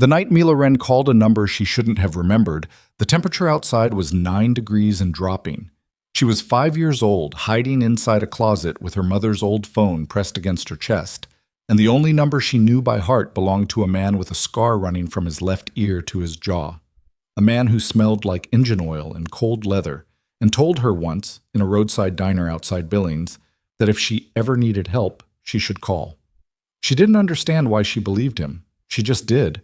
The night Mila Wren called a number she shouldn't have remembered, the temperature outside was 9 degrees and dropping. She was 5 years old, hiding inside a closet with her mother's old phone pressed against her chest, and the only number she knew by heart belonged to a man with a scar running from his left ear to his jaw. A man who smelled like engine oil and cold leather, and told her once, in a roadside diner outside Billings, that if she ever needed help, she should call. She didn't understand why she believed him. She just did.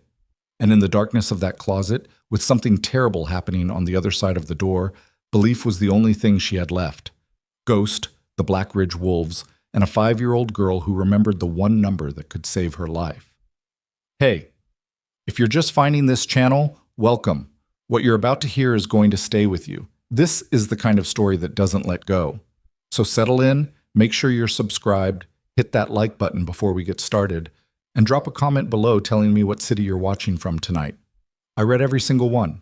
And in the darkness of that closet, with something terrible happening on the other side of the door, belief was the only thing she had left. Ghost, the Black Ridge Wolves, and a 5-year-old girl who remembered the one number that could save her life. Hey, if you're just finding this channel, welcome. What you're about to hear is going to stay with you. This is the kind of story that doesn't let go. So settle in, make sure you're subscribed, hit that like button before we get started, and drop a comment below telling me what city you're watching from tonight. I read every single one.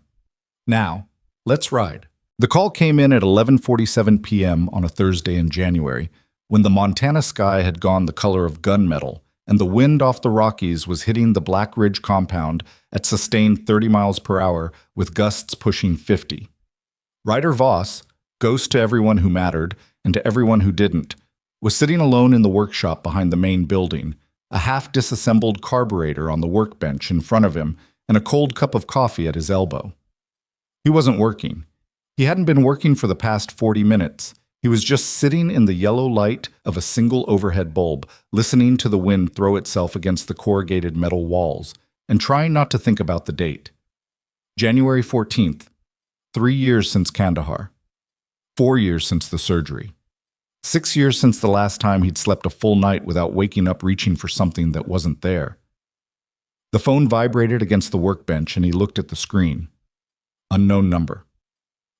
Now, let's ride. The call came in at 11:47 p.m. on a Thursday in January, when the Montana sky had gone the color of gunmetal, and the wind off the Rockies was hitting the Black Ridge compound at sustained 30 miles per hour with gusts pushing 50. Ryder Voss, ghost to everyone who mattered and to everyone who didn't, was sitting alone in the workshop behind the main building, a half-disassembled carburetor on the workbench in front of him, and a cold cup of coffee at his elbow. He wasn't working. He hadn't been working for the past 40 minutes. He was just sitting in the yellow light of a single overhead bulb, listening to the wind throw itself against the corrugated metal walls, and trying not to think about the date. January 14th, 3 years since Kandahar. 4 years since the surgery. 6 years since the last time he'd slept a full night without waking up reaching for something that wasn't there. The phone vibrated against the workbench and he looked at the screen. Unknown number.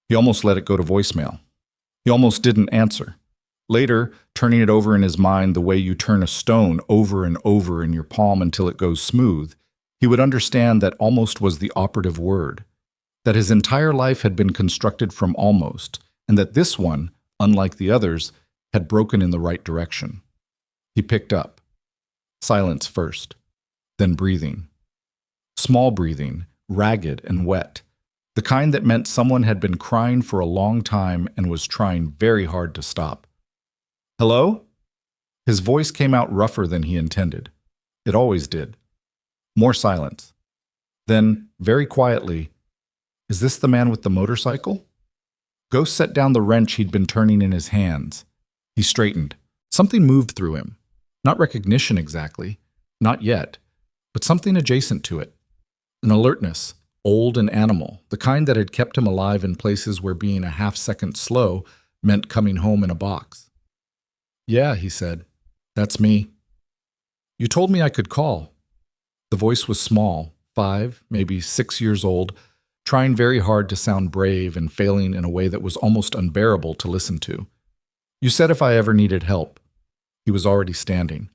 He almost let it go to voicemail. He almost didn't answer. Later, turning it over in his mind the way you turn a stone over and over in your palm until it goes smooth, he would understand that almost was the operative word. That his entire life had been constructed from almost, and that this one, unlike the others, had broken in the right direction. He picked up. Silence first, then breathing. Small breathing, ragged and wet. The kind that meant someone had been crying for a long time and was trying very hard to stop. Hello? His voice came out rougher than he intended. It always did. More silence. Then, very quietly, is this the man with the motorcycle? Ghost set down the wrench he'd been turning in his hands. He straightened. Something moved through him. Not recognition exactly. Not yet. But something adjacent to it. An alertness. Old and animal, the kind that had kept him alive in places where being a half-second slow meant coming home in a box. Yeah, he said. That's me. You told me I could call. The voice was small, 5, maybe 6 years old, trying very hard to sound brave and failing in a way that was almost unbearable to listen to. You said if I ever needed help. He was already standing.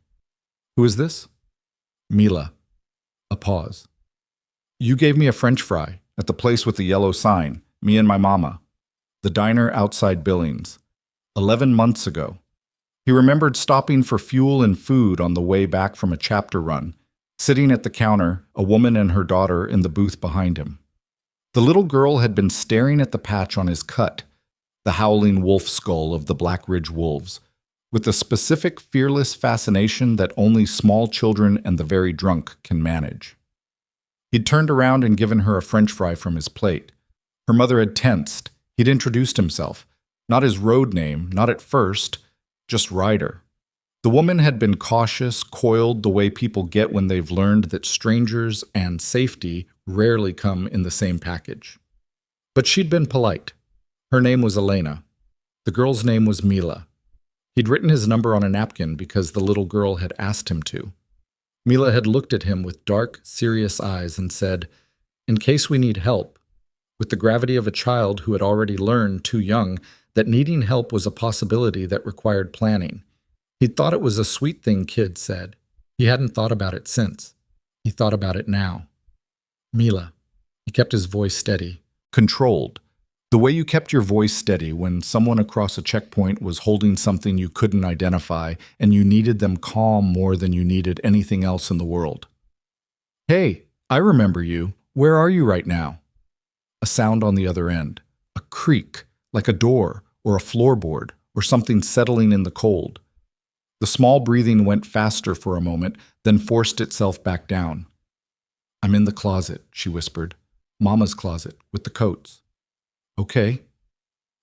Who is this? Mila. A pause. You gave me a French fry at the place with the yellow sign, me and my mama. The diner outside Billings. 11 months ago. He remembered stopping for fuel and food on the way back from a chapter run, sitting at the counter, a woman and her daughter in the booth behind him. The little girl had been staring at the patch on his cut, the howling wolf skull of the Black Ridge Wolves, with the specific fearless fascination that only small children and the very drunk can manage. He'd turned around and given her a French fry from his plate. Her mother had tensed. He'd introduced himself. Not his road name, not at first, just Ryder. The woman had been cautious, coiled the way people get when they've learned that strangers and safety rarely come in the same package. But she'd been polite. Her name was Elena. The girl's name was Mila. He'd written his number on a napkin because the little girl had asked him to. Mila had looked at him with dark, serious eyes and said, "In case we need help," with the gravity of a child who had already learned, too young, that needing help was a possibility that required planning. He'd thought it was a sweet thing kids said. He hadn't thought about it since. He thought about it now. Mila. He kept his voice steady, controlled. The way you kept your voice steady when someone across a checkpoint was holding something you couldn't identify and you needed them calm more than you needed anything else in the world. "Hey, I remember you. Where are you right now? A sound on the other end. A creak, like a door or a floorboard or something settling in the cold. The small breathing went faster for a moment, then forced itself back down. I'm in the closet, she whispered. Mama's closet, with the coats. Okay.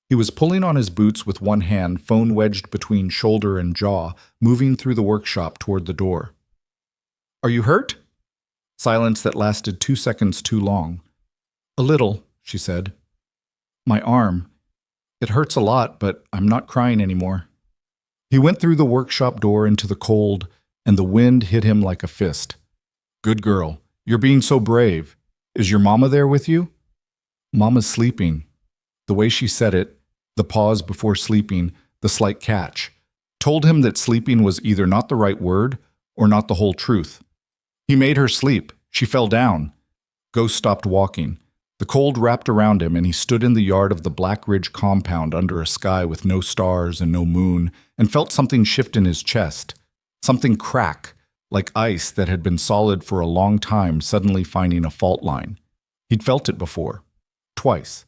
He was pulling on his boots with one hand, phone wedged between shoulder and jaw, moving through the workshop toward the door. Are you hurt? Silence that lasted 2 seconds too long. A little, she said. My arm. It hurts a lot, but I'm not crying anymore. He went through the workshop door into the cold, and the wind hit him like a fist. Good girl. You're being so brave. Is your mama there with you? Mama's sleeping. The way she said it, the pause before sleeping, the slight catch, told him that sleeping was either not the right word or not the whole truth. He made her sleep. She fell down. Ghost stopped walking. The cold wrapped around him, and he stood in the yard of the Black Ridge compound under a sky with no stars and no moon, and felt something shift in his chest, something crack, like ice that had been solid for a long time suddenly finding a fault line. He'd felt it before. Twice.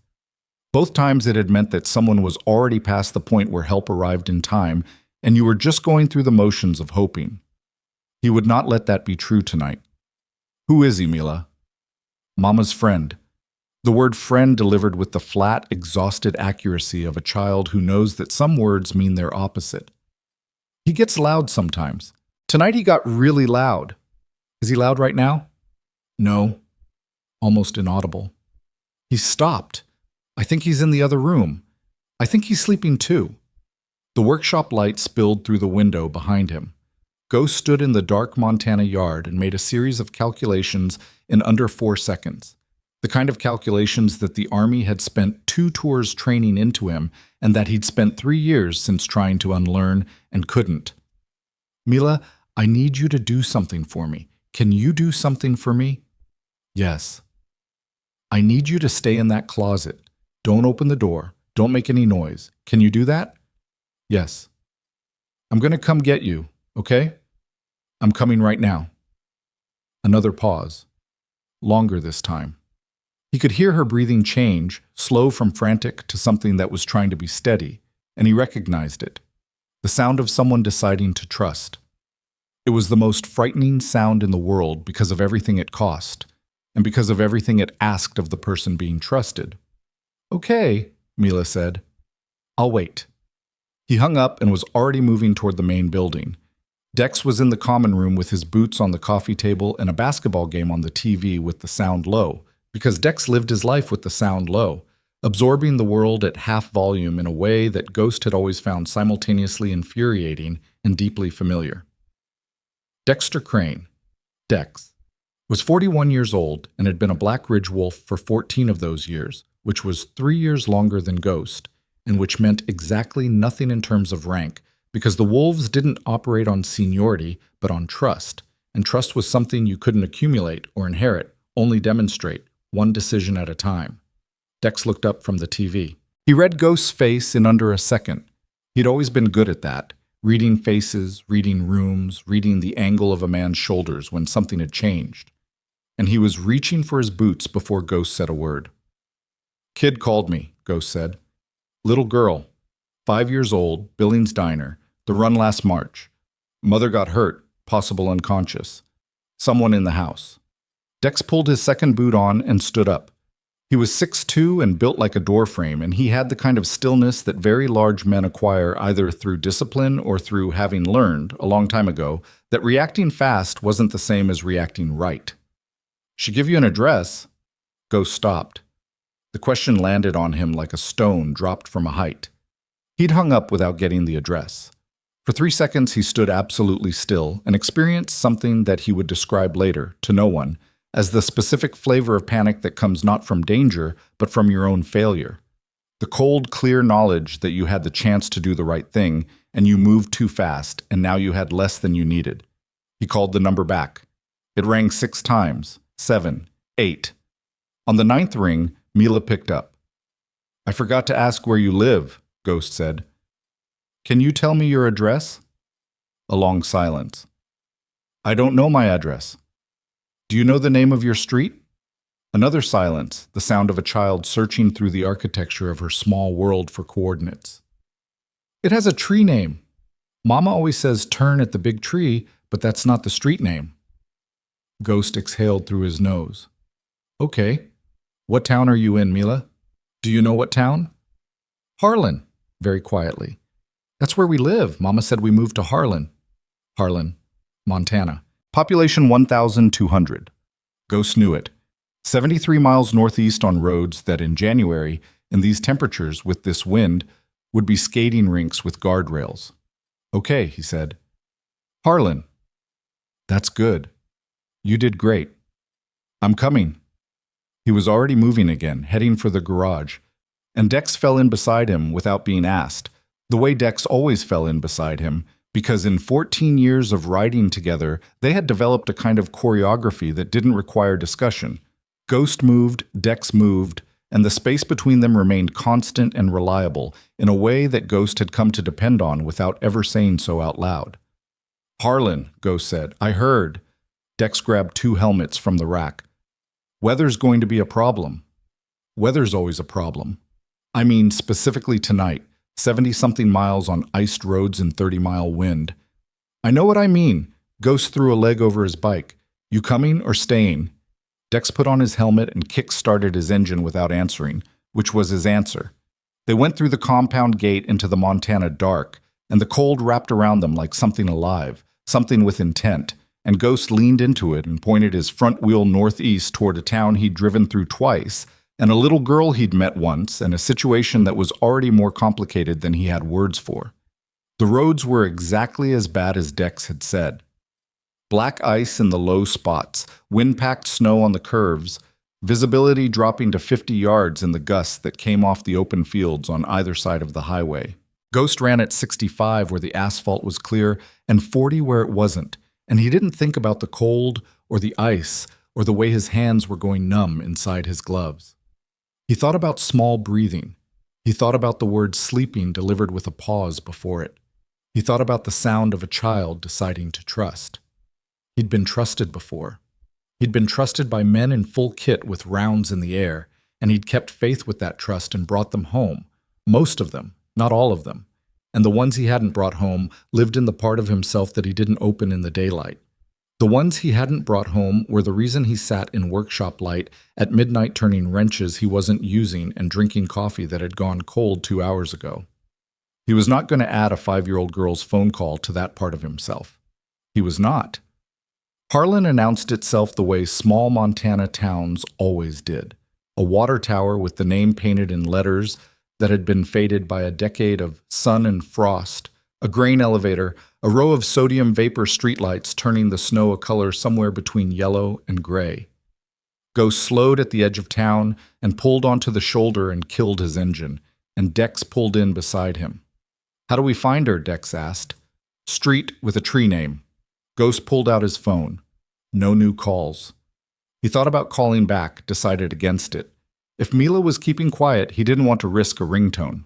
Both times it had meant that someone was already past the point where help arrived in time, and you were just going through the motions of hoping. He would not let that be true tonight. Who is he, Mila? Mama's friend. The word friend delivered with the flat, exhausted accuracy of a child who knows that some words mean their opposite. He gets loud sometimes. Tonight he got really loud. Is he loud right now? No. Almost inaudible. He stopped. I think he's in the other room. I think he's sleeping too. The workshop light spilled through the window behind him. Ghost stood in the dark Montana yard and made a series of calculations in under 4 seconds. The kind of calculations that the Army had spent 2 tours training into him and that he'd spent 3 years since trying to unlearn and couldn't. Mila, I need you to do something for me. Can you do something for me? Yes. I need you to stay in that closet. Don't open the door. Don't make any noise. Can you do that? Yes. I'm going to come get you, okay? I'm coming right now. Another pause. Longer this time. He could hear her breathing change, slow from frantic to something that was trying to be steady, and he recognized it. The sound of someone deciding to trust. It was the most frightening sound in the world because of everything it cost, and because of everything it asked of the person being trusted. Okay, Mila said. I'll wait. He hung up and was already moving toward the main building. Dex was in the common room with his boots on the coffee table and a basketball game on the TV with the sound low, because Dex lived his life with the sound low, absorbing the world at half volume in a way that Ghost had always found simultaneously infuriating and deeply familiar. Dexter Crane, Dex, was 41 years old and had been a Black Ridge wolf for 14 of those years, which was 3 years longer than Ghost, and which meant exactly nothing in terms of rank, because the wolves didn't operate on seniority, but on trust, and trust was something you couldn't accumulate or inherit, only demonstrate, one decision at a time. Dex looked up from the TV. He read Ghost's face in under a second. He'd always been good at that, reading faces, reading rooms, reading the angle of a man's shoulders when something had changed. And he was reaching for his boots before Ghost said a word. Kid called me, Ghost said. Little girl, 5 years old, Billings Diner, the run last March. Mother got hurt, possible unconscious. Someone in the house. Dex pulled his second boot on and stood up. He was 6'2" and built like a doorframe, and he had the kind of stillness that very large men acquire either through discipline or through having learned, a long time ago, that reacting fast wasn't the same as reacting right. She give you an address? Ghost stopped. The question landed on him like a stone dropped from a height. He'd hung up without getting the address. For 3 seconds he stood absolutely still and experienced something that he would describe later, to no one, as the specific flavor of panic that comes not from danger, but from your own failure. The cold, clear knowledge that you had the chance to do the right thing, and you moved too fast, and now you had less than you needed. He called the number back. It rang 6 times, 7, 8. On the 9th ring, Mila picked up. I forgot to ask where you live, Ghost said. Can you tell me your address? A long silence. I don't know my address. Do you know the name of your street? Another silence, the sound of a child searching through the architecture of her small world for coordinates. It has a tree name. Mama always says turn at the big tree, but that's not the street name. Ghost exhaled through his nose. Okay. What town are you in, Mila? Do you know what town? Harland, very quietly. That's where we live. Mama said we moved to Harland. Harland, Montana. Population 1,200. Ghost knew it. 73 miles northeast on roads that in January, in these temperatures with this wind, would be skating rinks with guardrails. Okay, he said. Harland. That's good. You did great. I'm coming. He was already moving again, heading for the garage, and Dex fell in beside him without being asked, the way Dex always fell in beside him, because in 14 years of riding together, they had developed a kind of choreography that didn't require discussion. Ghost moved, Dex moved, and the space between them remained constant and reliable in a way that Ghost had come to depend on without ever saying so out loud. Harland, Ghost said, I heard. Dex grabbed 2 helmets from the rack. Weather's going to be a problem. Weather's always a problem. I mean, specifically tonight, 70-something miles on iced roads and 30-mile wind. I know what I mean. Ghost threw a leg over his bike. You coming or staying? Dex put on his helmet and kick-started his engine without answering, which was his answer. They went through the compound gate into the Montana dark, and the cold wrapped around them like something alive, something with intent, and Ghost leaned into it and pointed his front wheel northeast toward a town he'd driven through twice, and a little girl he'd met once, and a situation that was already more complicated than he had words for. The roads were exactly as bad as Dex had said. Black ice in the low spots, wind-packed snow on the curves, visibility dropping to 50 yards in the gusts that came off the open fields on either side of the highway. Ghost ran at 65 where the asphalt was clear and 40 where it wasn't, and he didn't think about the cold or the ice or the way his hands were going numb inside his gloves. He thought about small breathing. He thought about the word sleeping delivered with a pause before it. He thought about the sound of a child deciding to trust. He'd been trusted before. He'd been trusted by men in full kit with rounds in the air, and he'd kept faith with that trust and brought them home. Most of them, not all of them. And the ones he hadn't brought home lived in the part of himself that he didn't open in the daylight. The ones he hadn't brought home were the reason he sat in workshop light at midnight turning wrenches he wasn't using and drinking coffee that had gone cold 2 hours ago. He was not going to add a 5-year-old girl's phone call to that part of himself. He was not. Harland announced itself the way small Montana towns always did. A water tower with the name painted in letters that had been faded by a decade of sun and frost, a grain elevator, a row of sodium vapor streetlights turning the snow a color somewhere between yellow and gray. Ghost slowed at the edge of town and pulled onto the shoulder and killed his engine, and Dex pulled in beside him. How do we find her? Dex asked. Street with a tree name. Ghost pulled out his phone. No new calls. He thought about calling back, decided against it. If Mila was keeping quiet, he didn't want to risk a ringtone.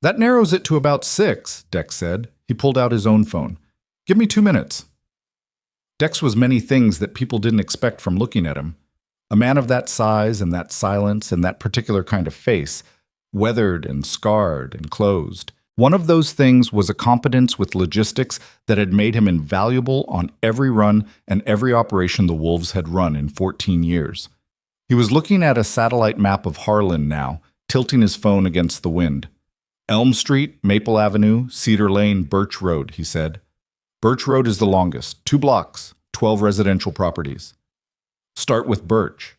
That narrows it to about 6, Dex said. He pulled out his own phone. Give me 2 minutes. Dex was many things that people didn't expect from looking at him. A man of that size and that silence and that particular kind of face, weathered and scarred and closed. One of those things was a competence with logistics that had made him invaluable on every run and every operation the Wolves had run in 14 years. He was looking at a satellite map of Harland now, tilting his phone against the wind. Elm Street, Maple Avenue, Cedar Lane, Birch Road, he said. Birch Road is the longest, 2 blocks, 12 residential properties. Start with Birch.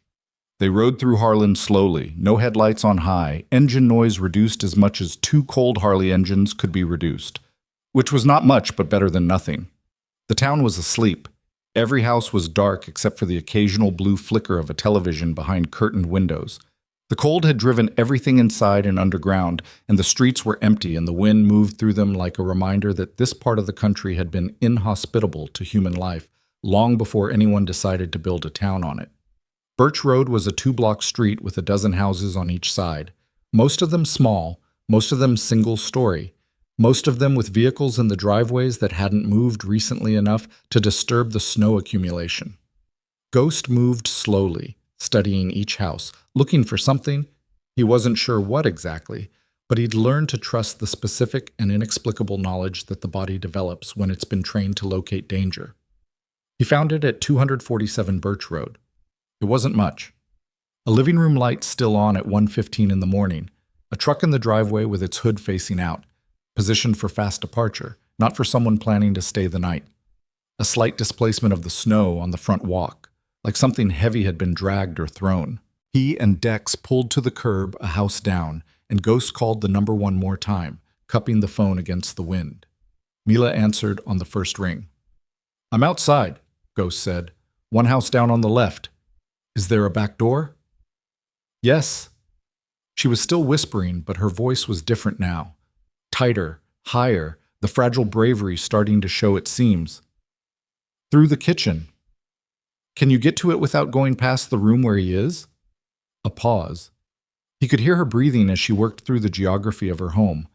They rode through Harland slowly, no headlights on high, engine noise reduced as much as 2 cold Harley engines could be reduced, which was not much but better than nothing. The town was asleep. Every house was dark except for the occasional blue flicker of a television behind curtained windows. The cold had driven everything inside and underground, and the streets were empty and the wind moved through them like a reminder that this part of the country had been inhospitable to human life long before anyone decided to build a town on it. Birch Road was a 2-block street with a dozen houses on each side, most of them small, most of them single-story, most of them with vehicles in the driveways that hadn't moved recently enough to disturb the snow accumulation. Ghost moved slowly, studying each house, looking for something. He wasn't sure what exactly, but he'd learned to trust the specific and inexplicable knowledge that the body develops when it's been trained to locate danger. He found it at 247 Birch Road. It wasn't much. A living room light still on at 1:15 in the morning, a truck in the driveway with its hood facing out, positioned for fast departure, not for someone planning to stay the night. A slight displacement of the snow on the front walk, like something heavy had been dragged or thrown. He and Dex pulled to the curb a house down, and Ghost called the number one more time, cupping the phone against the wind. Mila answered on the first ring. "I'm outside," Ghost said. "One house down on the left. Is there a back door?" "Yes." She was still whispering, but her voice was different now. Tighter, higher, the fragile bravery starting to show its seams. "Through the kitchen." "Can you get to it without going past the room where he is?" A pause. He could hear her breathing as she worked through the geography of her home,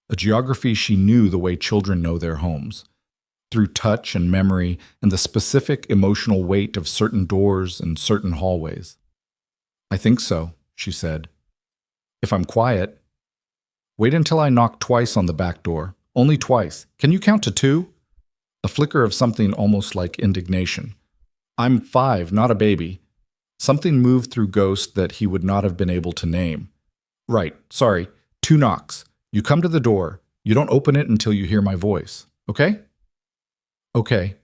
a geography she knew the way children know their homes, through touch and memory and the specific emotional weight of certain doors and certain hallways. "I think so," she said. "If I'm quiet." "Wait until I knock twice on the back door. Only twice. Can you count to 2? A flicker of something almost like indignation. "I'm 5, not a baby." Something moved through Ghost that he would not have been able to name. "Right, sorry. 2 knocks. You come to the door. You don't open it until you hear my voice. Okay?" "Okay."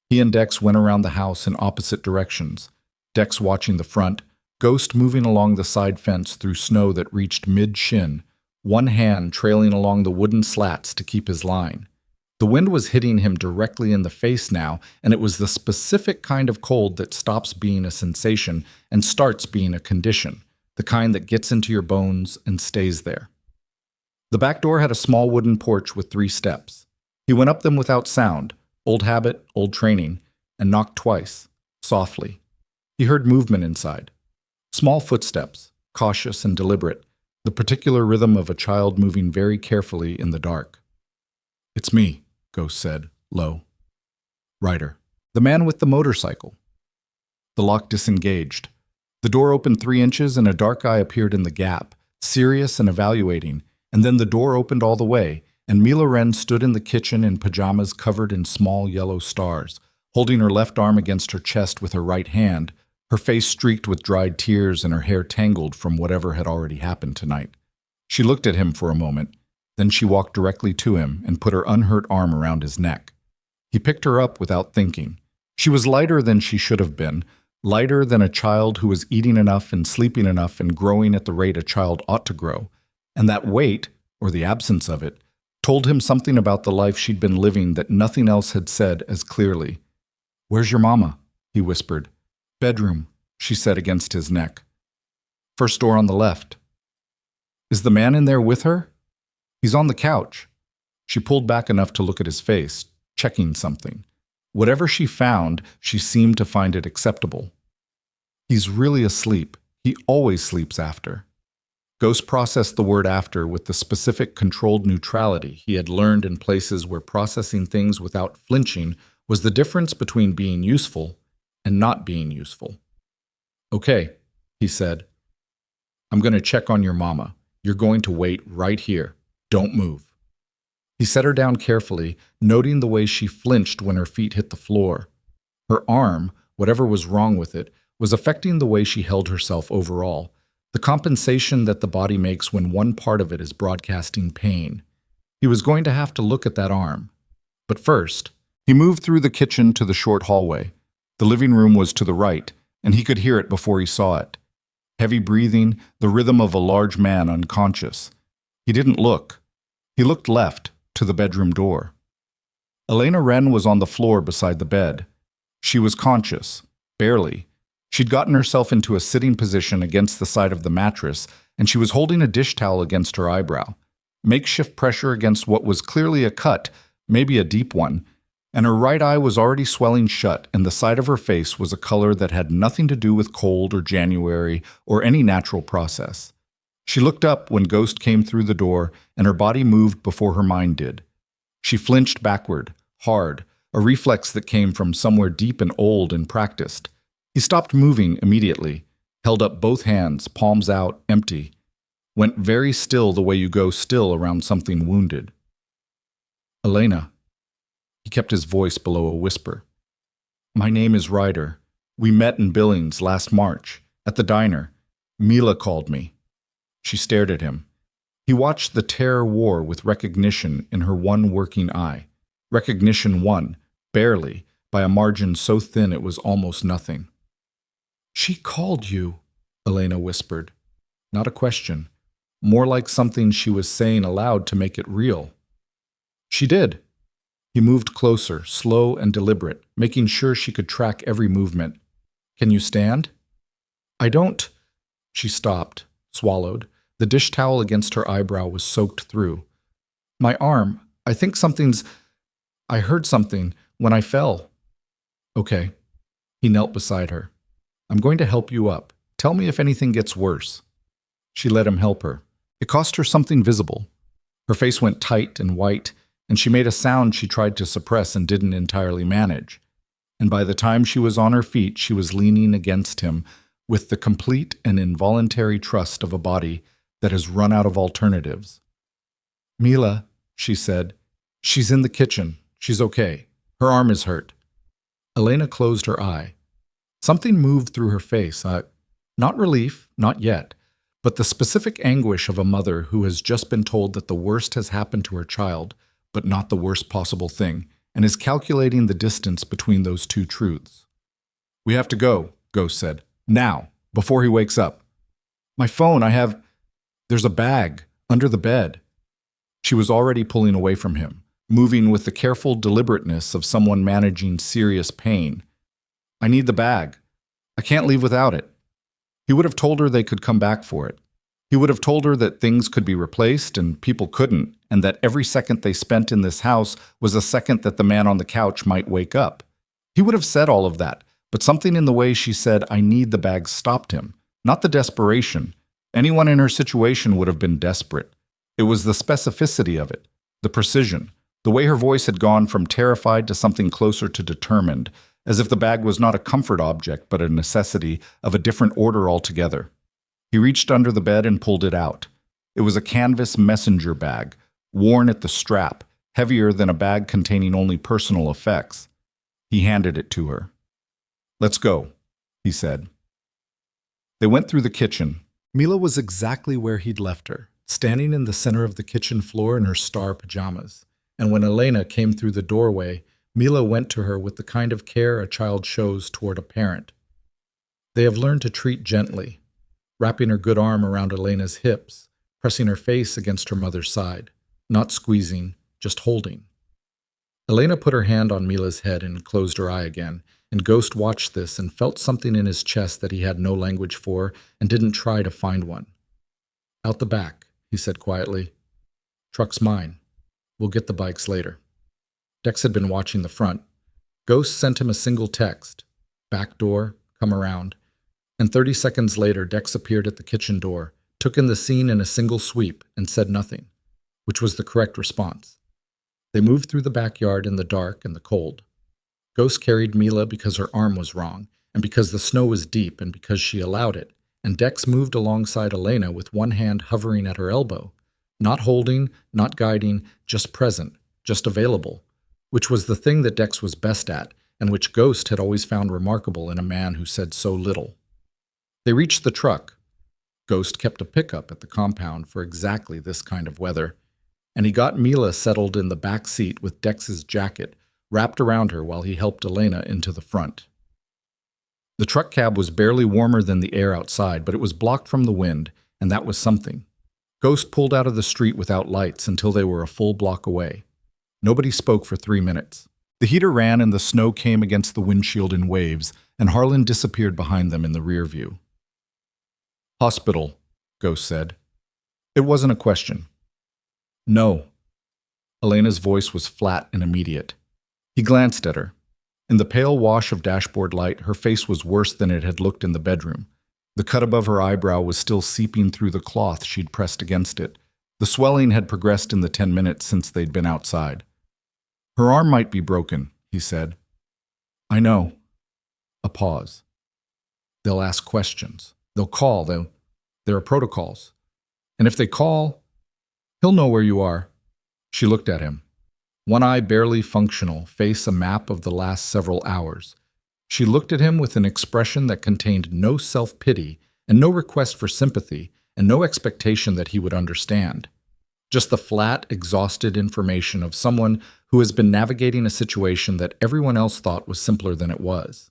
He and Dex went around the house in opposite directions, Dex watching the front, Ghost moving along the side fence through snow that reached mid-shin, one hand trailing along the wooden slats to keep his line. The wind was hitting him directly in the face now, and it was the specific kind of cold that stops being a sensation and starts being a condition, the kind that gets into your bones and stays there. The back door had a small wooden porch with 3 steps. He went up them without sound, old habit, old training, and knocked twice, softly. He heard movement inside. Small footsteps, cautious and deliberate, the particular rhythm of a child moving very carefully in the dark. "It's me," Ghost said, low. "Ryder." "The man with the motorcycle." The lock disengaged. The door opened 3 inches and a dark eye appeared in the gap, serious and evaluating, and then the door opened all the way, and Mila Wren stood in the kitchen in pajamas covered in small yellow stars, holding her left arm against her chest with her right hand, her face streaked with dried tears and her hair tangled from whatever had already happened tonight. She looked at him for a moment, then she walked directly to him and put her unhurt arm around his neck. He picked her up without thinking. She was lighter than she should have been, lighter than a child who was eating enough and sleeping enough and growing at the rate a child ought to grow. And that weight, or the absence of it, told him something about the life she'd been living that nothing else had said as clearly. "Where's your mama?" he whispered. "Bedroom," she said against his neck. "First door on the left." "Is the man in there with her?" "He's on the couch." She pulled back enough to look at his face, checking something. Whatever she found, she seemed to find it acceptable. "He's really asleep. He always sleeps after." Ghost processed the word after with the specific controlled neutrality he had learned in places where processing things without flinching was the difference between being useful and not being useful. "Okay," he said. "I'm going to check on your mama. You're going to wait right here. Don't move." He set her down carefully, noting the way she flinched when her feet hit the floor. Her arm, whatever was wrong with it, was affecting the way she held herself overall, the compensation that the body makes when one part of it is broadcasting pain. He was going to have to look at that arm. But first, he moved through the kitchen to the short hallway. The living room was to the right, and he could hear it before he saw it. Heavy breathing, the rhythm of a large man unconscious. He didn't look. He looked left, to the bedroom door. Elena Wren was on the floor beside the bed. She was conscious, barely. She'd gotten herself into a sitting position against the side of the mattress, and she was holding a dish towel against her eyebrow. Makeshift pressure against what was clearly a cut, maybe a deep one, and her right eye was already swelling shut, and the side of her face was a color that had nothing to do with cold or January or any natural process. She looked up when Ghost came through the door, and her body moved before her mind did. She flinched backward, hard, a reflex that came from somewhere deep and old and practiced. He stopped moving immediately, held up both hands, palms out, empty, went very still the way you go still around something wounded. Elena. He kept his voice below a whisper. My name is Ryder. We met in Billings last March, at the diner. Mila called me. She stared at him. He watched the terror war with recognition in her one working eye. Recognition won, barely, by a margin so thin it was almost nothing. She called you, Elena whispered. Not a question. More like something she was saying aloud to make it real. She did. He moved closer, slow and deliberate, making sure she could track every movement. Can you stand? I don't. She stopped, swallowed. The dish towel against her eyebrow was soaked through. My arm. I think something's... I heard something when I fell. Okay. He knelt beside her. I'm going to help you up. Tell me if anything gets worse. She let him help her. It cost her something visible. Her face went tight and white, and she made a sound she tried to suppress and didn't entirely manage. And by the time she was on her feet, she was leaning against him with the complete and involuntary trust of a body that has run out of alternatives. Mila, she said, she's in the kitchen. She's okay. Her arm is hurt. Elena closed her eye. Something moved through her face. Not relief, not yet, but the specific anguish of a mother who has just been told that the worst has happened to her child, but not the worst possible thing, and is calculating the distance between those two truths. We have to go, Ghost said. Now, before he wakes up. My phone, There's a bag under the bed. She was already pulling away from him, moving with the careful deliberateness of someone managing serious pain. I need the bag. I can't leave without it. He would have told her they could come back for it. He would have told her that things could be replaced and people couldn't, and that every second they spent in this house was a second that the man on the couch might wake up. He would have said all of that, but something in the way she said, I need the bag, stopped him. Not the desperation. Anyone in her situation would have been desperate. It was the specificity of it, the precision, the way her voice had gone from terrified to something closer to determined, as if the bag was not a comfort object but a necessity of a different order altogether. He reached under the bed and pulled it out. It was a canvas messenger bag, worn at the strap, heavier than a bag containing only personal effects. He handed it to her. Let's go, he said. They went through the kitchen. Mila was exactly where he'd left her, standing in the center of the kitchen floor in her star pajamas. And when Elena came through the doorway, Mila went to her with the kind of care a child shows toward a parent. They have learned to treat gently, wrapping her good arm around Elena's hips, pressing her face against her mother's side, not squeezing, just holding. Elena put her hand on Mila's head and closed her eye again, and Ghost watched this and felt something in his chest that he had no language for and didn't try to find one. Out the back, he said quietly. Truck's mine. We'll get the bikes later. Dex had been watching the front. Ghost sent him a single text. Back door, come around. And 30 seconds later, Dex appeared at the kitchen door, took in the scene in a single sweep, and said nothing, which was the correct response. They moved through the backyard in the dark and the cold. Ghost carried Mila because her arm was wrong, and because the snow was deep, and because she allowed it, and Dex moved alongside Elena with one hand hovering at her elbow, not holding, not guiding, just present, just available, which was the thing that Dex was best at, and which Ghost had always found remarkable in a man who said so little. They reached the truck. Ghost kept a pickup at the compound for exactly this kind of weather, and he got Mila settled in the back seat with Dex's jacket wrapped around her while he helped Elena into the front. The truck cab was barely warmer than the air outside, but it was blocked from the wind, and that was something. Ghost pulled out of the street without lights until they were a full block away. Nobody spoke for 3 minutes. The heater ran and the snow came against the windshield in waves, and Harland disappeared behind them in the rear view. Hospital, Ghost said. It wasn't a question. No. Elena's voice was flat and immediate. He glanced at her. In the pale wash of dashboard light, her face was worse than it had looked in the bedroom. The cut above her eyebrow was still seeping through the cloth she'd pressed against it. The swelling had progressed in the 10 minutes since they'd been outside. Her arm might be broken, he said. I know. A pause. They'll ask questions. They'll call. There are protocols. And if they call, he'll know where you are. She looked at him. One eye barely functional, face a map of the last several hours. She looked at him with an expression that contained no self-pity and no request for sympathy and no expectation that he would understand. Just the flat, exhausted information of someone who has been navigating a situation that everyone else thought was simpler than it was.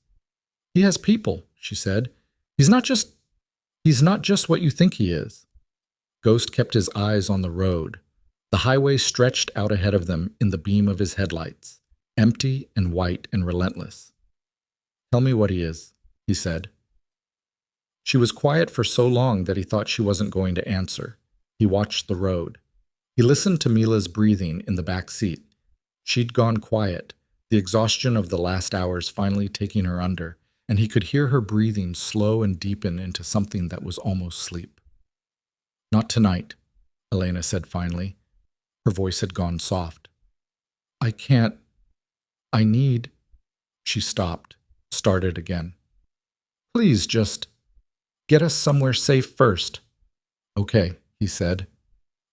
He has people, she said. He's not just what you think he is. Ghost kept his eyes on the road. The highway stretched out ahead of them in the beam of his headlights, empty and white and relentless. Tell me what he is, he said. She was quiet for so long that he thought she wasn't going to answer. He watched the road. He listened to Mila's breathing in the back seat. She'd gone quiet, the exhaustion of the last hours finally taking her under, and he could hear her breathing slow and deepen into something that was almost sleep. Not tonight, Elena said finally. Her voice had gone soft. I can't. I need. She stopped, started again. Please just get us somewhere safe first. Okay, he said.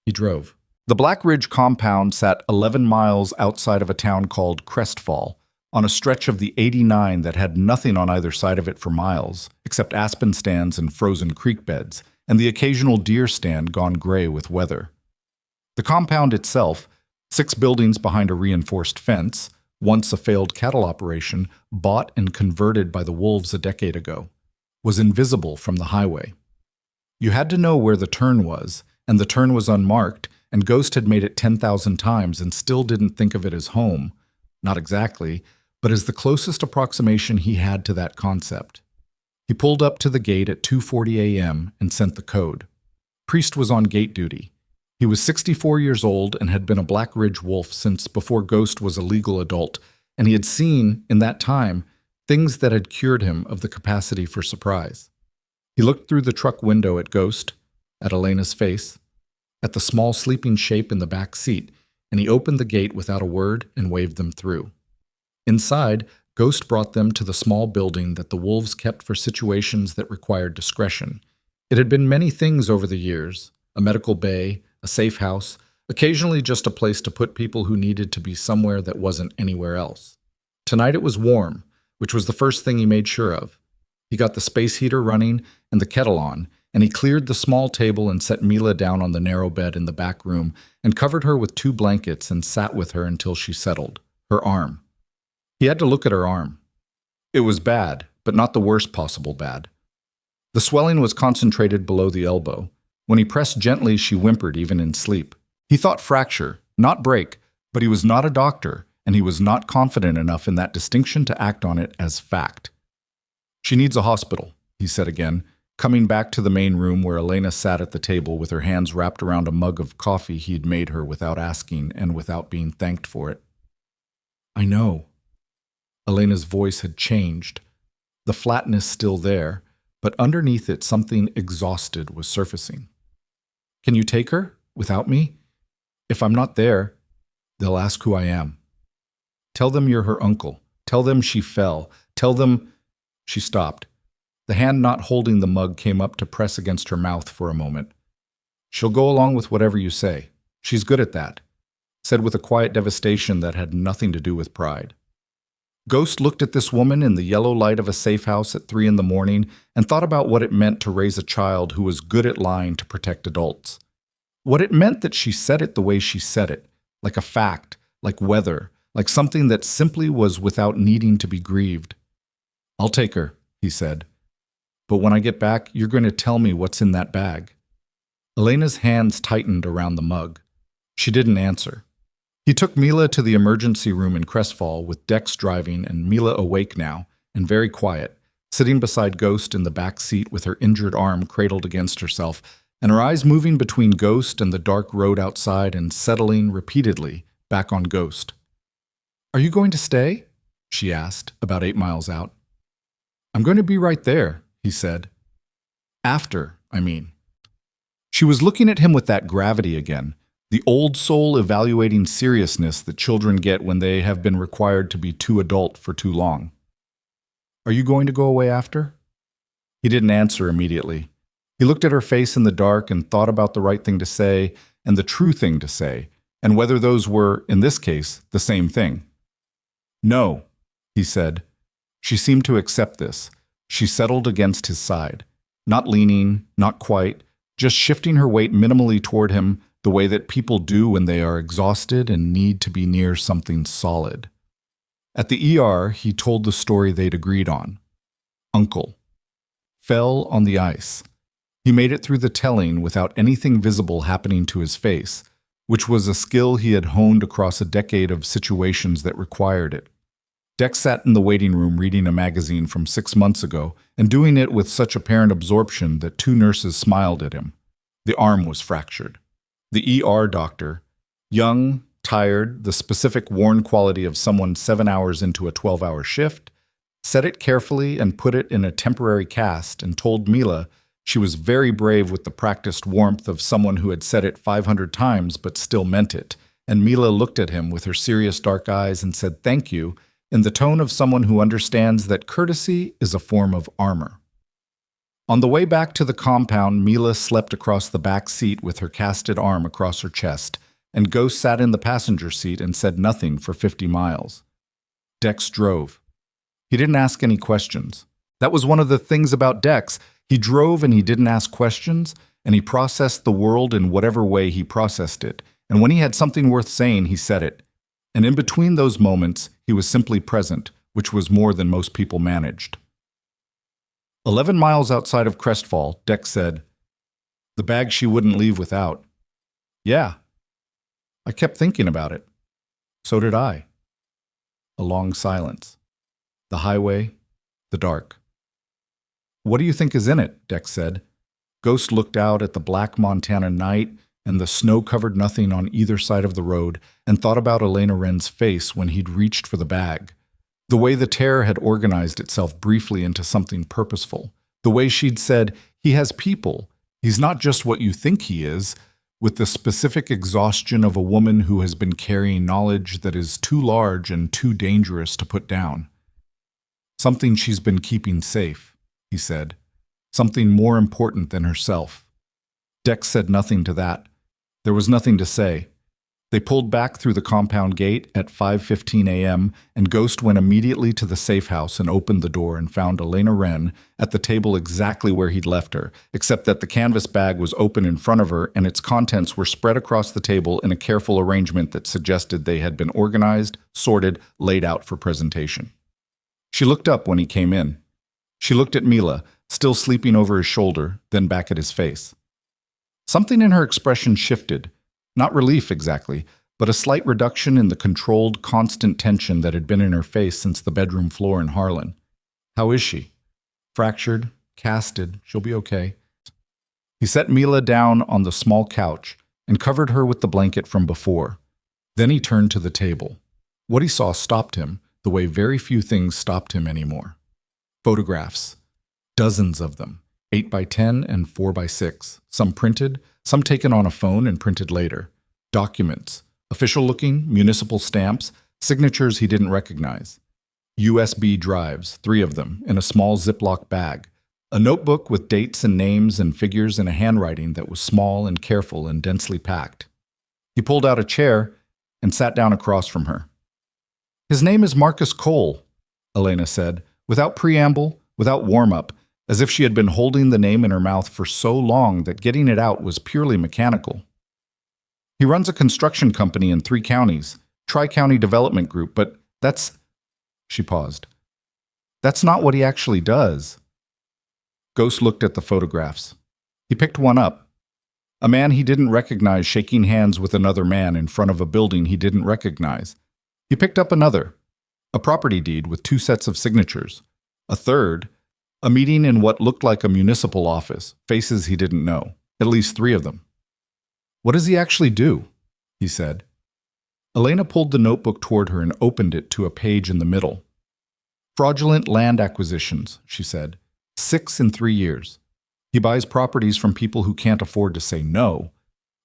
He drove. The Black Ridge compound sat 11 miles outside of a town called Crestfall, on a stretch of the 89 that had nothing on either side of it for miles, except aspen stands and frozen creek beds, and the occasional deer stand gone gray with weather. The compound itself, 6 buildings behind a reinforced fence, once a failed cattle operation, bought and converted by the wolves a decade ago, was invisible from the highway. You had to know where the turn was, and the turn was unmarked, and Ghost had made it 10,000 times and still didn't think of it as home. Not exactly, but as the closest approximation he had to that concept. He pulled up to the gate at 2:40 a.m. and sent the code. Priest was on gate duty. He was 64 years old and had been a Black Ridge wolf since before Ghost was a legal adult, and he had seen, in that time, things that had cured him of the capacity for surprise. He looked through the truck window at Ghost, at Elena's face, at the small sleeping shape in the back seat, and he opened the gate without a word and waved them through. Inside, Ghost brought them to the small building that the wolves kept for situations that required discretion. It had been many things over the years, a medical bay, a safe house, occasionally just a place to put people who needed to be somewhere that wasn't anywhere else. Tonight it was warm, which was the first thing he made sure of. He got the space heater running and the kettle on, and he cleared the small table and set Mila down on the narrow bed in the back room and covered her with 2 blankets and sat with her until she settled, her arm. He had to look at her arm. It was bad, but not the worst possible bad. The swelling was concentrated below the elbow. When he pressed gently, she whimpered even in sleep. He thought fracture, not break, but he was not a doctor, and he was not confident enough in that distinction to act on it as fact. She needs a hospital, he said again, coming back to the main room where Elena sat at the table with her hands wrapped around a mug of coffee he had made her without asking and without being thanked for it. I know. Elena's voice had changed, the flatness still there, but underneath it something exhausted was surfacing. Can you take her, without me? If I'm not there, they'll ask who I am. Tell them you're her uncle. Tell them she fell. Tell them... She stopped. The hand not holding the mug came up to press against her mouth for a moment. She'll go along with whatever you say. She's good at that, said with a quiet devastation that had nothing to do with pride. Ghost looked at this woman in the yellow light of a safe house at 3 a.m. and thought about what it meant to raise a child who was good at lying to protect adults. What it meant that she said it the way she said it, like a fact, like weather, like something that simply was without needing to be grieved. I'll take her, he said. But when I get back, you're going to tell me what's in that bag. Elena's hands tightened around the mug. She didn't answer. He took Mila to the emergency room in Crestfall with Dex driving and Mila awake now and very quiet, sitting beside Ghost in the back seat with her injured arm cradled against herself and her eyes moving between Ghost and the dark road outside and settling repeatedly back on Ghost. Are you going to stay? She asked, about 8 miles out. I'm going to be right there, he said. After, I mean. She was looking at him with that gravity again, the old soul evaluating seriousness that children get when they have been required to be too adult for too long. Are you going to go away after? He didn't answer immediately. He looked at her face in the dark and thought about the right thing to say and the true thing to say, and whether those were, in this case, the same thing. "No," he said. She seemed to accept this. She settled against his side, not leaning, not quite, just shifting her weight minimally toward him the way that people do when they are exhausted and need to be near something solid. At the ER, he told the story they'd agreed on. Uncle. Fell on the ice. He made it through the telling without anything visible happening to his face, which was a skill he had honed across a decade of situations that required it. Dex sat in the waiting room reading a magazine from 6 months ago and doing it with such apparent absorption that 2 nurses smiled at him. The arm was fractured. The ER doctor, young, tired, the specific worn quality of someone 7 hours into a 12-hour shift, set it carefully and put it in a temporary cast and told Mila she was very brave with the practiced warmth of someone who had said it 500 times but still meant it, and Mila looked at him with her serious dark eyes and said thank you in the tone of someone who understands that courtesy is a form of armor. On the way back to the compound, Mila slept across the back seat with her casted arm across her chest, and Ghost sat in the passenger seat and said nothing for 50 miles. Dex drove. He didn't ask any questions. That was one of the things about Dex. He drove and he didn't ask questions, and he processed the world in whatever way he processed it, and when he had something worth saying, he said it. And in between those moments, he was simply present, which was more than most people managed. 11 miles outside of Crestfall, Dex said, "The bag she wouldn't leave without." "Yeah." "I kept thinking about it." "So did I." A long silence. The highway, the dark. "What do you think is in it?" Dex said. Ghost looked out at the black Montana night and the snow-covered nothing on either side of the road and thought about Elena Wren's face when he'd reached for the bag. The way the terror had organized itself briefly into something purposeful. The way she'd said, "He has people. He's not just what you think he is," with the specific exhaustion of a woman who has been carrying knowledge that is too large and too dangerous to put down. "Something she's been keeping safe," he said. "Something more important than herself." Dex said nothing to that. There was nothing to say. They pulled back through the compound gate at 5:15 a.m., and Ghost went immediately to the safe house and opened the door and found Elena Wren at the table exactly where he'd left her, except that the canvas bag was open in front of her and its contents were spread across the table in a careful arrangement that suggested they had been organized, sorted, laid out for presentation. She looked up when he came in. She looked at Mila, still sleeping over his shoulder, then back at his face. Something in her expression shifted. Not relief exactly, but a slight reduction in the controlled, constant tension that had been in her face since the bedroom floor in Harland. "How is she?" "Fractured, casted, she'll be okay." He set Mila down on the small couch and covered her with the blanket from before. Then he turned to the table. What he saw stopped him, the way very few things stopped him anymore. Photographs. Dozens of them, 8x10 and 4x6, some printed, some taken on a phone and printed later. Documents, official-looking, municipal stamps, signatures he didn't recognize. USB drives, 3 of them, in a small Ziploc bag. A notebook with dates and names and figures in a handwriting that was small and careful and densely packed. He pulled out a chair and sat down across from her. "His name is Marcus Cole," Elena said, without preamble, without warm-up, as if she had been holding the name in her mouth for so long that getting it out was purely mechanical. "He runs a construction company in 3 counties, Tri-County Development Group, but that's—" She paused. "That's not what he actually does." Ghost looked at the photographs. He picked one up. A man he didn't recognize shaking hands with another man in front of a building he didn't recognize. He picked up another. A property deed with 2 sets of signatures. A third. A meeting in what looked like a municipal office, faces he didn't know, at least 3 of them. "What does he actually do?" he said. Elena pulled the notebook toward her and opened it to a page in the middle. "Fraudulent land acquisitions," she said. 6 in 3 years. He buys properties from people who can't afford to say no.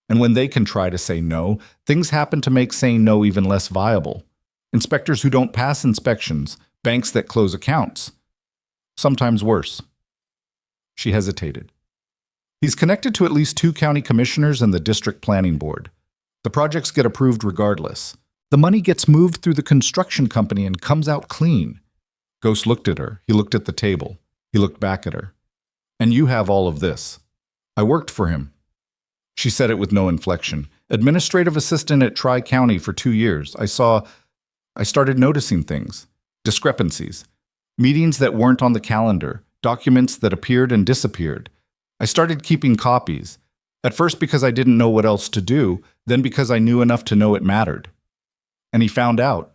And when they can try to say no, things happen to make saying no even less viable. Inspectors who don't pass inspections, banks that close accounts. Sometimes worse. She hesitated. He's connected to at least 2 county commissioners and the district planning board. The projects get approved regardless. The money gets moved through the construction company and comes out clean. Ghost looked at her. He looked at the table. He looked back at her. And you have all of this. I worked for him. She said it with no inflection. Administrative assistant at Tri-County for 2 years. I started noticing things. Discrepancies. Meetings that weren't on the calendar. Documents that appeared and disappeared. I started keeping copies. At first because I didn't know what else to do, then because I knew enough to know it mattered. And he found out.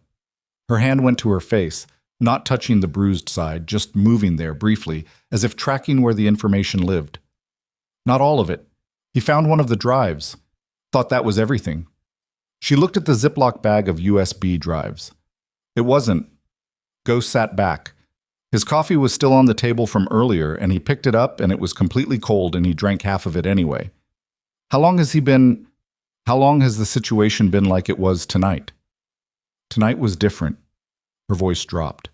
Her hand went to her face, not touching the bruised side, just moving there briefly, as if tracking where the information lived. Not all of it. He found one of the drives. Thought that was everything. She looked at the Ziploc bag of USB drives. It wasn't. Ghost sat back. His coffee was still on the table from earlier, and he picked it up, and it was completely cold, and he drank half of it anyway. How long has the situation been like it was tonight? Tonight was different. Her voice dropped.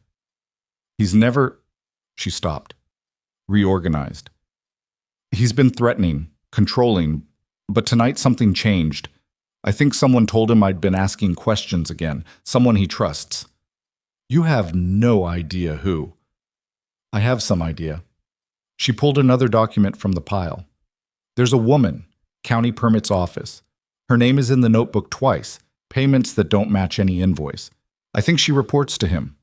She stopped. Reorganized. He's been threatening, controlling, but tonight something changed. I think someone told him I'd been asking questions again, someone he trusts. You have no idea who. I have some idea. She pulled another document from the pile. There's a woman, county permits office. Her name is in the notebook twice, payments that don't match any invoice. I think she reports to him.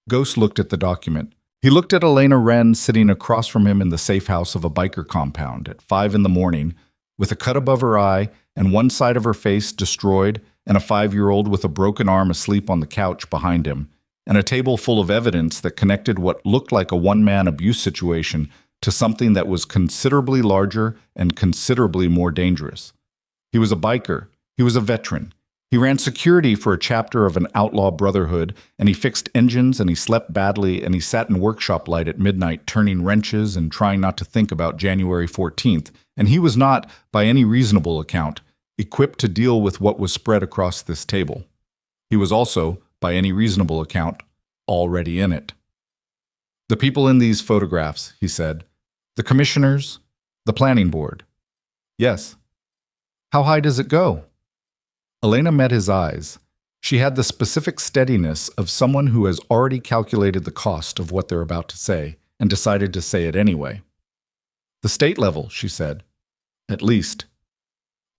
Ghost looked at the document. He looked at Elena Wren sitting across from him in the safe house of a biker compound at 5 a.m, with a cut above her eye and one side of her face destroyed, and a 5-year-old with a broken arm asleep on the couch behind him, and a table full of evidence that connected what looked like a one-man abuse situation to something that was considerably larger and considerably more dangerous. He was a biker. He was a veteran. He ran security for a chapter of an outlaw brotherhood, and he fixed engines, and he slept badly, and he sat in workshop light at midnight turning wrenches and trying not to think about January 14th, and he was not, by any reasonable account, equipped to deal with what was spread across this table. He was also, by any reasonable account, already in it. The people in these photographs, he said. The commissioners, the planning board. Yes. How high does it go? Elena met his eyes. She had the specific steadiness of someone who has already calculated the cost of what they're about to say and decided to say it anyway. The state level, she said. At least.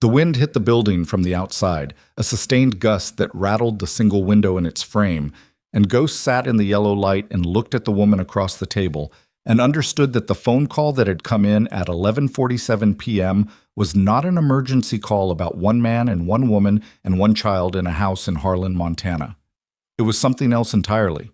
The wind hit the building from the outside, a sustained gust that rattled the single window in its frame, and Ghost sat in the yellow light and looked at the woman across the table and understood that the phone call that had come in at 11:47 p.m. was not an emergency call about one man and one woman and one child in a house in Harland, Montana. It was something else entirely.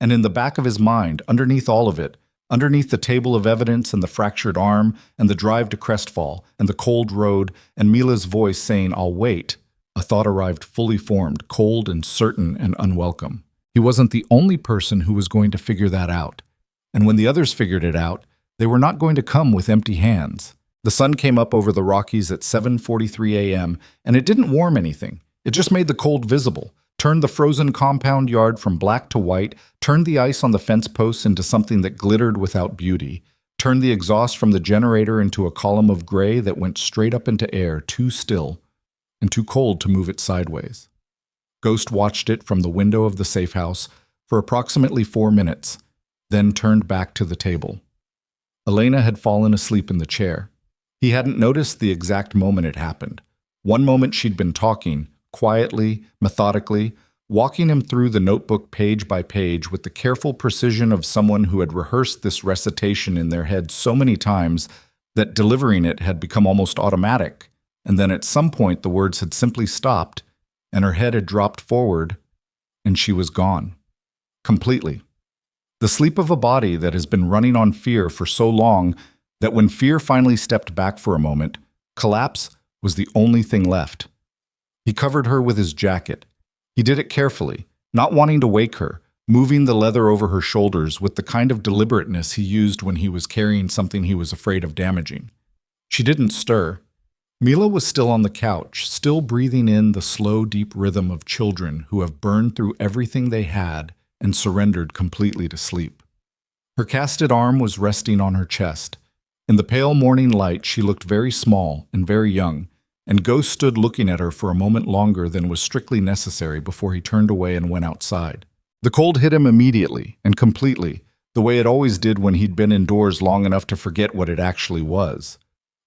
And in the back of his mind, underneath all of it, underneath the table of evidence and the fractured arm and the drive to Crestfall and the cold road and Mila's voice saying, "I'll wait," a thought arrived fully formed, cold and certain and unwelcome. He wasn't the only person who was going to figure that out. And when the others figured it out, they were not going to come with empty hands. The sun came up over the Rockies at 7:43 a.m., and it didn't warm anything. It just made the cold visible, turned the frozen compound yard from black to white, turned the ice on the fence posts into something that glittered without beauty, turned the exhaust from the generator into a column of gray that went straight up into air, too still and too cold to move it sideways. Ghost watched it from the window of the safe house for approximately 4 minutes, then turned back to the table. Elena had fallen asleep in the chair. He hadn't noticed the exact moment it happened. One moment she'd been talking, quietly, methodically, walking him through the notebook page by page with the careful precision of someone who had rehearsed this recitation in their head so many times that delivering it had become almost automatic, and then at some point the words had simply stopped, and her head had dropped forward, and she was gone. Completely. The sleep of a body that has been running on fear for so long that when fear finally stepped back for a moment, collapse was the only thing left. He covered her with his jacket. He did it carefully, not wanting to wake her, moving the leather over her shoulders with the kind of deliberateness he used when he was carrying something he was afraid of damaging. She didn't stir. Mila was still on the couch, still breathing in the slow, deep rhythm of children who have burned through everything they had and surrendered completely to sleep. Her casted arm was resting on her chest. In the pale morning light, she looked very small and very young, and Ghost stood looking at her for a moment longer than was strictly necessary before he turned away and went outside. The cold hit him immediately and completely, the way it always did when he'd been indoors long enough to forget what it actually was.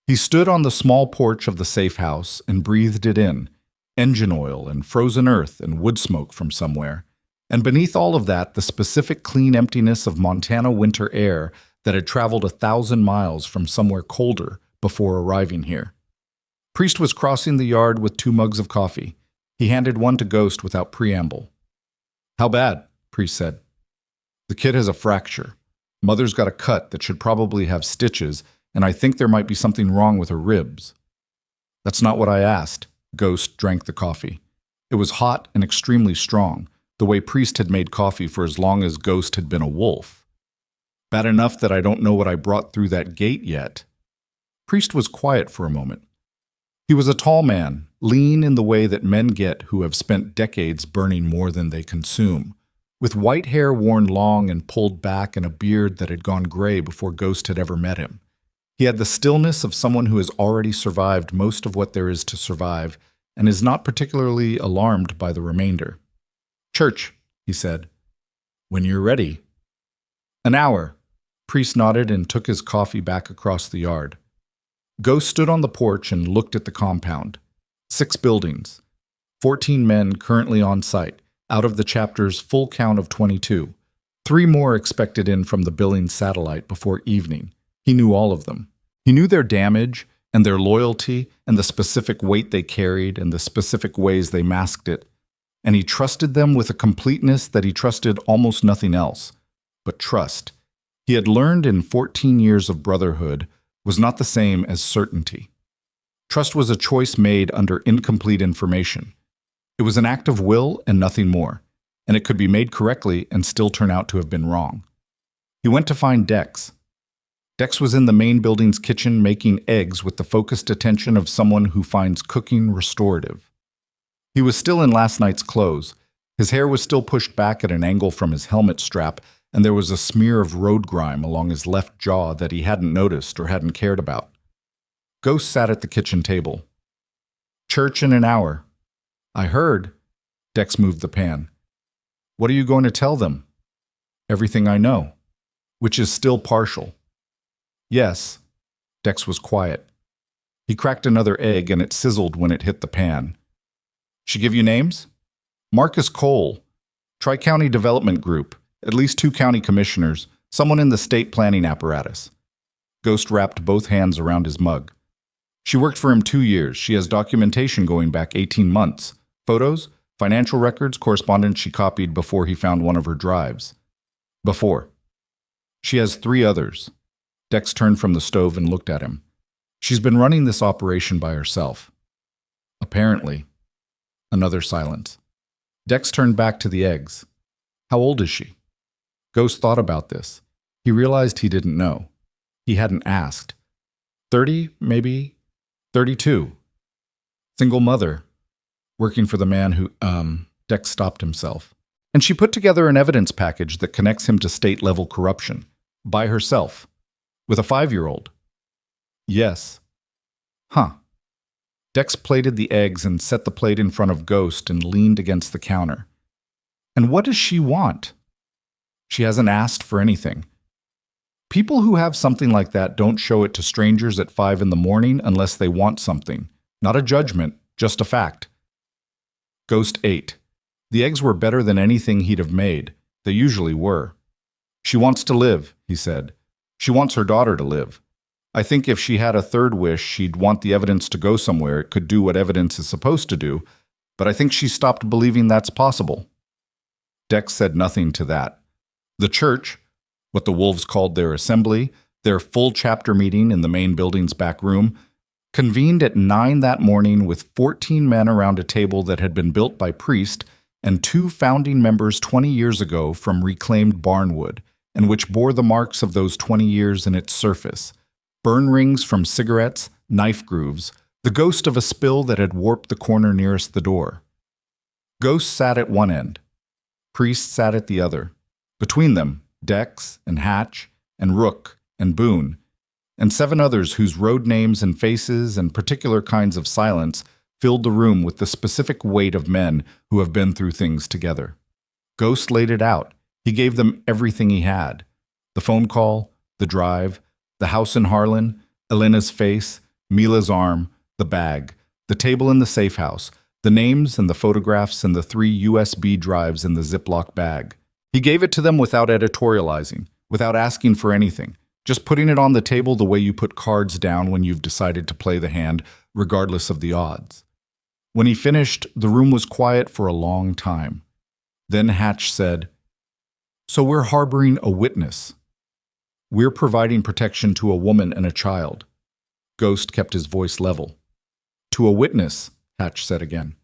He stood on the small porch of the safe house and breathed it in, engine oil and frozen earth and wood smoke from somewhere. And beneath all of that, the specific clean emptiness of Montana winter air that had traveled 1,000 miles from somewhere colder before arriving here. Priest was crossing the yard with 2 mugs of coffee. He handed one to Ghost without preamble. "How bad?" Priest said. "The kid has a fracture. Mother's got a cut that should probably have stitches, and I think there might be something wrong with her ribs." "That's not what I asked." Ghost drank the coffee. It was hot and extremely strong, the way Priest had made coffee for as long as Ghost had been a wolf. "Bad enough that I don't know what I brought through that gate yet." Priest was quiet for a moment. He was a tall man, lean in the way that men get who have spent decades burning more than they consume, with white hair worn long and pulled back and a beard that had gone gray before Ghost had ever met him. He had the stillness of someone who has already survived most of what there is to survive and is not particularly alarmed by the remainder. "Church," he said. "When you're ready." "An hour." Priest nodded and took his coffee back across the yard. Ghost stood on the porch and looked at the compound. 6 buildings. 14 men currently on site, out of the chapter's full count of 22. 3 more expected in from the Billings satellite before evening. He knew all of them. He knew their damage and their loyalty and the specific weight they carried and the specific ways they masked it. And he trusted them with a completeness that he trusted almost nothing else. But trust, he had learned in 14 years of brotherhood, was not the same as certainty. Trust was a choice made under incomplete information. It was an act of will and nothing more, and it could be made correctly and still turn out to have been wrong. He went to find Dex. Dex was in the main building's kitchen making eggs with the focused attention of someone who finds cooking restorative. He was still in last night's clothes. His hair was still pushed back at an angle from his helmet strap, and there was a smear of road grime along his left jaw that he hadn't noticed or hadn't cared about. Ghost sat at the kitchen table. "Church in an hour." "I heard." Dex moved the pan. "What are you going to tell them?" "Everything I know." "Which is still partial." "Yes." Dex was quiet. He cracked another egg and it sizzled when it hit the pan. "She give you names?" "Marcus Cole. Tri-County Development Group. At least 2 county commissioners. Someone in the state planning apparatus." Ghost wrapped both hands around his mug. "She worked for him 2 years. She has documentation going back 18 months. Photos, financial records, correspondence she copied before he found one of her drives." "Before." "She has 3 others." Dex turned from the stove and looked at him. "She's been running this operation by herself." "Apparently." Another silence. Dex turned back to the eggs. "How old is she?" Ghost thought about this. He realized he didn't know. He hadn't asked. 30, maybe? 32. Single mother. Working for the man who, Dex stopped himself. And she put together an evidence package that connects him to state-level corruption. By herself. With a 5-year-old. Yes. Huh. Dex plated the eggs and set the plate in front of Ghost and leaned against the counter. "And what does she want?" "She hasn't asked for anything. People who have something like that don't show it to strangers at 5 in the morning unless they want something. Not a judgment, just a fact." Ghost ate. The eggs were better than anything he'd have made. They usually were. "She wants to live," he said. "She wants her daughter to live. I think if she had a third wish, she'd want the evidence to go somewhere it could do what evidence is supposed to do, but I think she stopped believing that's possible." Dex said nothing to that. The church, what the wolves called their assembly, their full chapter meeting in the main building's back room, convened at 9 that morning with 14 men around a table that had been built by Priest and 2 founding members 20 years ago from reclaimed barnwood, and which bore the marks of those 20 years in its surface. Burn rings from cigarettes, knife grooves, the ghost of a spill that had warped the corner nearest the door. Ghost sat at one end. Priest sat at the other. Between them, Dex and Hatch and Rook and Boone, and 7 others whose road names and faces and particular kinds of silence filled the room with the specific weight of men who have been through things together. Ghost laid it out. He gave them everything he had. The phone call, the drive, the house in Harland, Elena's face, Mila's arm, the bag, the table in the safe house, the names and the photographs and the 3 USB drives in the Ziploc bag. He gave it to them without editorializing, without asking for anything, just putting it on the table the way you put cards down when you've decided to play the hand, regardless of the odds. When he finished, the room was quiet for a long time. Then Hatch said, "So we're harboring a witness. We're providing protection to a woman and a child." Ghost kept his voice level. "To a witness," Hatch said again.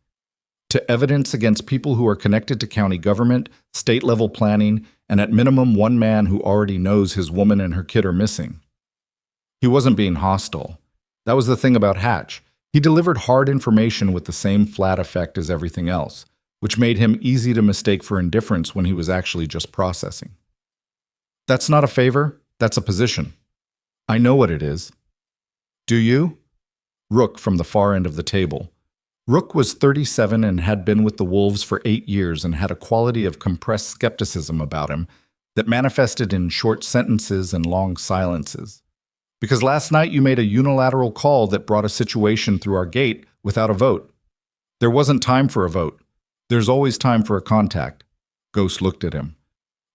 "To evidence against people who are connected to county government, state-level planning, and at minimum one man who already knows his woman and her kid are missing." He wasn't being hostile. That was the thing about Hatch. He delivered hard information with the same flat effect as everything else, which made him easy to mistake for indifference when he was actually just processing. "That's not a favor, that's a position. I know what it is." "Do you?" Rook from the far end of the table. Rook was 37 and had been with the Wolves for 8 years and had a quality of compressed skepticism about him that manifested in short sentences and long silences. "Because last night you made a unilateral call that brought a situation through our gate without a vote. There wasn't time for a vote. There's always time for a contact." Ghost looked at him.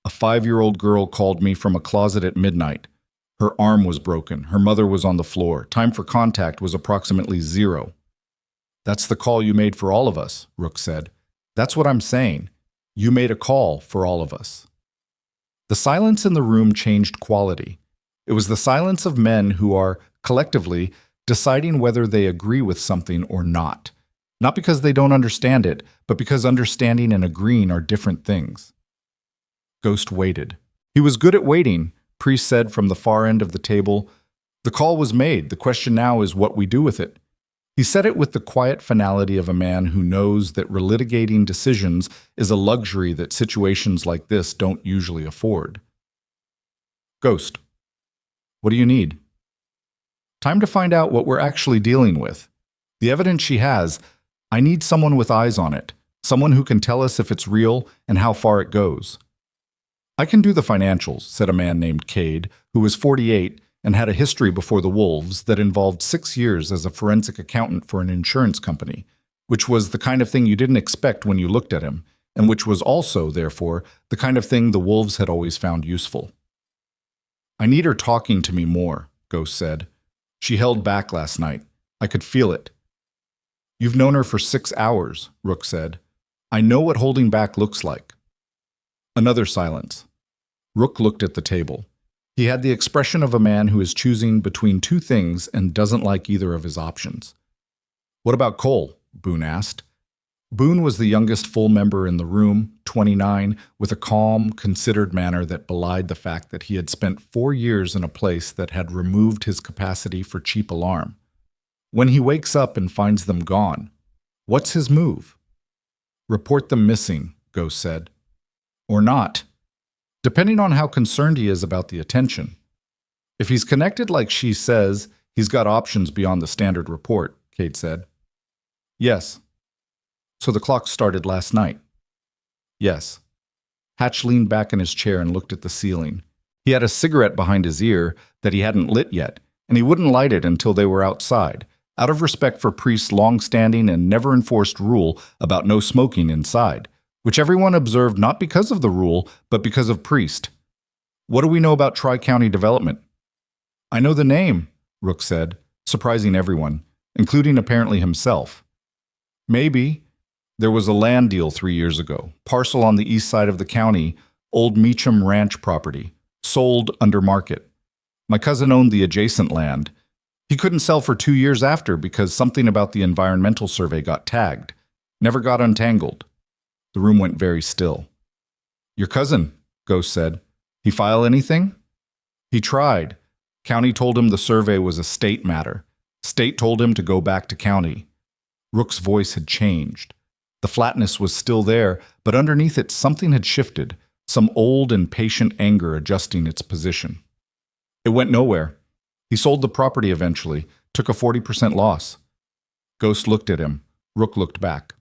"A 5-year-old girl called me from a closet at midnight. Her arm was broken. Her mother was on the floor. Time for contact was approximately 0. "That's the call you made for all of us," Rook said. "That's what I'm saying. You made a call for all of us." The silence in the room changed quality. It was the silence of men who are, collectively, deciding whether they agree with something or not. Not because they don't understand it, but because understanding and agreeing are different things. Ghost waited. He was good at waiting, Priest said from the far end of the table. "The call was made. The question now is what we do with it." He said it with the quiet finality of a man who knows that relitigating decisions is a luxury that situations like this don't usually afford. "Ghost, what do you need?" "Time to find out what we're actually dealing with. The evidence she has, I need someone with eyes on it, someone who can tell us if it's real and how far it goes." "I can do the financials," said a man named Cade, who was 48 and had a history before the Wolves that involved 6 years as a forensic accountant for an insurance company, which was the kind of thing you didn't expect when you looked at him, and which was also, therefore, the kind of thing the Wolves had always found useful. "I need her talking to me more," Ghost said. "She held back last night. I could feel it." "You've known her for 6 hours," Rook said. "I know what holding back looks like." Another silence. Rook looked at the table. He had the expression of a man who is choosing between 2 things and doesn't like either of his options. "What about Cole?" Boone asked. Boone was the youngest full member in the room, 29, with a calm, considered manner that belied the fact that he had spent 4 years in a place that had removed his capacity for cheap alarm. When he wakes up and finds them gone, what's his move? "Report them missing," Ghost said. "Or not, depending on how concerned he is about the attention. If he's connected like she says, he's got options beyond the standard report," Kate said. "Yes." "So the clock started last night?" "Yes." Hatch leaned back in his chair and looked at the ceiling. He had a cigarette behind his ear that he hadn't lit yet, and he wouldn't light it until they were outside, out of respect for Priest's long-standing and never-enforced rule about no smoking inside, which everyone observed not because of the rule, but because of Priest. "What do we know about Tri-County Development?" "I know the name," Rook said, surprising everyone, including apparently himself. "Maybe. There was a land deal 3 years ago, parcel on the east side of the county, old Meacham Ranch property, sold under market. My cousin owned the adjacent land. He couldn't sell for 2 years after because something about the environmental survey got tagged. Never got untangled." The room went very still. "Your cousin," Ghost said. "He file anything?" "He tried. County told him the survey was a state matter. State told him to go back to county." Rook's voice had changed. The flatness was still there, but underneath it something had shifted, some old and patient anger adjusting its position. It went nowhere. He sold the property eventually, took a 40% loss. Ghost looked at him. Rook looked back.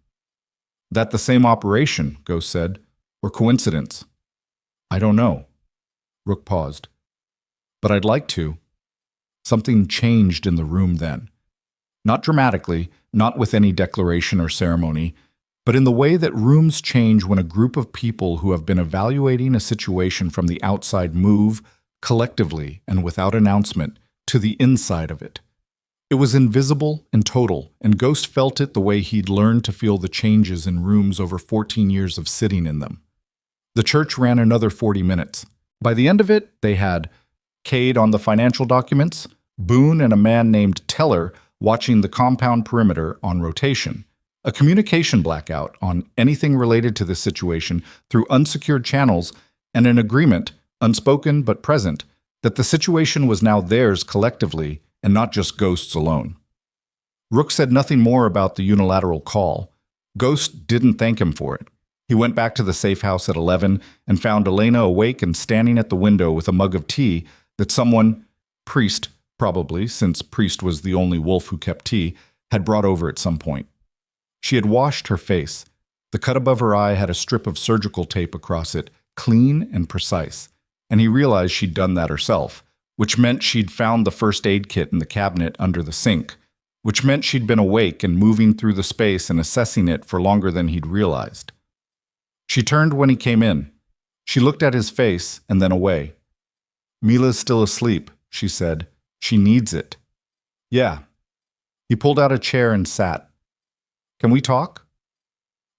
That the same operation, Ghost said, or coincidence? I don't know. Rook paused. But I'd like to. Something changed in the room then. Not dramatically, not with any declaration or ceremony, but in the way that rooms change when a group of people who have been evaluating a situation from the outside move, collectively and without announcement, to the inside of it. It was invisible and total, and Ghost felt it the way he'd learned to feel the changes in rooms over 14 years of sitting in them. The church ran another 40 minutes. By the end of it, they had Cade on the financial documents, Boone and a man named Teller watching the compound perimeter on rotation, a communication blackout on anything related to this situation through unsecured channels, and an agreement, unspoken but present, that the situation was now theirs collectively and not just Ghost's alone. Rook said nothing more about the unilateral call. Ghost didn't thank him for it. He went back to the safe house at 11 and found Elena awake and standing at the window with a mug of tea that someone, Priest probably, since Priest was the only wolf who kept tea, had brought over at some point. She had washed her face. The cut above her eye had a strip of surgical tape across it, clean and precise, and he realized she'd done that herself, which meant she'd found the first aid kit in the cabinet under the sink, which meant she'd been awake and moving through the space and assessing it for longer than he'd realized. She turned when he came in. She looked at his face and then away. Mila's still asleep, she said. She needs it. Yeah. He pulled out a chair and sat. Can we talk?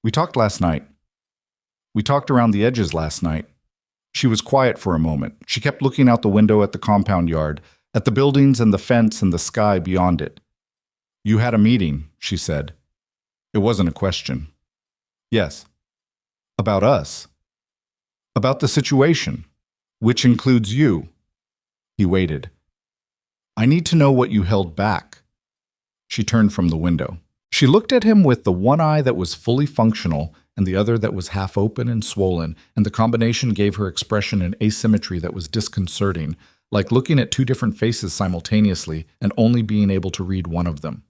We talked last night. We talked around the edges last night. She was quiet for a moment. She kept looking out the window at the compound yard, at the buildings and the fence and the sky beyond it. You had a meeting, she said. It wasn't a question. Yes. About us. About the situation, which includes you. He waited. I need to know what you held back. She turned from the window. She looked at him with the one eye that was fully functional and the other that was half open and swollen, and the combination gave her expression an asymmetry that was disconcerting, like looking at two different faces simultaneously and only being able to read one of them.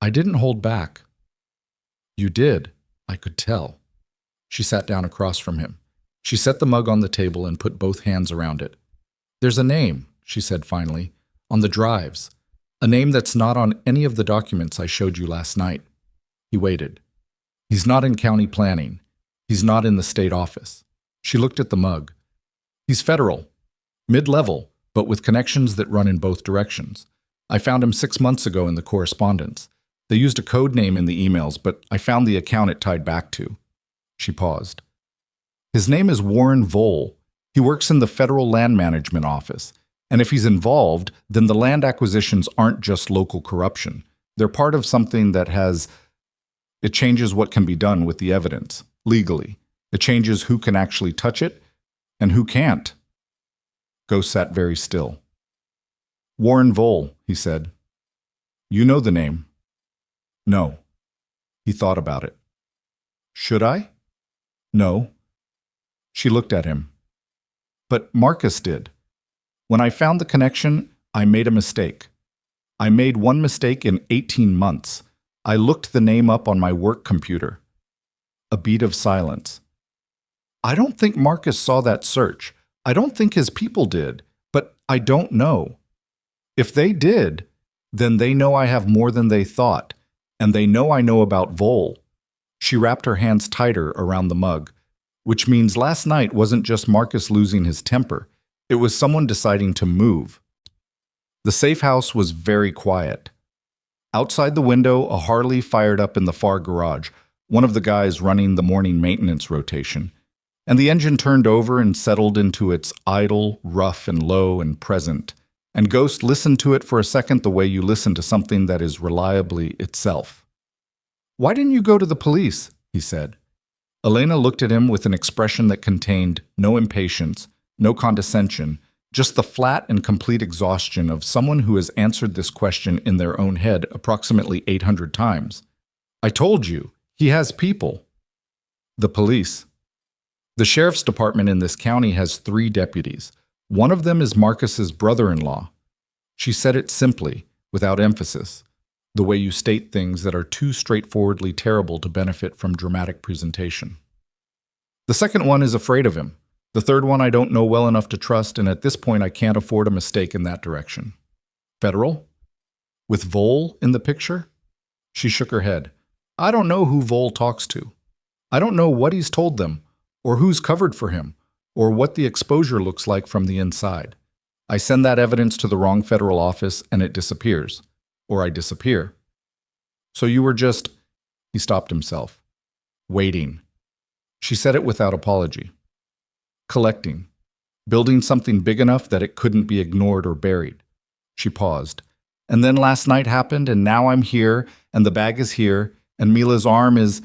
I didn't hold back. You did, I could tell. She sat down across from him. She set the mug on the table and put both hands around it. There's a name, she said finally, on the drives. A name that's not on any of the documents I showed you last night. He waited. He's not in county planning. He's not in the state office. She looked at the mug. He's federal, mid-level, but with connections that run in both directions. I found him 6 months ago in the correspondence. They used a code name in the emails, but I found the account it tied back to. She paused. His name is Warren Vole. He works in the Federal Land Management Office. And if he's involved, then the land acquisitions aren't just local corruption. They're part of something that it changes what can be done with the evidence, legally. It changes who can actually touch it and who can't. Ghost sat very still. Warren Vole, he said. You know the name. No. He thought about it. Should I? No. She looked at him. But Marcus did. When I found the connection, I made a mistake. I made one mistake in 18 months. I looked the name up on my work computer. A beat of silence. I don't think Marcus saw that search. I don't think his people did, but I don't know. If they did, then they know I have more than they thought, and they know I know about Vole. She wrapped her hands tighter around the mug, which means last night wasn't just Marcus losing his temper. It was someone deciding to move. The safe house was very quiet. Outside the window, a Harley fired up in the far garage, one of the guys running the morning maintenance rotation, and the engine turned over and settled into its idle, rough and low and present, and Ghost listened to it for a second the way you listen to something that is reliably itself. Why didn't you go to the police? He said. Elena looked at him with an expression that contained no impatience, no condescension, just the flat and complete exhaustion of someone who has answered this question in their own head approximately 800 times. I told you, he has people. The police. The sheriff's department in this county has 3 deputies. One of them is Marcus's brother-in-law. She said it simply, without emphasis, the way you state things that are too straightforwardly terrible to benefit from dramatic presentation. The second one is afraid of him. The third one I don't know well enough to trust, and at this point I can't afford a mistake in that direction. Federal? With Vole in the picture? She shook her head. I don't know who Vole talks to. I don't know what he's told them, or who's covered for him, or what the exposure looks like from the inside. I send that evidence to the wrong federal office and it disappears. Or I disappear. So you were just... He stopped himself. Waiting. She said it without apology. Collecting. Building something big enough that it couldn't be ignored or buried. She paused. And then last night happened, and now I'm here, and the bag is here, and Mila's arm is...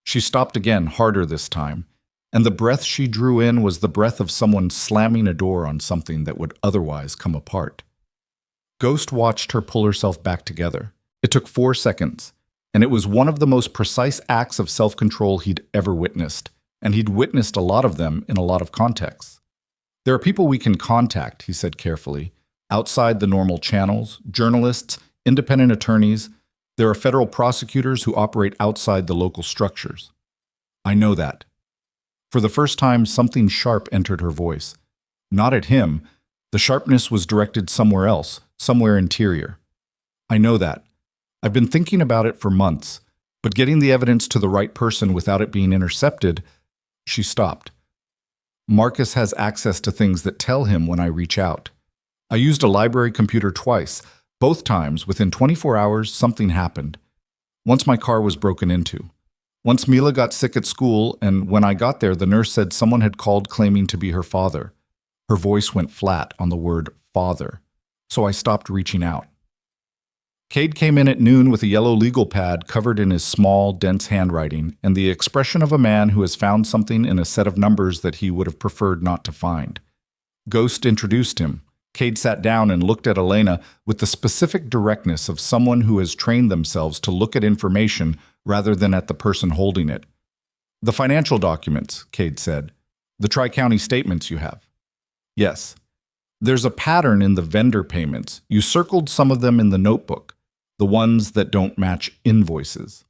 She stopped again, harder this time. And the breath she drew in was the breath of someone slamming a door on something that would otherwise come apart. Ghost watched her pull herself back together. It took 4 seconds, and it was one of the most precise acts of self-control he'd ever witnessed, and he'd witnessed a lot of them in a lot of contexts. There are people we can contact, he said carefully, outside the normal channels, journalists, independent attorneys. There are federal prosecutors who operate outside the local structures. I know that. For the first time, something sharp entered her voice. Not at him. The sharpness was directed somewhere else, somewhere interior. I know that. I've been thinking about it for months, but getting the evidence to the right person without it being intercepted... She stopped. Marcus has access to things that tell him when I reach out. I used a library computer twice. Both times, within 24 hours, something happened. Once my car was broken into. Once Mila got sick at school, and when I got there, the nurse said someone had called claiming to be her father. Her voice went flat on the word father, so I stopped reaching out. Cade came in at noon with a yellow legal pad covered in his small, dense handwriting and the expression of a man who has found something in a set of numbers that he would have preferred not to find. Ghost introduced him. Cade sat down and looked at Elena with the specific directness of someone who has trained themselves to look at information rather than at the person holding it. The financial documents, Cade said. The Tri-County statements you have. Yes. There's a pattern in the vendor payments. You circled some of them in the notebook. The ones that don't match invoices.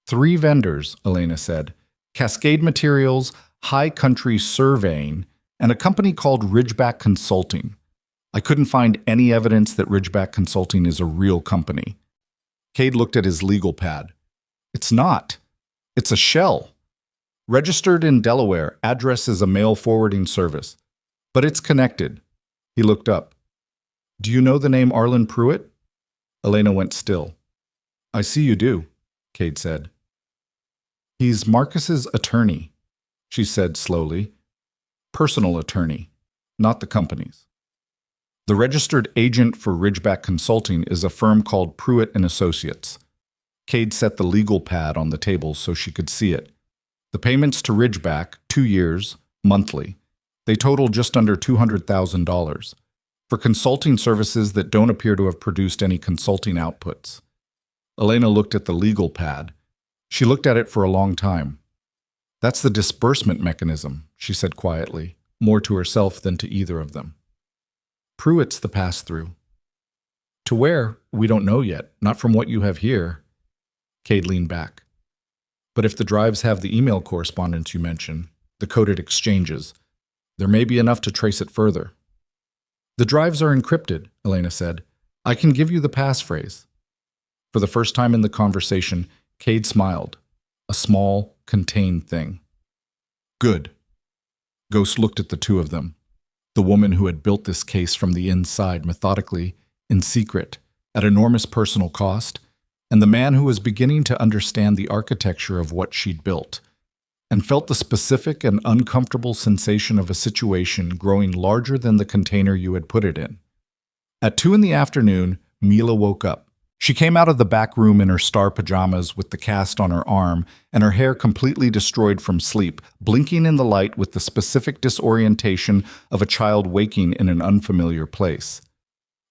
3 vendors, Elena said. Cascade Materials, High Country Surveying, and a company called Ridgeback Consulting. I couldn't find any evidence that Ridgeback Consulting is a real company. Cade looked at his legal pad. It's not. It's a shell. Registered in Delaware, address is a mail forwarding service. But it's connected. He looked up. Do you know the name Harland Pruitt? Elena went still. I see you do, Cade said. He's Marcus's attorney, she said slowly. Personal attorney, not the company's. The registered agent for Ridgeback Consulting is a firm called Pruitt & Associates. Cade set the legal pad on the table so she could see it. The payments to Ridgeback, 2 years, monthly. They total just under $200,000. For consulting services that don't appear to have produced any consulting outputs. Elena looked at the legal pad. She looked at it for a long time. That's the disbursement mechanism, she said quietly, more to herself than to either of them. Pruitt's the pass-through. To where, we don't know yet, not from what you have here. Cade leaned back. But if the drives have the email correspondence you mentioned, the coded exchanges, there may be enough to trace it further. The drives are encrypted, Elena said. I can give you the passphrase. For the first time in the conversation, Cade smiled. A small, contained thing. Good. Ghost looked at the 2 of them. The woman who had built this case from the inside methodically, in secret, at enormous personal cost, and the man who was beginning to understand the architecture of what she'd built, and felt the specific and uncomfortable sensation of a situation growing larger than the container you had put it in. At 2 in the afternoon, Mila woke up. She came out of the back room in her star pajamas with the cast on her arm and her hair completely destroyed from sleep, blinking in the light with the specific disorientation of a child waking in an unfamiliar place.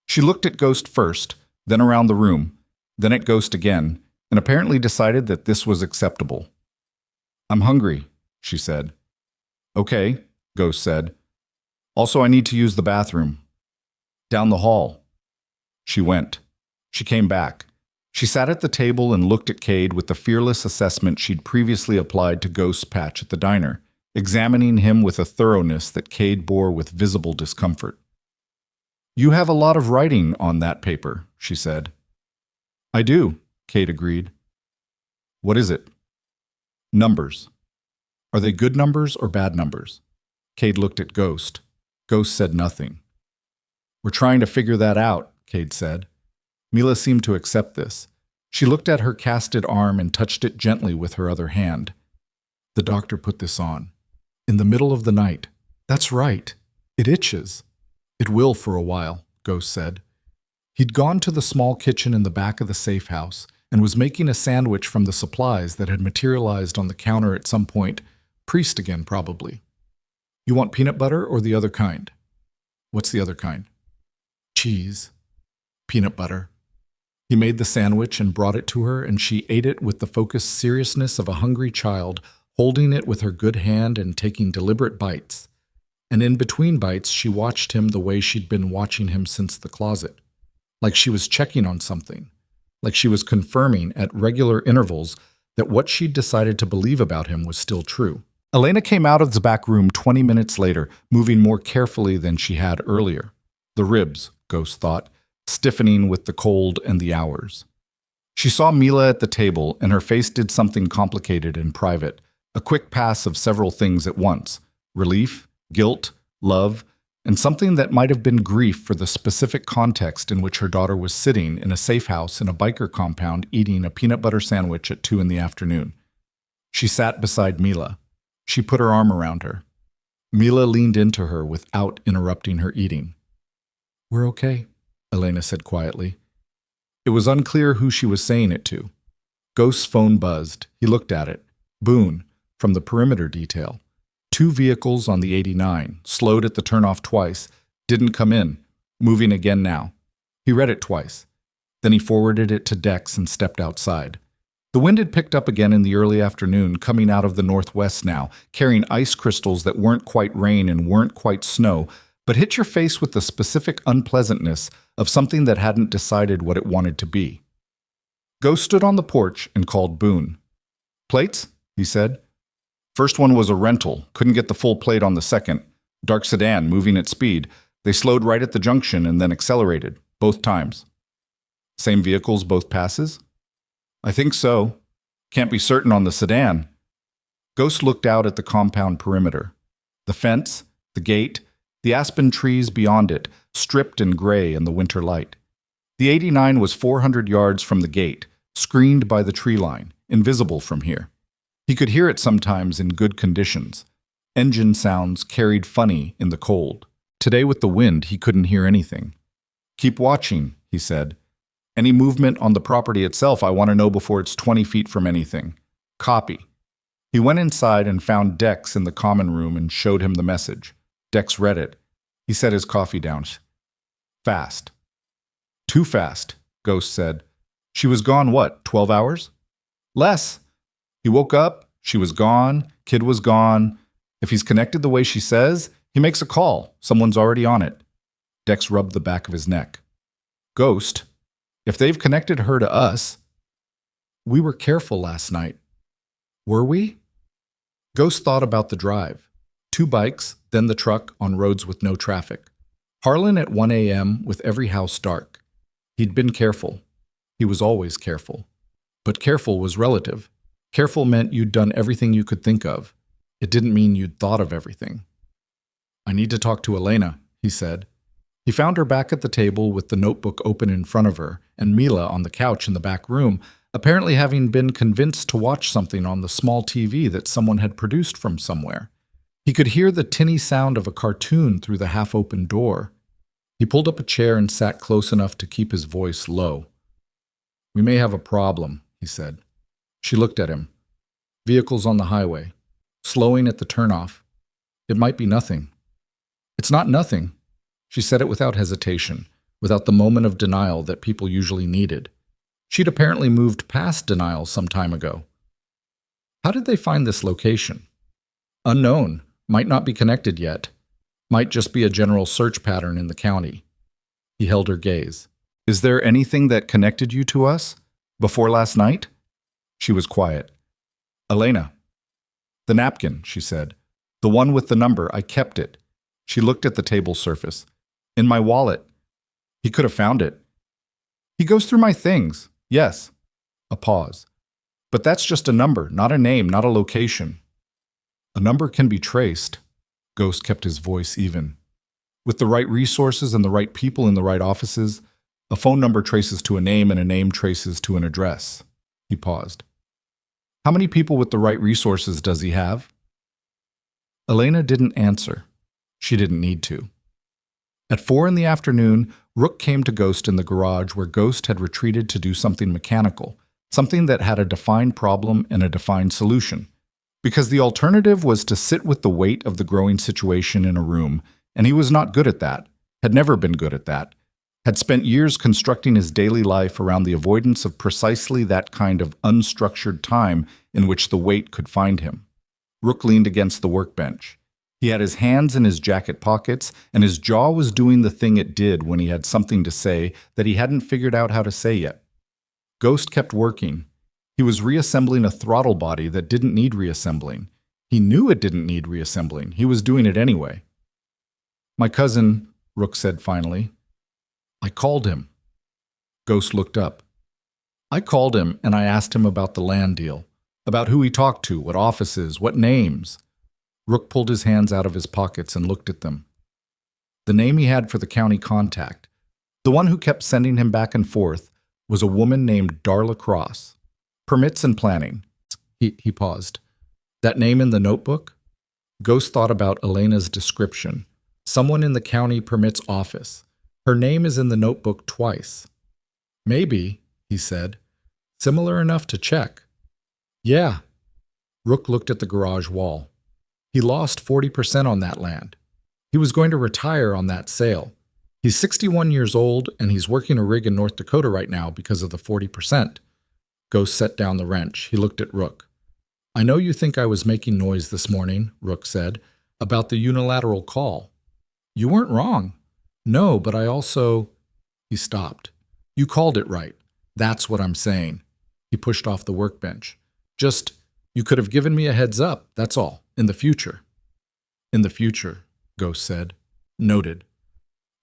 She looked at Ghost first, then around the room, then at Ghost again, and apparently decided that this was acceptable. I'm hungry, she said. Okay, Ghost said. Also, I need to use the bathroom. Down the hall. She went. She came back. She sat at the table and looked at Cade with the fearless assessment she'd previously applied to Ghost's patch at the diner, examining him with a thoroughness that Cade bore with visible discomfort. You have a lot of writing on that paper, she said. I do, Cade agreed. What is it? Numbers. Are they good numbers or bad numbers? Cade looked at Ghost. Ghost said nothing. We're trying to figure that out, Cade said. Mila seemed to accept this. She looked at her casted arm and touched it gently with her other hand. The doctor put this on. In the middle of the night. That's right. It itches. It will for a while, Ghost said. He'd gone to the small kitchen in the back of the safe house and was making a sandwich from the supplies that had materialized on the counter at some point. Priest again, probably. You want peanut butter or the other kind? What's the other kind? Cheese. Peanut butter. He made the sandwich and brought it to her, and she ate it with the focused seriousness of a hungry child, holding it with her good hand and taking deliberate bites. And in between bites, she watched him the way she'd been watching him since the closet. Like she was checking on something. Like she was confirming at regular intervals that what she'd decided to believe about him was still true. Elena came out of the back room 20 minutes later, moving more carefully than she had earlier. The ribs, Ghost thought, stiffening with the cold and the hours. She saw Mila at the table, and her face did something complicated and private, a quick pass of several things at once: relief, guilt, love, and something that might have been grief for the specific context in which her daughter was sitting in a safe house in a biker compound eating a peanut butter sandwich at 2 p.m. She sat beside Mila. She put her arm around her. Mila leaned into her without interrupting her eating. We're okay, Elena said quietly. It was unclear who she was saying it to. Ghost's phone buzzed. He looked at it. Boone, from the perimeter detail. 2 vehicles on the 89, slowed at the turnoff twice, didn't come in, moving again now. He read it twice. Then he forwarded it to Dex and stepped outside. The wind had picked up again in the early afternoon, coming out of the northwest now, carrying ice crystals that weren't quite rain and weren't quite snow, but hit your face with the specific unpleasantness of something that hadn't decided what it wanted to be. Ghost stood on the porch and called Boone. Plates? He said. First one was a rental. Couldn't get the full plate on the second. Dark sedan, moving at speed. They slowed right at the junction and then accelerated, both times. Same vehicles, both passes? I think so. Can't be certain on the sedan. Ghost looked out at the compound perimeter. The fence, the gate, the aspen trees beyond it, stripped and gray in the winter light. The 89 was 400 yards from the gate, screened by the tree line, invisible from here. He could hear it sometimes in good conditions. Engine sounds carried funny in the cold. Today with the wind, he couldn't hear anything. Keep watching, he said. Any movement on the property itself, I want to know before it's 20 feet from anything. Copy. He went inside and found Dex in the common room and showed him the message. Dex read it. He set his coffee down. Fast. Too fast, Ghost said. She was gone, what, 12 hours? Less. He woke up, she was gone, kid was gone. If he's connected the way she says, he makes a call. Someone's already on it. Dex rubbed the back of his neck. Ghost, if they've connected her to us, we were careful last night. Were we? Ghost thought about the drive. 2 bikes, then the truck on roads with no traffic. Harland at 1 a.m. with every house dark. He'd been careful. He was always careful. But careful was relative. Careful meant you'd done everything you could think of. It didn't mean you'd thought of everything. I need to talk to Elena, he said. He found her back at the table with the notebook open in front of her, and Mila on the couch in the back room, apparently having been convinced to watch something on the small TV that someone had produced from somewhere. He could hear the tinny sound of a cartoon through the half-open door. He pulled up a chair and sat close enough to keep his voice low. We may have a problem, he said. She looked at him. Vehicles on the highway. Slowing at the turnoff. It might be nothing. It's not nothing. She said it without hesitation, without the moment of denial that people usually needed. She'd apparently moved past denial some time ago. How did they find this location? Unknown, Might not be connected yet. Might just be a general search pattern in the county. He held her gaze. Is there anything that connected you to us? Before last night? She was quiet. Elena. The napkin, she said. The one with the number. I kept it. She looked at the table surface. In my wallet. He could have found it. He goes through my things. Yes. A pause. But that's just a number, not a name, not a location. A number can be traced. Ghost kept his voice even. With the right resources and the right people in the right offices, a phone number traces to a name and a name traces to an address. He paused. How many people with the right resources does he have? Elena didn't answer. She didn't need to. At 4 in the afternoon, Rook came to Ghost in the garage where Ghost had retreated to do something mechanical, something that had a defined problem and a defined solution. Because the alternative was to sit with the weight of the growing situation in a room, and he was not good at that, had never been good at that, had spent years constructing his daily life around the avoidance of precisely that kind of unstructured time in which the weight could find him. Rook leaned against the workbench. He had his hands in his jacket pockets, and his jaw was doing the thing it did when he had something to say that he hadn't figured out how to say yet. Ghost kept working. He was reassembling a throttle body that didn't need reassembling. He knew it didn't need reassembling. He was doing it anyway. My cousin, Rook said finally. I called him. Ghost looked up. I called him and I asked him about the land deal, about who he talked to, what offices, what names. Rook pulled his hands out of his pockets and looked at them. The name he had for the county contact, the one who kept sending him back and forth, was a woman named Darla Cross. Permits and planning. He paused. That name in the notebook? Ghost thought about Elena's description. Someone in the county permits office. Her name is in the notebook twice. Maybe, he said. Similar enough to check. Yeah. Rook looked at the garage wall. He lost 40% on that land. He was going to retire on that sale. He's 61 years old, and he's working a rig in North Dakota right now because of the 40%. Ghost set down the wrench. He looked at Rook. I know you think I was making noise this morning, Rook said, about the unilateral call. You weren't wrong. No, but I also... He stopped. You called it right. That's what I'm saying. He pushed off the workbench. Just, you could have given me a heads up, that's all, in the future. In the future, Ghost said. Noted.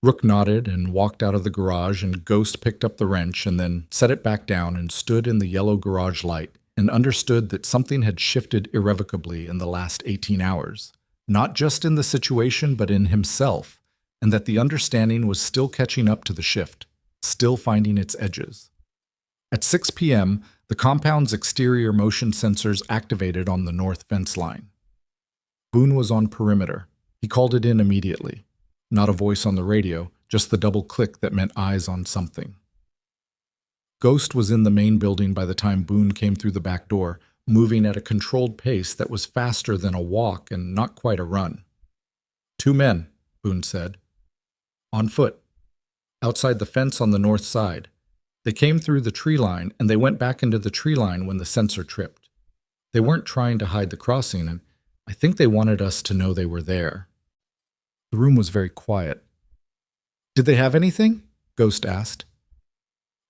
Rook nodded and walked out of the garage, and Ghost picked up the wrench and then set it back down and stood in the yellow garage light and understood that something had shifted irrevocably in the last 18 hours, not just in the situation but in himself, and that the understanding was still catching up to the shift, still finding its edges. At 6 p.m., the compound's exterior motion sensors activated on the north fence line. Boone was on perimeter. He called it in immediately. Not a voice on the radio, just the double click that meant eyes on something. Ghost was in the main building by the time Boone came through the back door, moving at a controlled pace that was faster than a walk and not quite a run. 2 men, Boone said. On foot. Outside the fence on the north side. They came through the tree line, and they went back into the tree line when the sensor tripped. They weren't trying to hide the crossing, and I think they wanted us to know they were there. The room was very quiet. Did they have anything? Ghost asked.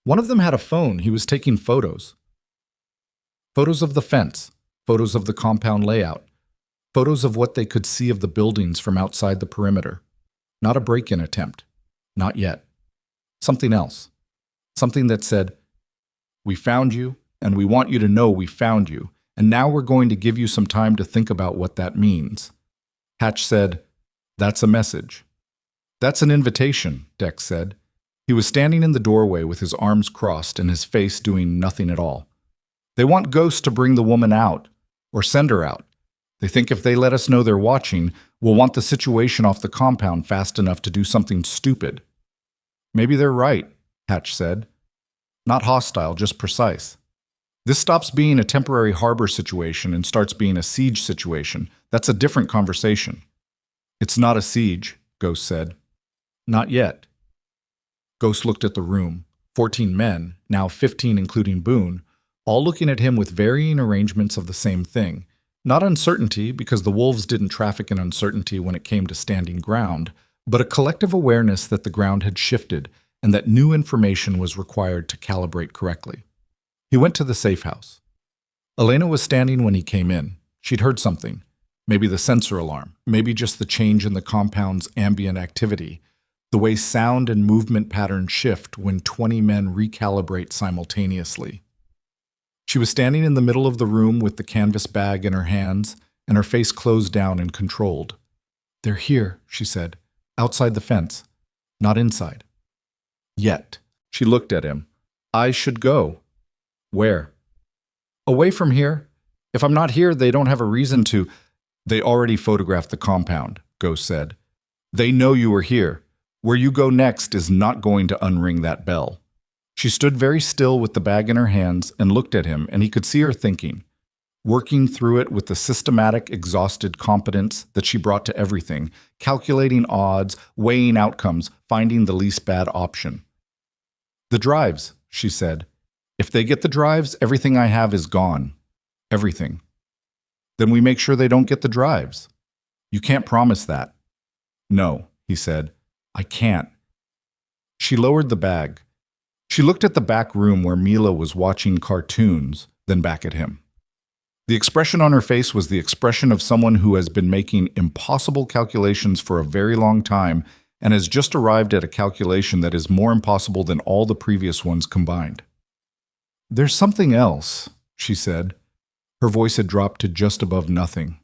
One of them had a phone. He was taking photos. Photos of the fence, photos of the compound layout, photos of what they could see of the buildings from outside the perimeter. Not a break-in attempt. Not yet. Something else. Something that said, we found you, and we want you to know we found you, and now we're going to give you some time to think about what that means. Hatch said, that's a message. That's an invitation, Dex said. He was standing in the doorway with his arms crossed and his face doing nothing at all. They want Ghost to bring the woman out, or send her out. They think if they let us know they're watching, we'll want the situation off the compound fast enough to do something stupid. Maybe they're right, Hatch said. Not hostile, just precise. This stops being a temporary harbor situation and starts being a siege situation. That's a different conversation. It's not a siege, Ghost said. Not yet. Ghost looked at the room. 14 men, now 15 including Boone, all looking at him with varying arrangements of the same thing. Not uncertainty, because the wolves didn't traffic in uncertainty when it came to standing ground, but a collective awareness that the ground had shifted and that new information was required to calibrate correctly. He went to the safe house. Elena was standing when he came in. She'd heard something. Maybe the sensor alarm, maybe just the change in the compound's ambient activity, the way sound and movement patterns shift when 20 men recalibrate simultaneously. She was standing in the middle of the room with the canvas bag in her hands and her face closed down and controlled. "They're here," she said, "outside the fence, not inside." Yet. She looked at him. "I should go." "Where?" "Away from here. If I'm not here, they don't have a reason to." "They already photographed the compound," Ghost said. "They know you were here. Where you go next is not going to unring that bell." She stood very still with the bag in her hands and looked at him, and he could see her thinking, working through it with the systematic, exhausted competence that she brought to everything, calculating odds, weighing outcomes, finding the least bad option. "The drives," she said. "If they get the drives, everything I have is gone. Everything." "Then we make sure they don't get the drives." "You can't promise that." "No," he said. "I can't." She lowered the bag. She looked at the back room where Mila was watching cartoons, then back at him. The expression on her face was the expression of someone who has been making impossible calculations for a very long time and has just arrived at a calculation that is more impossible than all the previous ones combined. "There's something else," she said. Her voice had dropped to just above nothing.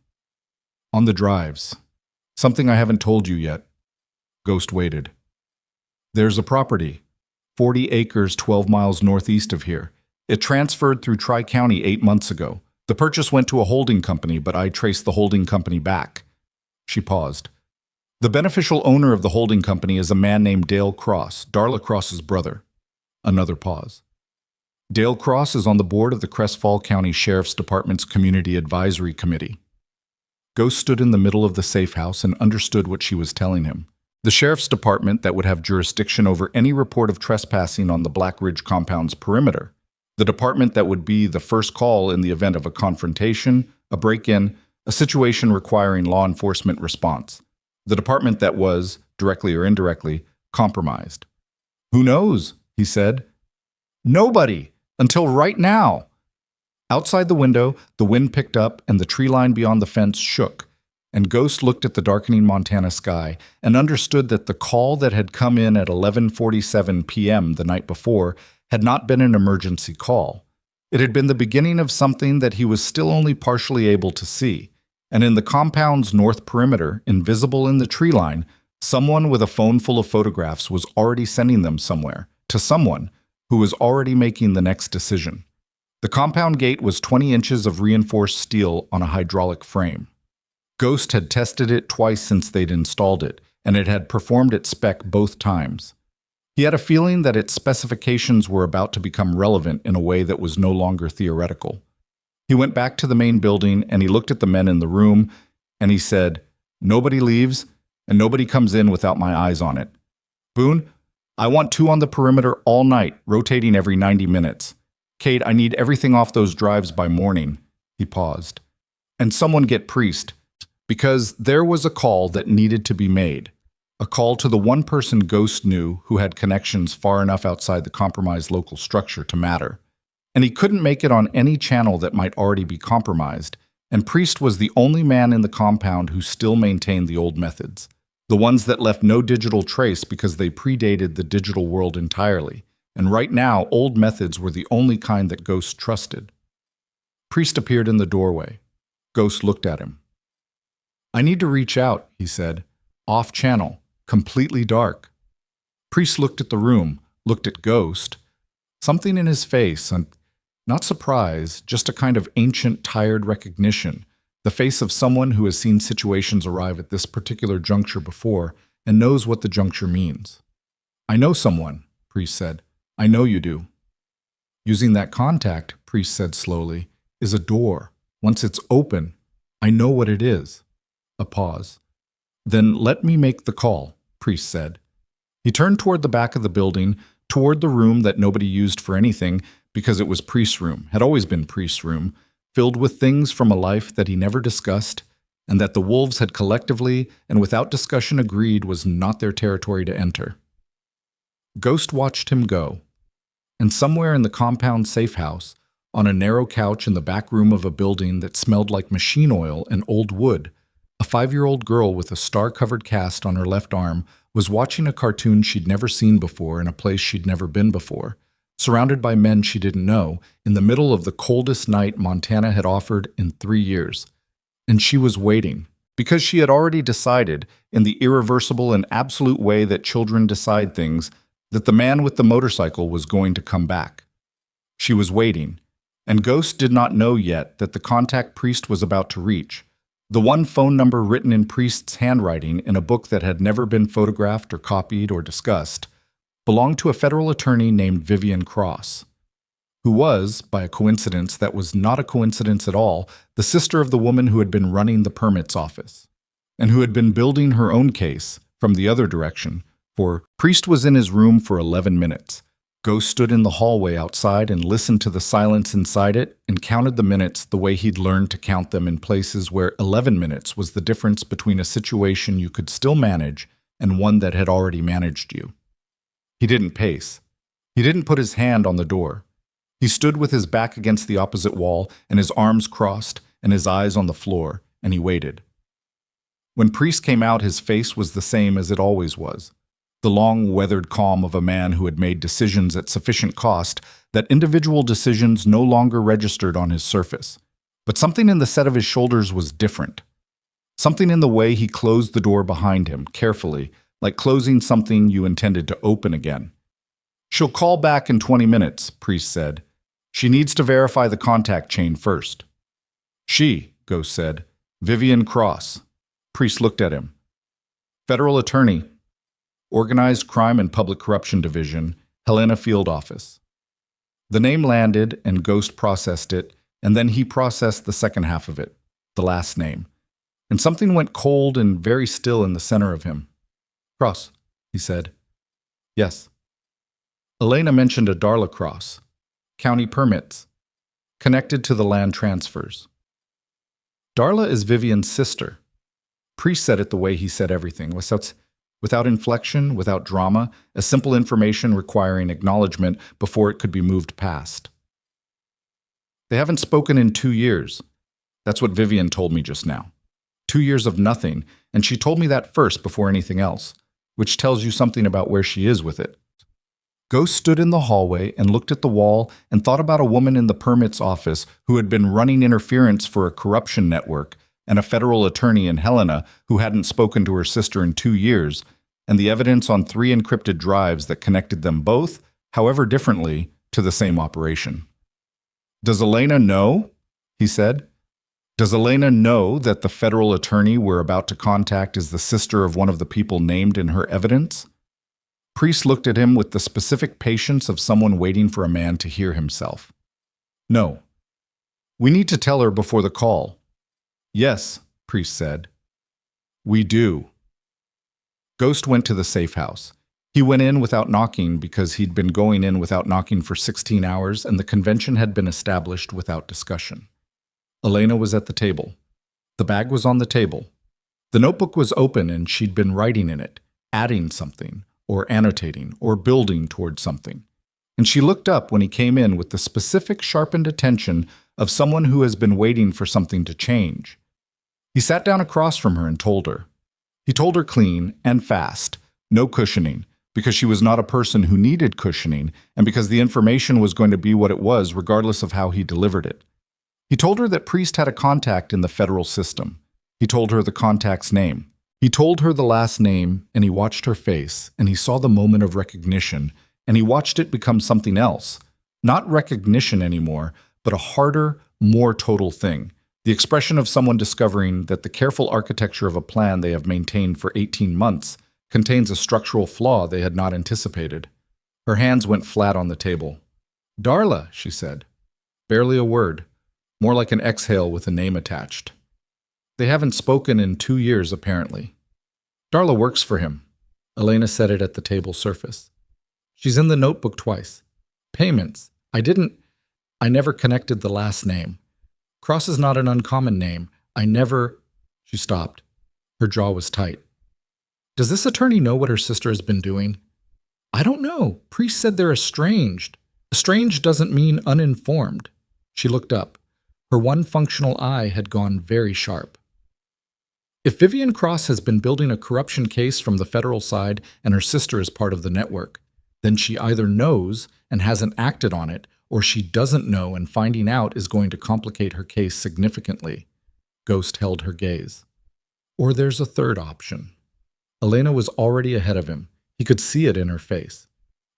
"On the drives. Something I haven't told you yet." Ghost waited. "There's a property. 40 acres 12 miles northeast of here. It transferred through Tri-County 8 months ago. The purchase went to a holding company, but I traced the holding company back." She paused. "The beneficial owner of the holding company is a man named Dale Cross, Darla Cross's brother." Another pause. "Dale Cross is on the board of the Crestfall County Sheriff's Department's Community Advisory Committee." Ghost stood in the middle of the safe house and understood what she was telling him. The Sheriff's Department that would have jurisdiction over any report of trespassing on the Black Ridge compound's perimeter. The department that would be the first call in the event of a confrontation, a break-in, a situation requiring law enforcement response. The department that was, directly or indirectly, compromised. "Who knows?" he said. "Nobody! Until right now." Outside the window, the wind picked up and the tree line beyond the fence shook, and Ghost looked at the darkening Montana sky and understood that the call that had come in at 11:47 p.m. the night before had not been an emergency call. It had been the beginning of something that he was still only partially able to see, and in the compound's north perimeter, invisible in the tree line, someone with a phone full of photographs was already sending them somewhere, to someone who was already making the next decision. The compound gate was 20 inches of reinforced steel on a hydraulic frame. Ghost had tested it twice since they'd installed it, and it had performed its spec both times. He had a feeling that its specifications were about to become relevant in a way that was no longer theoretical. He went back to the main building and he looked at the men in the room and he said, "Nobody leaves and nobody comes in without my eyes on it. Boone, I want 2 on the perimeter all night, rotating every 90 minutes. Kate, I need everything off those drives by morning." He paused. "And someone get Priest, because there was a call that needed to be made. A call to the one person Ghost knew who had connections far enough outside the compromised local structure to matter. And he couldn't make it on any channel that might already be compromised, and Priest was the only man in the compound who still maintained the old methods, the ones that left no digital trace because they predated the digital world entirely, and right now old methods were the only kind that Ghost trusted. Priest appeared in the doorway. Ghost looked at him. "I need to reach out," he said. "Off channel. Completely dark." Priest looked at the room, looked at Ghost. Something in his face, and not surprise, just a kind of ancient, tired recognition, the face of someone who has seen situations arrive at this particular juncture before and knows what the juncture means. "I know someone," Priest said. "I know you do." "Using that contact," Priest said slowly, "is a door. Once it's open, I know what it is." A pause. "Then let me make the call," Priest said. He turned toward the back of the building, toward the room that nobody used for anything because it was Priest's room, had always been Priest's room, filled with things from a life that he never discussed, and that the wolves had collectively and without discussion agreed was not their territory to enter. Ghost watched him go, and somewhere in the compound safe house, on a narrow couch in the back room of a building that smelled like machine oil and old wood, a 5-year-old girl with a star-covered cast on her left arm was watching a cartoon she'd never seen before in a place she'd never been before, surrounded by men she didn't know, in the middle of the coldest night Montana had offered in 3 years. And she was waiting, because she had already decided, in the irreversible and absolute way that children decide things, that the man with the motorcycle was going to come back. She was waiting, and Ghost did not know yet that the contact Priest was about to reach, the one phone number written in Priest's handwriting in a book that had never been photographed or copied or discussed, belonged to a federal attorney named Vivian Cross, who was, by a coincidence that was not a coincidence at all, the sister of the woman who had been running the permits office, and who had been building her own case from the other direction, for Priest was in his room for 11 minutes. Ghost stood in the hallway outside and listened to the silence inside it and counted the minutes the way he'd learned to count them in places where 11 minutes was the difference between a situation you could still manage and one that had already managed you. He didn't pace. He didn't put his hand on the door. He stood with his back against the opposite wall and his arms crossed and his eyes on the floor, and he waited. When Priest came out, his face was the same as it always was. The long, weathered calm of a man who had made decisions at sufficient cost that individual decisions no longer registered on his surface. But something in the set of his shoulders was different. Something in the way he closed the door behind him, carefully, like closing something you intended to open again. "She'll call back in 20 minutes, Priest said. "She needs to verify the contact chain first." "She," Ghost said. "Vivian Cross." Priest looked at him. "Federal Attorney. Organized Crime and Public Corruption Division, Helena Field Office." The name landed, and Ghost processed it, and then he processed the second half of it, the last name. And something went cold and very still in the center of him. "Cross," he said. "Yes." Elena mentioned a Darla Cross. County permits. Connected to the land transfers. Darla is Vivian's sister. Priest said it the way he said everything, without inflection, without drama, a simple information requiring acknowledgement before it could be moved past. They haven't spoken in 2 years. That's what Vivian told me just now. 2 years of nothing, and she told me that first before anything else, which tells you something about where she is with it. Ghost stood in the hallway and looked at the wall and thought about a woman in the permits office who had been running interference for a corruption network, and a federal attorney in Helena who hadn't spoken to her sister in 2 years, and the evidence on 3 encrypted drives that connected them both, however differently, to the same operation. "Does Elena know?" he said. "Does Elena know that the federal attorney we're about to contact is the sister of one of the people named in her evidence?" Priest looked at him with the specific patience of someone waiting for a man to hear himself. "No. We need to tell her before the call." "Yes," Priest said. "We do." Ghost went to the safe house. He went in without knocking because he'd been going in without knocking for 16 hours and the convention had been established without discussion. Elena was at the table. The bag was on the table. The notebook was open and she'd been writing in it, adding something, or annotating, or building towards something. And she looked up when he came in with the specific sharpened attention of someone who has been waiting for something to change. He sat down across from her and told her. He told her clean and fast, no cushioning, because she was not a person who needed cushioning and because the information was going to be what it was regardless of how he delivered it. He told her that Priest had a contact in the federal system. He told her the contact's name. He told her the last name, and he watched her face, and he saw the moment of recognition, and he watched it become something else. Not recognition anymore, but a harder, more total thing. The expression of someone discovering that the careful architecture of a plan they have maintained for 18 months contains a structural flaw they had not anticipated. Her hands went flat on the table. "Darla," she said. Barely a word. More like an exhale with a name attached. They haven't spoken in 2 years, apparently. "Darla works for him." Elena said it at the table surface. "She's in the notebook twice. Payments. I never connected the last name. Cross is not an uncommon name. I never... She stopped. Her jaw was tight. Does this attorney know what her sister has been doing? I don't know. Priest said they're estranged. Estranged doesn't mean uninformed. She looked up. Her one functional eye had gone very sharp. If Vivian Cross has been building a corruption case from the federal side and her sister is part of the network, then she either knows and hasn't acted on it, or she doesn't know and finding out is going to complicate her case significantly. Ghost held her gaze. Or there's a third option. Elena was already ahead of him. He could see it in her face.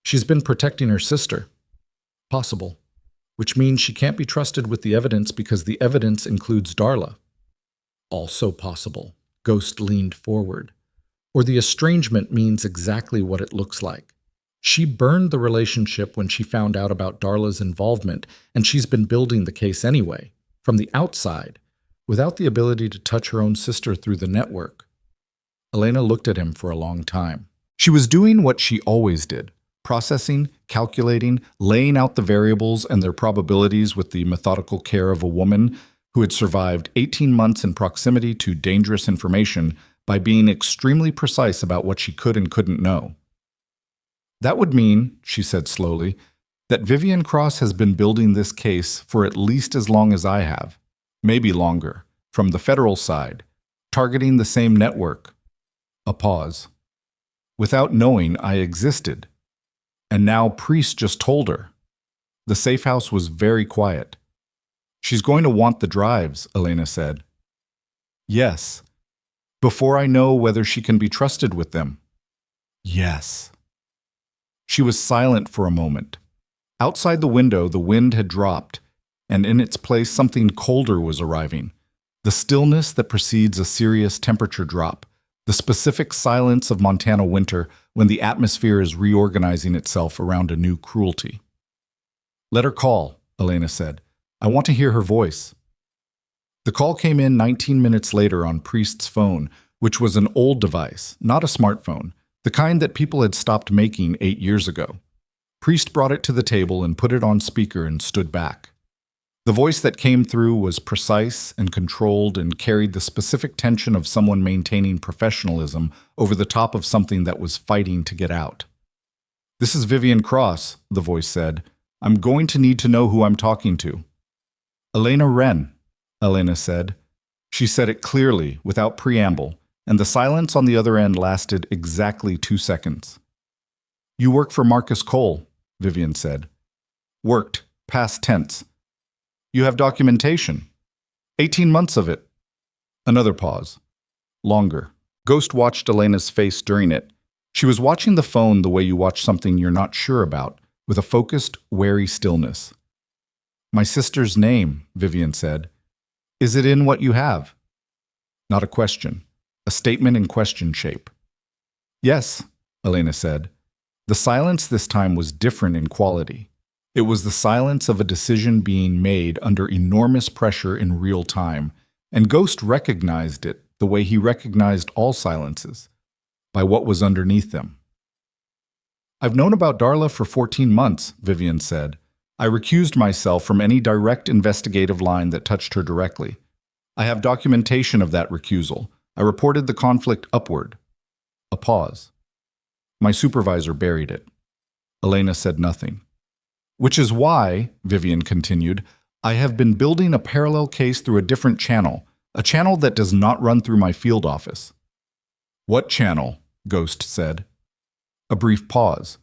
She's been protecting her sister. Possible. Which means she can't be trusted with the evidence because the evidence includes Darla. Also possible. Ghost leaned forward. Or the estrangement means exactly what it looks like. She burned the relationship when she found out about Darla's involvement, and she's been building the case anyway, from the outside, without the ability to touch her own sister through the network. Elena looked at him for a long time. She was doing what she always did, processing, calculating, laying out the variables and their probabilities with the methodical care of a woman who had survived 18 months in proximity to dangerous information by being extremely precise about what she could and couldn't know. That would mean, she said slowly, that Vivian Cross has been building this case for at least as long as I have, maybe longer, from the federal side, targeting the same network. A pause. Without knowing I existed. And now Priest just told her. The safe house was very quiet. She's going to want the drives, Elena said. Yes. Before I know whether she can be trusted with them. Yes. She was silent for a moment. Outside the window, the wind had dropped, and in its place something colder was arriving. The stillness that precedes a serious temperature drop. The specific silence of Montana winter when the atmosphere is reorganizing itself around a new cruelty. Let her call, Elena said. I want to hear her voice. The call came in 19 minutes later on Priest's phone, which was an old device, not a smartphone, the kind that people had stopped making 8 years ago. Priest brought it to the table and put it on speaker and stood back. The voice that came through was precise and controlled and carried the specific tension of someone maintaining professionalism over the top of something that was fighting to get out. This is Vivian Cross, the voice said. I'm going to need to know who I'm talking to. Elena Wren, Elena said. She said it clearly, without preamble, and the silence on the other end lasted exactly 2 seconds. You work for Marcus Cole, Vivian said. Worked, past tense. You have documentation. 18 months of it. Another pause. Longer. Ghost watched Elena's face during it. She was watching the phone the way you watch something you're not sure about, with a focused, wary stillness. My sister's name, Vivian said. Is it in what you have? Not a question. A statement in question shape. Yes, Elena said. The silence this time was different in quality. It was the silence of a decision being made under enormous pressure in real time, and Ghost recognized it the way he recognized all silences, by what was underneath them. I've known about Darla for 14 months, Vivian said. I recused myself from any direct investigative line that touched her directly. I have documentation of that recusal. I reported the conflict upward. A pause. My supervisor buried it. Elena said nothing. Which is why, Vivian continued, I have been building a parallel case through a different channel, a channel that does not run through my field office. What channel? Ghost said. A brief pause.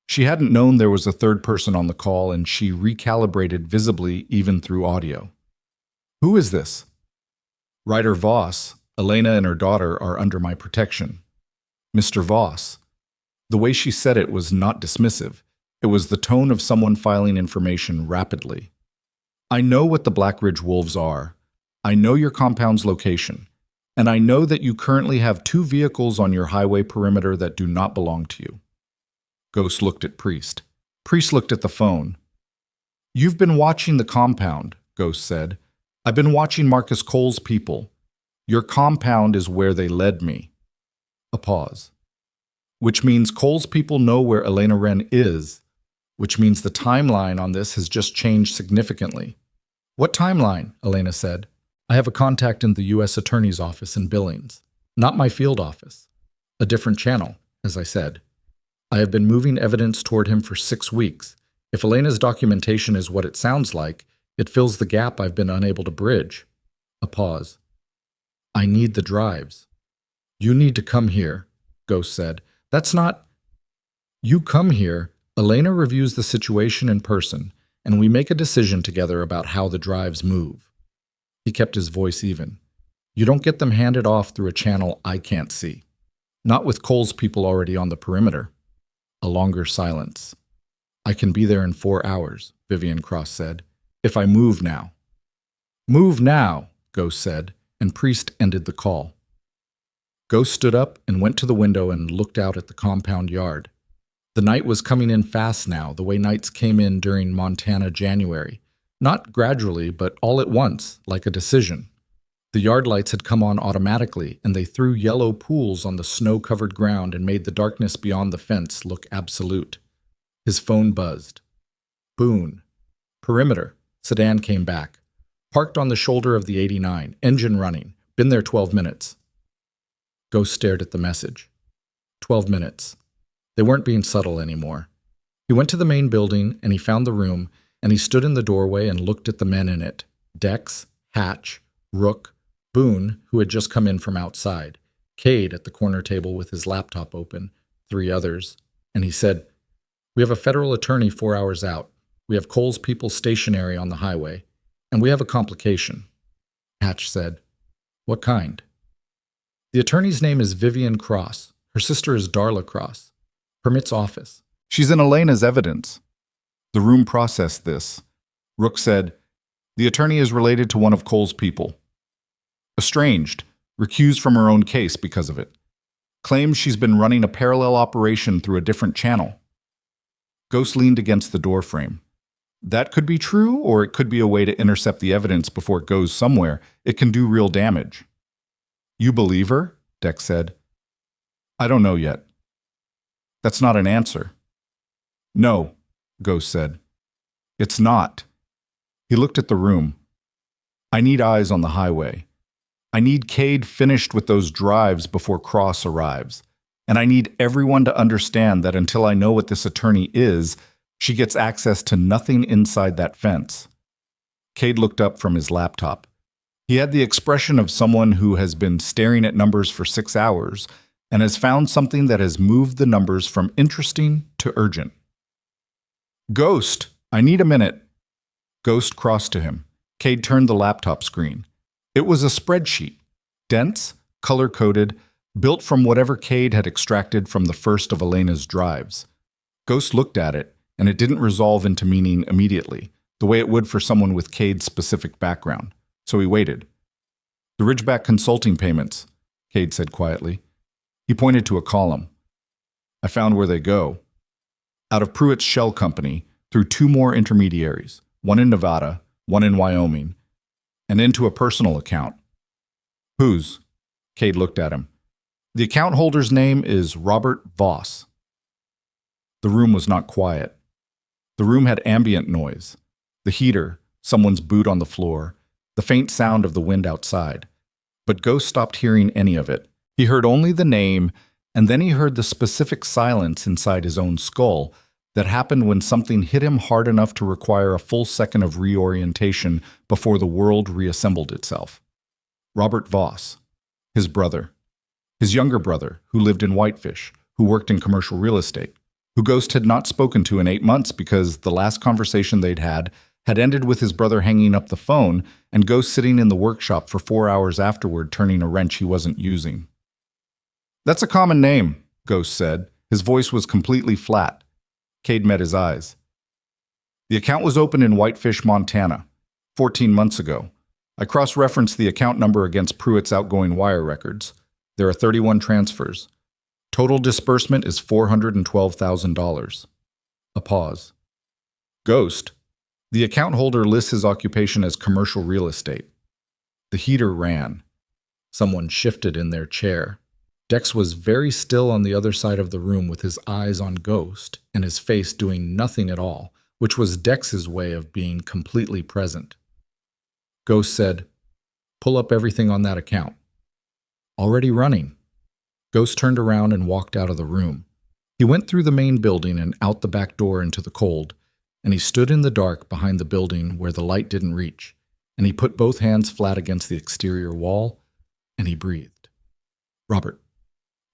She hadn't known there was a third person on the call, and she recalibrated visibly even through audio. Who is this? Ryder Voss. Elena and her daughter are under my protection. Mr. Voss. The way she said it was not dismissive. It was the tone of someone filing information rapidly. I know what the Black Ridge Wolves are. I know your compound's location. And I know that you currently have 2 vehicles on your highway perimeter that do not belong to you. Ghost looked at Priest. Priest looked at the phone. You've been watching the compound, Ghost said. I've been watching Marcus Cole's people. Your compound is where they led me. A pause. Which means Cole's people know where Elena Wren is, which means the timeline on this has just changed significantly. What timeline? Elena said. I have a contact in the U.S. Attorney's office in Billings. Not my field office. A different channel, as I said. I have been moving evidence toward him for 6 weeks. If Elena's documentation is what it sounds like, it fills the gap I've been unable to bridge. A pause. I need the drives. You need to come here, Ghost said. That's not... You come here, Elena reviews the situation in person, and we make a decision together about how the drives move. He kept his voice even. You don't get them handed off through a channel I can't see. Not with Cole's people already on the perimeter. A longer silence. I can be there in 4 hours, Vivian Cross said. If I move now. Move now, Ghost said, and Priest ended the call. Ghost stood up and went to the window and looked out at the compound yard. The night was coming in fast now, the way nights came in during Montana January. Not gradually, but all at once, like a decision. The yard lights had come on automatically, and they threw yellow pools on the snow-covered ground and made the darkness beyond the fence look absolute. His phone buzzed. Boone. Perimeter. Sedan came back. Parked on the shoulder of the 89, engine running. Been there 12 minutes. Ghost stared at the message. 12 minutes. They weren't being subtle anymore. He went to the main building, and he found the room, and he stood in the doorway and looked at the men in it. Dex, Hatch, Rook, Boone, who had just come in from outside, Cade at the corner table with his laptop open, 3 others, and he said, We have a federal attorney 4 hours out. We have Cole's people stationary on the highway, and we have a complication. Hatch said, What kind? The attorney's name is Vivian Cross. Her sister is Darla Cross. Permits office. She's in Elena's evidence. The room processed this. Rook said, The attorney is related to one of Cole's people. Estranged, recused from her own case because of it. Claims she's been running a parallel operation through a different channel. Ghost leaned against the doorframe. That could be true, or it could be a way to intercept the evidence before it goes somewhere. It can do real damage. You believe her? Dex said. I don't know yet. That's not an answer. No, Ghost said. It's not. He looked at the room. I need eyes on the highway. I need Cade finished with those drives before Cross arrives. And I need everyone to understand that until I know what this attorney is, she gets access to nothing inside that fence. Cade looked up from his laptop. He had the expression of someone who has been staring at numbers for 6 hours and has found something that has moved the numbers from interesting to urgent. Ghost, I need a minute. Ghost crossed to him. Cade turned the laptop screen. It was a spreadsheet, dense, color-coded, built from whatever Cade had extracted from the first of Elena's drives. Ghost looked at it, and it didn't resolve into meaning immediately, the way it would for someone with Cade's specific background. So he waited. The Ridgeback consulting payments, Cade said quietly. He pointed to a column. I found where they go. Out of Pruitt's shell company, through 2 more intermediaries, one in Nevada, one in Wyoming, and into a personal account. Whose? Cade looked at him. The account holder's name is Robert Voss. The room was not quiet. The room had ambient noise. The heater, someone's boot on the floor, the faint sound of the wind outside. But Ghost stopped hearing any of it. He heard only the name, and then he heard the specific silence inside his own skull that happened when something hit him hard enough to require a full second of reorientation before the world reassembled itself. Robert Voss, his brother, his younger brother, who lived in Whitefish, who worked in commercial real estate, who Ghost had not spoken to in 8 months because the last conversation they'd had ended with his brother hanging up the phone and Ghost sitting in the workshop for 4 hours afterward turning a wrench he wasn't using. That's a common name, Ghost said. His voice was completely flat. Cade met his eyes. The account was opened in Whitefish, Montana, 14 months ago. I cross-referenced the account number against Pruitt's outgoing wire records. There are 31 transfers. Total disbursement is $412,000. A pause. Ghost. The account holder lists his occupation as commercial real estate. The heater ran. Someone shifted in their chair. Dex was very still on the other side of the room with his eyes on Ghost and his face doing nothing at all, which was Dex's way of being completely present. Ghost said, "Pull up everything on that account." "Already running." Ghost turned around and walked out of the room. He went through the main building and out the back door into the cold, and he stood in the dark behind the building where the light didn't reach, and he put both hands flat against the exterior wall, and he breathed.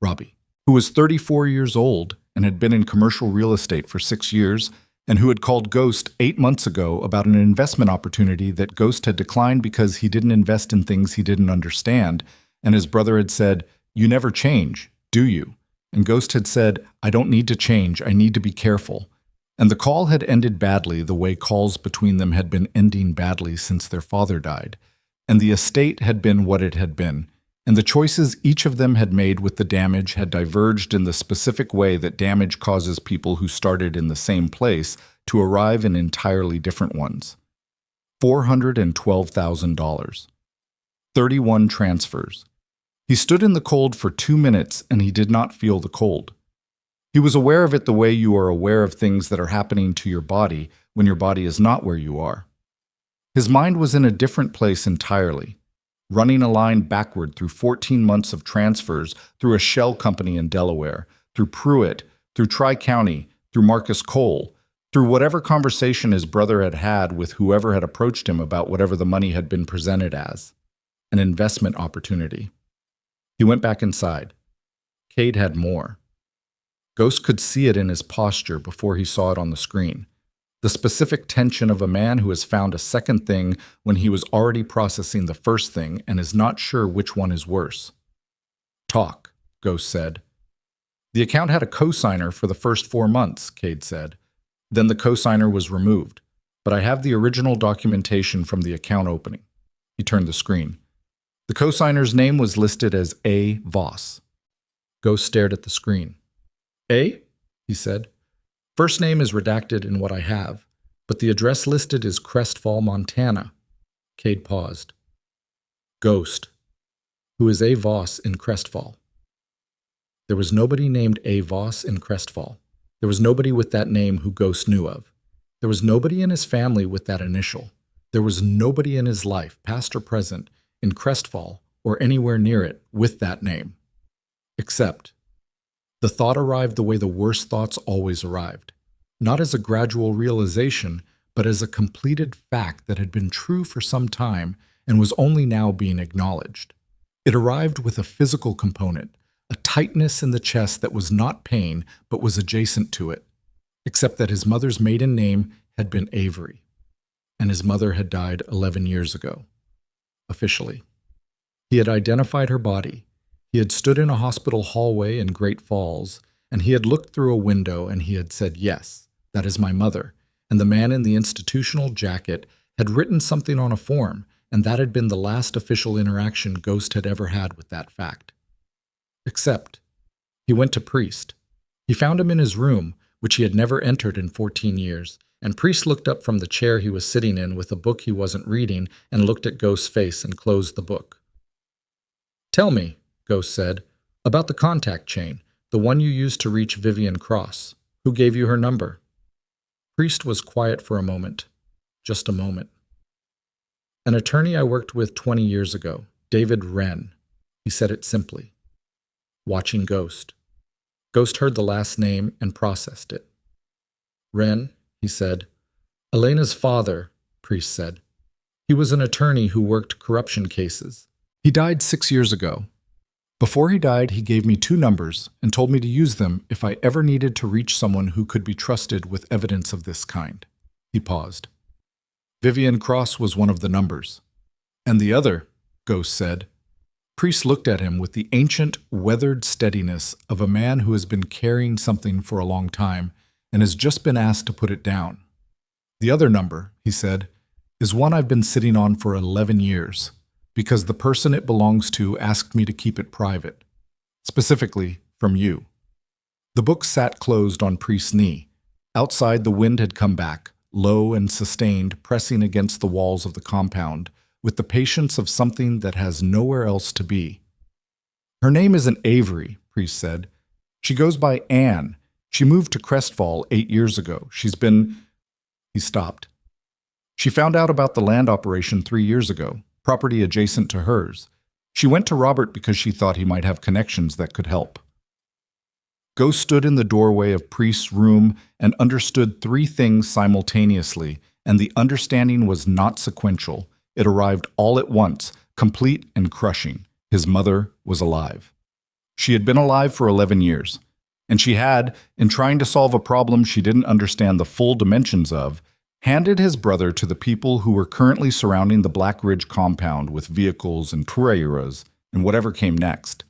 Robbie, who was 34 years old and had been in commercial real estate for 6 years, and who had called Ghost 8 months ago about an investment opportunity that Ghost had declined because he didn't invest in things he didn't understand, and his brother had said, "You never change, do you?" And Ghost had said, "I don't need to change, I need to be careful." And the call had ended badly the way calls between them had been ending badly since their father died. And the estate had been what it had been, and the choices each of them had made with the damage had diverged in the specific way that damage causes people who started in the same place to arrive in entirely different ones. $412,000. 31 transfers. He stood in the cold for 2 minutes and he did not feel the cold. He was aware of it the way you are aware of things that are happening to your body when your body is not where you are. His mind was in a different place entirely, running a line backward through 14 months of transfers, through a shell company in Delaware, through Pruitt, through Tri-County, through Marcus Cole, through whatever conversation his brother had had with whoever had approached him about whatever the money had been presented as, an investment opportunity. He went back inside. Cade had more. Ghost could see it in his posture before he saw it on the screen. The specific tension of a man who has found a second thing when he was already processing the first thing and is not sure which one is worse. "Talk," Ghost said. "The account had a cosigner for the first 4 months," Cade said. "Then the cosigner was removed, but I have the original documentation from the account opening." He turned the screen. The cosigner's name was listed as A. Voss. Ghost stared at the screen. "A?" he said. "First name is redacted in what I have, but the address listed is Crestfall, Montana." Cade paused. "Ghost. Who is A. Voss in Crestfall?" There was nobody named A. Voss in Crestfall. There was nobody with that name who Ghost knew of. There was nobody in his family with that initial. There was nobody in his life, past or present, in Crestfall or anywhere near it with that name. Except the thought arrived the way the worst thoughts always arrived, not as a gradual realization, but as a completed fact that had been true for some time and was only now being acknowledged. It arrived with a physical component, a tightness in the chest that was not pain but was adjacent to it, except that his mother's maiden name had been Avery, and his mother had died 11 years ago. Officially. He had identified her body. He had stood in a hospital hallway in Great Falls, and he had looked through a window and he had said, "Yes, that is my mother," and the man in the institutional jacket had written something on a form, and that had been the last official interaction Ghost had ever had with that fact. Except, he went to Priest. He found him in his room, which he had never entered in 14 years, and Priest looked up from the chair he was sitting in with a book he wasn't reading and looked at Ghost's face and closed the book. "Tell me," Ghost said, "about the contact chain, the one you used to reach Vivian Cross. Who gave you her number?" Priest was quiet for a moment. Just a moment. "An attorney I worked with 20 years ago, David Wren." He said it simply. Watching Ghost. Ghost heard the last name and processed it. "Wren," he said. "Elena's father," Priest said. "He was an attorney who worked corruption cases. He died 6 years ago. Before he died, he gave me 2 numbers and told me to use them if I ever needed to reach someone who could be trusted with evidence of this kind." He paused. "Vivian Cross was one of the numbers." "And the other," Ghost said. Priest looked at him with the ancient, weathered steadiness of a man who has been carrying something for a long time and has just been asked to put it down. "The other number," he said, "is one I've been sitting on for 11 years, because the person it belongs to asked me to keep it private, specifically from you." The book sat closed on Priest's knee. Outside, the wind had come back, low and sustained, pressing against the walls of the compound, with the patience of something that has nowhere else to be. "Her name isn't Avery," Priest said. "She goes by Anne. She moved to Crestfall 8 years ago. She's been—" He stopped. She found out about the land operation 3 years ago, property adjacent to hers. She went to Robert because she thought he might have connections that could help. Ghost stood in the doorway of Priest's room and understood three things simultaneously, and the understanding was not sequential. It arrived all at once, complete and crushing. His mother was alive. She had been alive for 11 years, and she had, in trying to solve a problem she didn't understand the full dimensions of, handed his brother to the people who were currently surrounding the Black Ridge compound with vehicles and tureiras and whatever came next.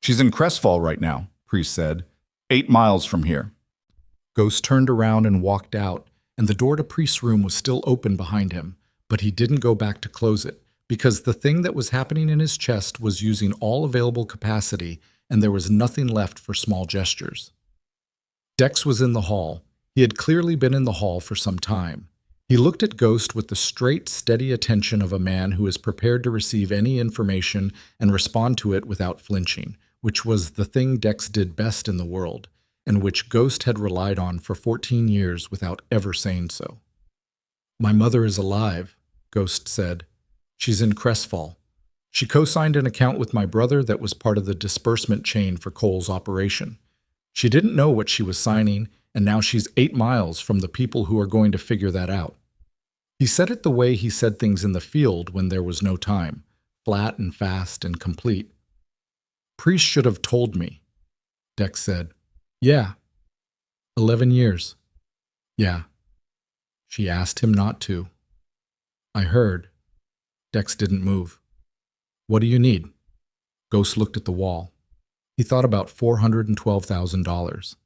She's in Crestfall right now, Priest said, 8 miles from here. Ghost turned around and walked out, and the door to Priest's room was still open behind him, but he didn't go back to close it, because the thing that was happening in his chest was using all available capacity, and there was nothing left for small gestures. Dex was in the hall. He had clearly been in the hall for some time. He looked at Ghost with the straight, steady attention of a man who is prepared to receive any information and respond to it without flinching, which was the thing Dex did best in the world, and which Ghost had relied on for 14 years without ever saying so. "My mother is alive," Ghost said. "She's in Crestfall. She co-signed an account with my brother that was part of the disbursement chain for Cole's operation. She didn't know what she was signing, and now she's 8 miles from the people who are going to figure that out." He said it the way he said things in the field when there was no time, flat and fast and complete. "Priest should have told me," Dex said. "Yeah. 11 years. Yeah." She asked him not to. "I heard." Dex didn't move. "What do you need?" Ghost looked at the wall. He thought about $412,000.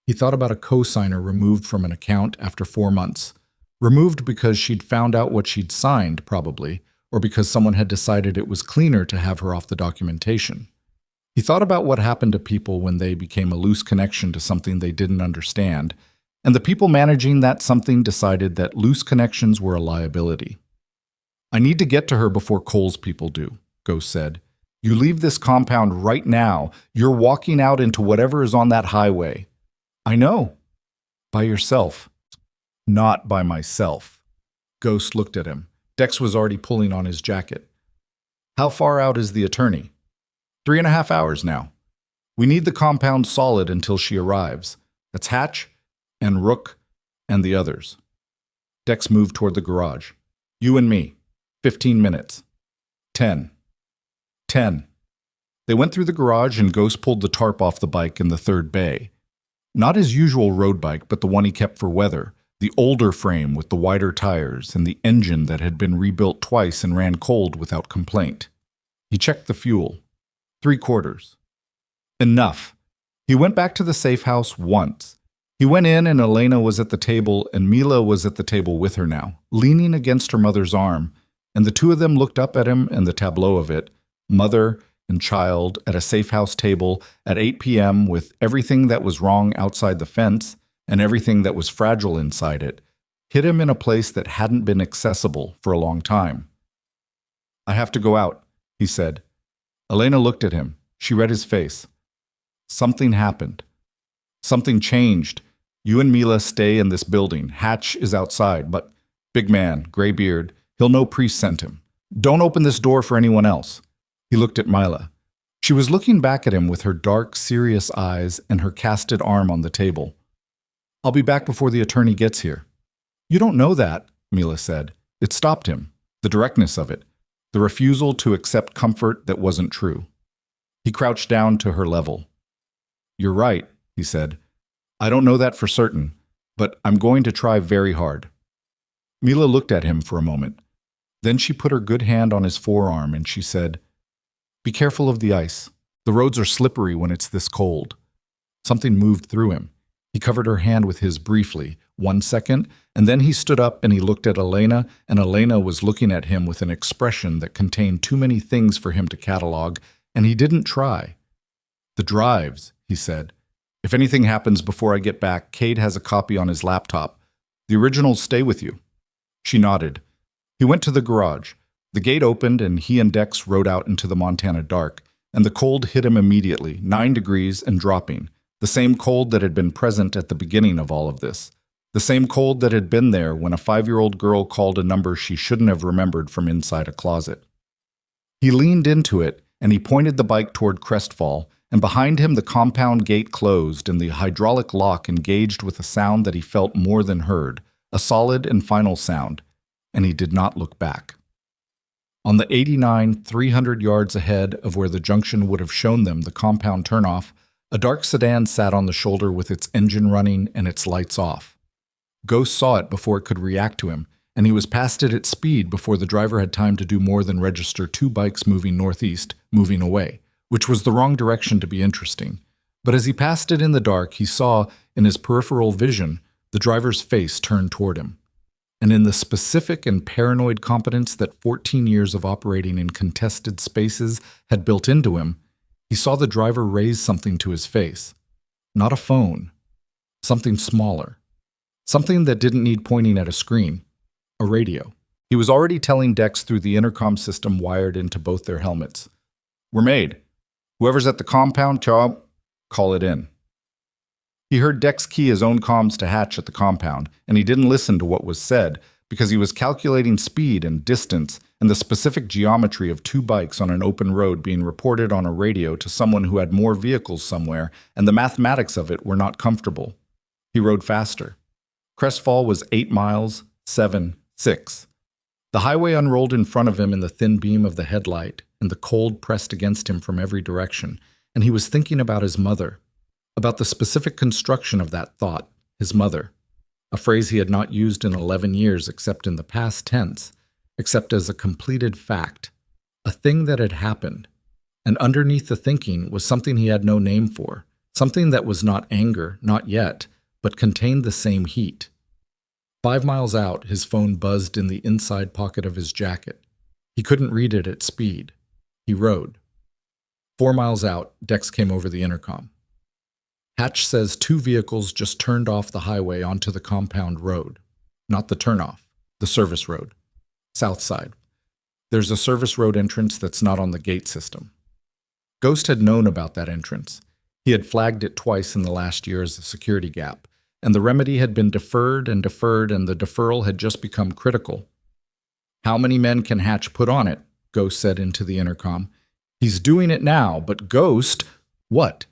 He thought about a co-signer removed from an account after 4 months. Removed because she'd found out what she'd signed, probably, or because someone had decided it was cleaner to have her off the documentation. He thought about what happened to people when they became a loose connection to something they didn't understand, and the people managing that something decided that loose connections were a liability. "I need to get to her before Cole's people do," Ghost said. "You leave this compound right now. You're walking out into whatever is on that highway." "I know." "By yourself." "Not by myself." Ghost looked at him. Dex was already pulling on his jacket. "How far out is the attorney?" 3.5 hours now. We need the compound solid until she arrives. That's Hatch and Rook and the others." Dex moved toward the garage. "You and me. 15 minutes. 10. 10. They went through the garage and Ghost pulled the tarp off the bike in the third bay. Not his usual road bike, but the one he kept for weather, the older frame with the wider tires and the engine that had been rebuilt twice and ran cold without complaint. He checked the fuel. 3/4. Enough. He went back to the safe house once. He went in and Elena was at the table and Mila was at the table with her now, leaning against her mother's arm, and the two of them looked up at him and the tableau of it, mother and child at a safe house table at 8 p.m. with everything that was wrong outside the fence and everything that was fragile inside it, hit him in a place that hadn't been accessible for a long time. "I have to go out," he said. Elena looked at him. She read his face. "Something happened. Something changed. You and Mila stay in this building. Hatch is outside, but big man, gray beard, he'll know Priest sent him. Don't open this door for anyone else." He looked at Mila. She was looking back at him with her dark, serious eyes and her casted arm on the table. "I'll be back before the attorney gets here." "You don't know that," Mila said. It stopped him, the directness of it, the refusal to accept comfort that wasn't true. He crouched down to her level. "You're right," he said. "I don't know that for certain, but I'm going to try very hard." Mila looked at him for a moment. Then she put her good hand on his forearm and she said, "Be careful of the ice. The roads are slippery when it's this cold." Something moved through him. He covered her hand with his briefly, 1 second, and then he stood up and he looked at Elena, and Elena was looking at him with an expression that contained too many things for him to catalog, and he didn't try. "The drives," he said. "If anything happens before I get back, Cade has a copy on his laptop. The originals stay with you." She nodded. He went to the garage. The gate opened and he and Dex rode out into the Montana dark, and the cold hit him immediately, 9 degrees and dropping, the same cold that had been present at the beginning of all of this. The same cold that had been there when a 5-year-old girl called a number she shouldn't have remembered from inside a closet. He leaned into it, and he pointed the bike toward Crestfall, and behind him the compound gate closed and the hydraulic lock engaged with a sound that he felt more than heard, a solid and final sound, and he did not look back. On the 89, 300 yards ahead of where the junction would have shown them the compound turnoff, a dark sedan sat on the shoulder with its engine running and its lights off. Ghost saw it before it could react to him, and he was past it at speed before the driver had time to do more than register 2 bikes moving northeast, moving away, which was the wrong direction to be interesting. But as he passed it in the dark, he saw, in his peripheral vision, the driver's face turned toward him. And in the specific and paranoid competence that 14 years of operating in contested spaces had built into him, he saw the driver raise something to his face. Not a phone. Something smaller. Something that didn't need pointing at a screen. A radio. He was already telling Dex through the intercom system wired into both their helmets. "We're made. Whoever's at the compound, call it in." He heard Dex key his own comms to Hatch at the compound, and he didn't listen to what was said because he was calculating speed and distance and the specific geometry of 2 bikes on an open road being reported on a radio to someone who had more vehicles somewhere, and the mathematics of it were not comfortable. He rode faster. Crestfall was 8 miles, 7, 6. The highway unrolled in front of him in the thin beam of the headlight, and the cold pressed against him from every direction, and he was thinking about his mother. About the specific construction of that thought, his mother, a phrase he had not used in 11 years except in the past tense, except as a completed fact, a thing that had happened. And underneath the thinking was something he had no name for, something that was not anger, not yet, but contained the same heat. 5 miles out, his phone buzzed in the inside pocket of his jacket. He couldn't read it at speed. He rode. 4 miles out, Dex came over the intercom. "Hatch says 2 vehicles just turned off the highway onto the compound road. Not the turnoff, the service road. South side. There's a service road entrance that's not on the gate system." Ghost had known about that entrance. He had flagged it twice in the last year as a security gap, and the remedy had been deferred, and the deferral had just become critical. "How many men can Hatch put on it?" Ghost said into the intercom. "He's doing it now, but Ghost..." "What?"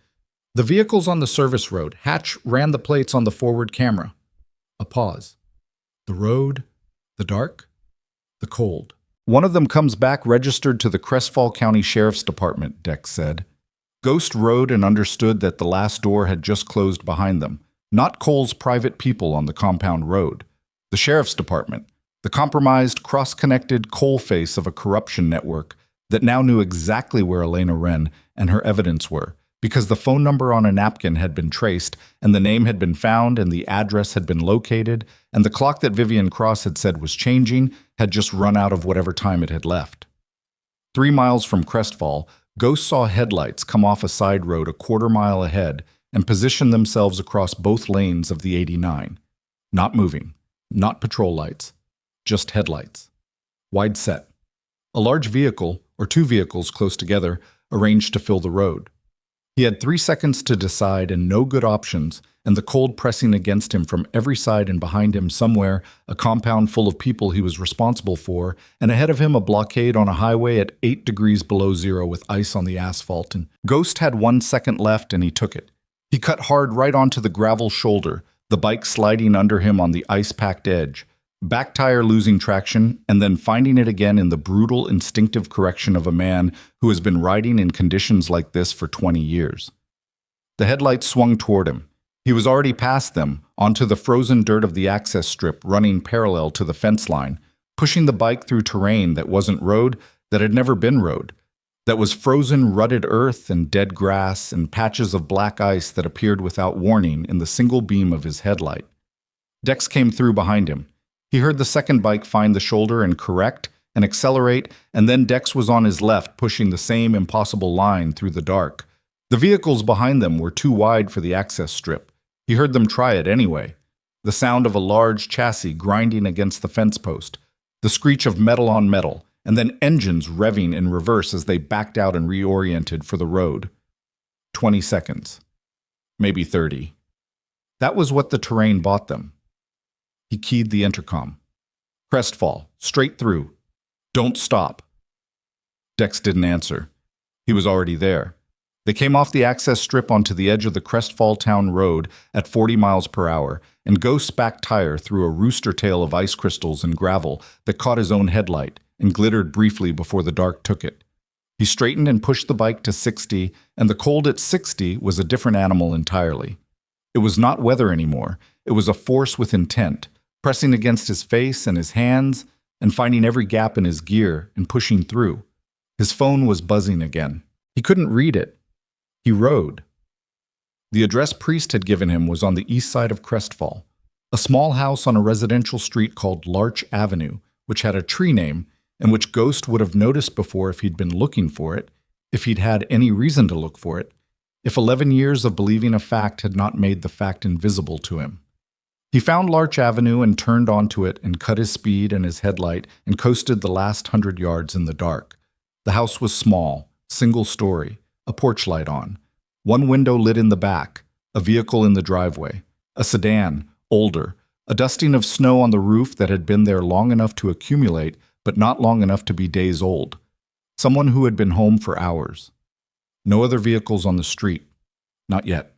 "The vehicle's on the service road. Hatch ran the plates on the forward camera." A pause. The road, the dark, the cold. "One of them comes back registered to the Crestfall County Sheriff's Department," Dex said. Ghost rode and understood that the last door had just closed behind them. Not Cole's private people on the compound road. The Sheriff's Department. The compromised, cross-connected coal face of a corruption network that now knew exactly where Elena Wren and her evidence were, because the phone number on a napkin had been traced, and the name had been found, and the address had been located, and the clock that Vivian Cross had said was changing had just run out of whatever time it had left. 3 miles from Crestfall, Ghost saw headlights come off a side road a quarter-mile ahead and position themselves across both lanes of the 89. Not moving, not patrol lights, just headlights. Wide set. A large vehicle, or 2 vehicles close together, arranged to fill the road. He had 3 seconds to decide and no good options, and the cold pressing against him from every side, and behind him somewhere a compound full of people he was responsible for, and ahead of him a blockade on a highway at 8 degrees below zero with ice on the asphalt. And Ghost had 1 second left, and he took it. He cut hard right onto the gravel shoulder, the bike sliding under him on the ice-packed edge, back tire losing traction, and then finding it again in the brutal, instinctive correction of a man who has been riding in conditions like this for 20 years. The headlights swung toward him. He was already past them, onto the frozen dirt of the access strip running parallel to the fence line, pushing the bike through terrain that wasn't road, that had never been road, that was frozen, rutted earth and dead grass and patches of black ice that appeared without warning in the single beam of his headlight. Dex came through behind him. He heard the second bike find the shoulder and correct and accelerate, and then Dex was on his left, pushing the same impossible line through the dark. The vehicles behind them were too wide for the access strip. He heard them try it anyway. The sound of a large chassis grinding against the fence post, the screech of metal on metal, and then engines revving in reverse as they backed out and reoriented for the road. 20 seconds. Maybe 30. That was what the terrain bought them. He keyed the intercom. Crestfall, straight through. Don't stop. Dex didn't answer. He was already there. They came off the access strip onto the edge of the Crestfall Town Road at 40 miles per hour, and Ghost's back tire threw a rooster tail of ice crystals and gravel that caught his own headlight and glittered briefly before the dark took it. He straightened and pushed the bike to 60, and the cold at 60 was a different animal entirely. It was not weather anymore. It was a force with intent, pressing against his face and his hands, and finding every gap in his gear and pushing through. His phone was buzzing again. He couldn't read it. He rode. The address Priest had given him was on the east side of Crestfall, a small house on a residential street called Larch Avenue, which had a tree name and which Ghost would have noticed before if he'd been looking for it, if he'd had any reason to look for it, if 11 years of believing a fact had not made the fact invisible to him. He found Larch Avenue and turned onto it and cut his speed and his headlight and coasted the last 100 yards in the dark. The house was small, single story, a porch light on, one window lit in the back, a vehicle in the driveway, a sedan, older, a dusting of snow on the roof that had been there long enough to accumulate but not long enough to be days old, someone who had been home for hours. No other vehicles on the street, not yet.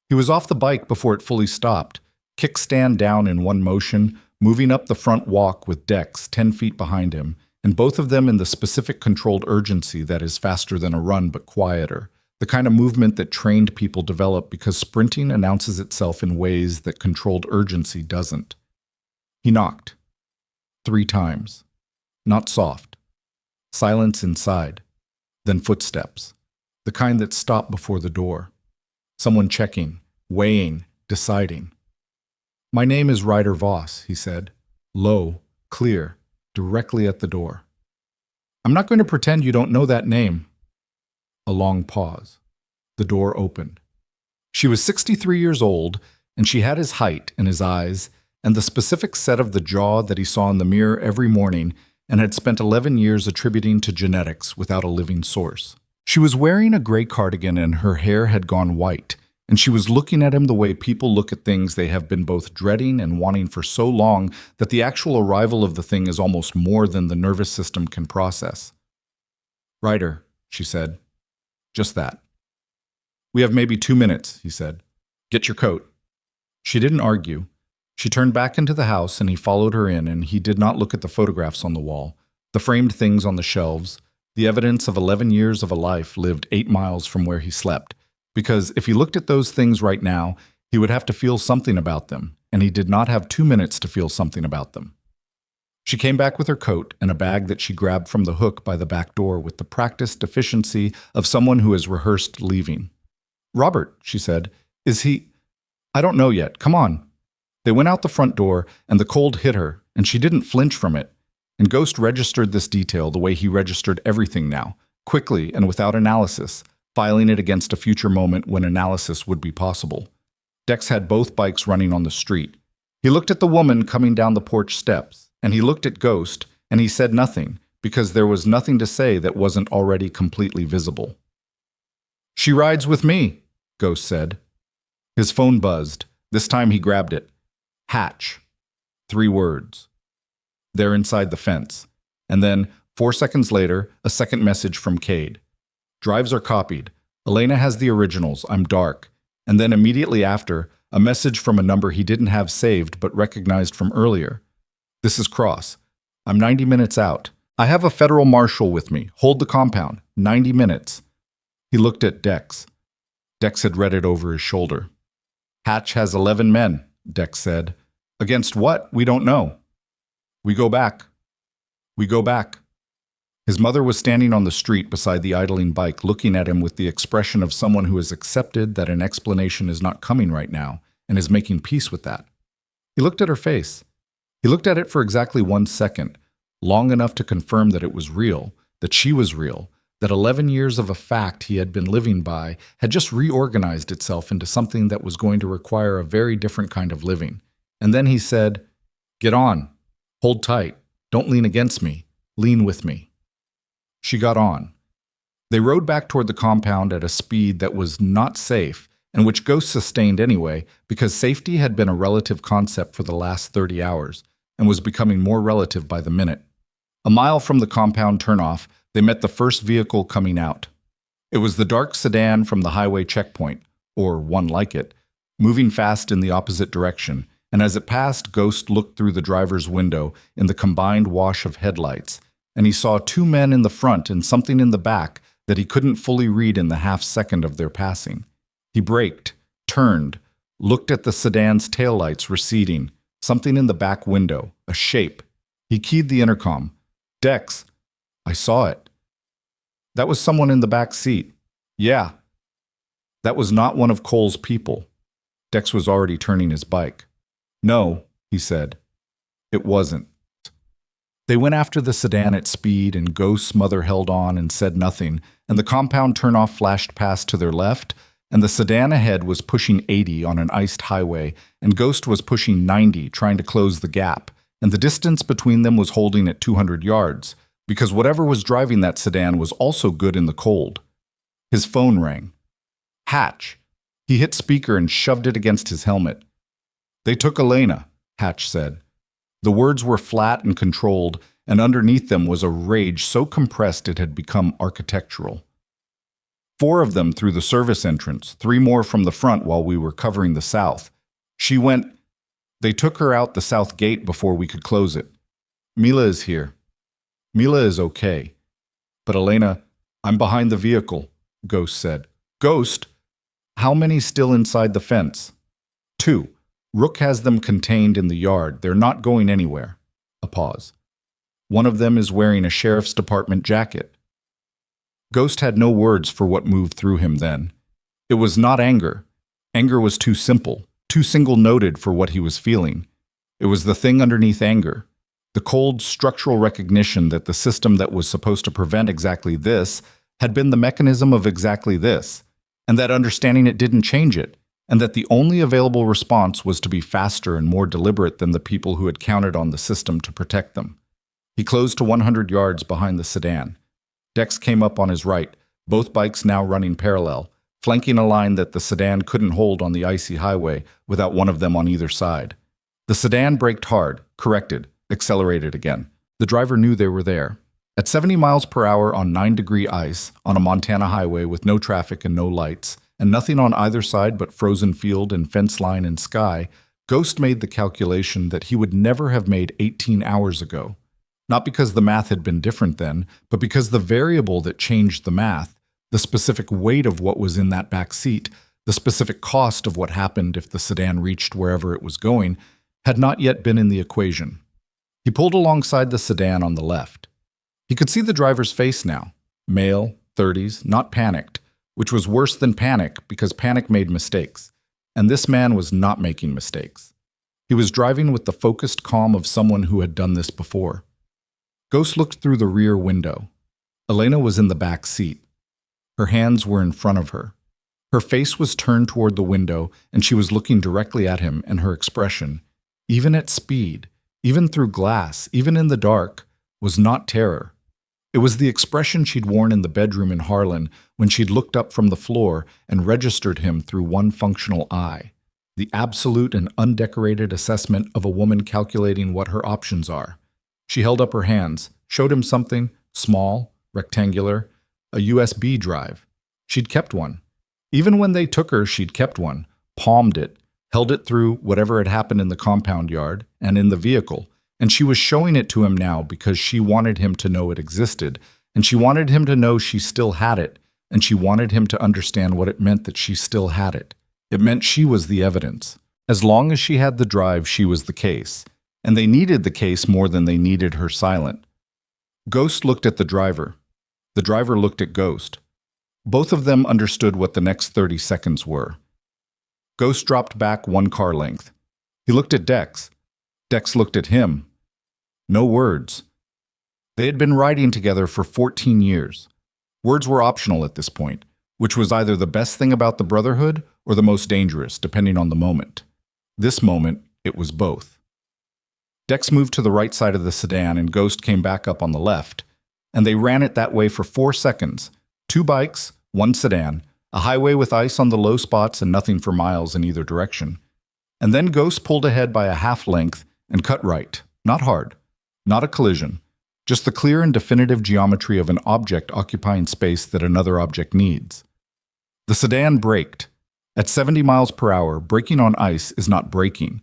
He was off the bike before it fully stopped, kickstand down in one motion, moving up the front walk with Dex 10 feet behind him, and both of them in the specific controlled urgency that is faster than a run but quieter, the kind of movement that trained people develop because sprinting announces itself in ways that controlled urgency doesn't. He knocked. 3 times. Not soft. Silence inside. Then footsteps. The kind that stop before the door. Someone checking, weighing, deciding. "My name is Ryder Voss," he said. Low, clear, directly at the door. "I'm not going to pretend you don't know that name." A long pause. The door opened. She was 63 years old, and she had his height and his eyes, and the specific set of the jaw that he saw in the mirror every morning and had spent 11 years attributing to genetics without a living source. She was wearing a gray cardigan and her hair had gone white, and she was looking at him the way people look at things they have been both dreading and wanting for so long that the actual arrival of the thing is almost more than the nervous system can process. "Ryder," she said. Just that. "We have maybe 2 minutes," he said. "Get your coat." She didn't argue. She turned back into the house and he followed her in, and he did not look at the photographs on the wall, the framed things on the shelves, the evidence of 11 years of a life lived 8 miles from where he slept, because if he looked at those things right now, he would have to feel something about them, and he did not have 2 minutes to feel something about them. She came back with her coat and a bag that she grabbed from the hook by the back door with the practiced efficiency of someone who has rehearsed leaving. "Robert," she said, "is he—" "I don't know yet. Come on." They went out the front door, and the cold hit her, and she didn't flinch from it. And Ghost registered this detail the way he registered everything now, quickly and without analysis, filing it against a future moment when analysis would be possible. Dex had both bikes running on the street. He looked at the woman coming down the porch steps, and he looked at Ghost, and he said nothing, because there was nothing to say that wasn't already completely visible. "She rides with me," Ghost said. His phone buzzed. This time he grabbed it. Hatch. 3 words. They're inside the fence. And then, 4 seconds later, a second message from Cade. "Drives are copied. Elena has the originals. I'm dark." And then immediately after, a message from a number he didn't have saved but recognized from earlier. "This is Cross. I'm 90 minutes out. I have a federal marshal with me. Hold the compound. 90 minutes. He looked at Dex. Dex had read it over his shoulder. "Hatch has 11 men," Dex said. "Against what? We don't know." "We go back. We go back." His mother was standing on the street beside the idling bike, looking at him with the expression of someone who has accepted that an explanation is not coming right now and is making peace with that. He looked at her face. He looked at it for exactly 1 second, long enough to confirm that it was real, that she was real, that 11 years of a fact he had been living by had just reorganized itself into something that was going to require a very different kind of living. And then he said, "Get on. Hold tight. Don't lean against me. Lean with me." She got on. They rode back toward the compound at a speed that was not safe and which Ghost sustained anyway because safety had been a relative concept for the last 30 hours and was becoming more relative by the minute. A mile from the compound turnoff, they met the first vehicle coming out. It was the dark sedan from the highway checkpoint, or one like it, moving fast in the opposite direction, and as it passed, Ghost looked through the driver's window in the combined wash of headlights, and he saw two men in the front and something in the back that he couldn't fully read in the half-second of their passing. He braked, turned, looked at the sedan's taillights receding, something in the back window, a shape. He keyed the intercom. "Dex." "I saw it." "That was someone in the back seat." "Yeah." "That was not one of Cole's people." Dex was already turning his bike. "No," he said. "It wasn't." They went after the sedan at speed, and Ghost's mother held on and said nothing, and the compound turnoff flashed past to their left, and the sedan ahead was pushing 80 on an iced highway, and Ghost was pushing 90, trying to close the gap, and the distance between them was holding at 200 yards, because whatever was driving that sedan was also good in the cold. His phone rang. Hatch. He hit speaker and shoved it against his helmet. "They took Elena," Hatch said. The words were flat and controlled, and underneath them was a rage so compressed it had become architectural. "4 of them through the service entrance, 3 more from the front while we were covering the south. She went. They took her out the south gate before we could close it. Mila is here." "Mila is okay. But Elena, I'm behind the vehicle," Ghost said. "Ghost? How many still inside the fence?" "2. Rook has them contained in the yard. They're not going anywhere." A pause. "One of them is wearing a sheriff's department jacket." Ghost had no words for what moved through him then. It was not anger. Anger was too simple, too single-noted for what he was feeling. It was the thing underneath anger. The cold, structural recognition that the system that was supposed to prevent exactly this had been the mechanism of exactly this, and that understanding it didn't change it, and that the only available response was to be faster and more deliberate than the people who had counted on the system to protect them. He closed to 100 yards behind the sedan. Dex came up on his right, both bikes now running parallel, flanking a line that the sedan couldn't hold on the icy highway without one of them on either side. The sedan braked hard, corrected, accelerated again. The driver knew they were there. At 70 miles per hour on 9-degree ice, on a Montana highway with no traffic and no lights, and nothing on either side but frozen field and fence line and sky, Ghost made the calculation that he would never have made 18 hours ago. Not because the math had been different then, but because the variable that changed the math, the specific weight of what was in that back seat, the specific cost of what happened if the sedan reached wherever it was going, had not yet been in the equation. He pulled alongside the sedan on the left. He could see the driver's face now. Male, 30s, not panicked, which was worse than panic because panic made mistakes, and this man was not making mistakes. He was driving with the focused calm of someone who had done this before. Ghost looked through the rear window. Elena was in the back seat. Her hands were in front of her. Her face was turned toward the window, and she was looking directly at him, and her expression, even at speed, even through glass, even in the dark, was not terror. It was the expression she'd worn in the bedroom in Harland when she'd looked up from the floor and registered him through one functional eye, the absolute and undecorated assessment of a woman calculating what her options are. She held up her hands, showed him something, small, rectangular, a USB drive. She'd kept one. Even when they took her, she'd kept one, palmed it, held it through whatever had happened in the compound yard and in the vehicle, and she was showing it to him now because she wanted him to know it existed, and she wanted him to know she still had it, and she wanted him to understand what it meant that she still had it. It meant she was the evidence. As long as she had the drive, she was the case, and they needed the case more than they needed her silent. Ghost looked at the driver. The driver looked at Ghost. Both of them understood what the next 30 seconds were. Ghost dropped back 1 car length. He looked at Dex. Dex looked at him. No words. They had been riding together for 14 years. Words were optional at this point, which was either the best thing about the brotherhood or the most dangerous, depending on the moment. This moment, it was both. Dex moved to the right side of the sedan and Ghost came back up on the left, and they ran it that way for 4 seconds. 2 bikes, 1 sedan, A highway with ice on the low spots and nothing for miles in either direction. And then Ghost pulled ahead by a half length and cut right. Not hard. Not a collision. Just the clear and definitive geometry of an object occupying space that another object needs. The sedan braked. At 70 miles per hour, braking on ice is not braking.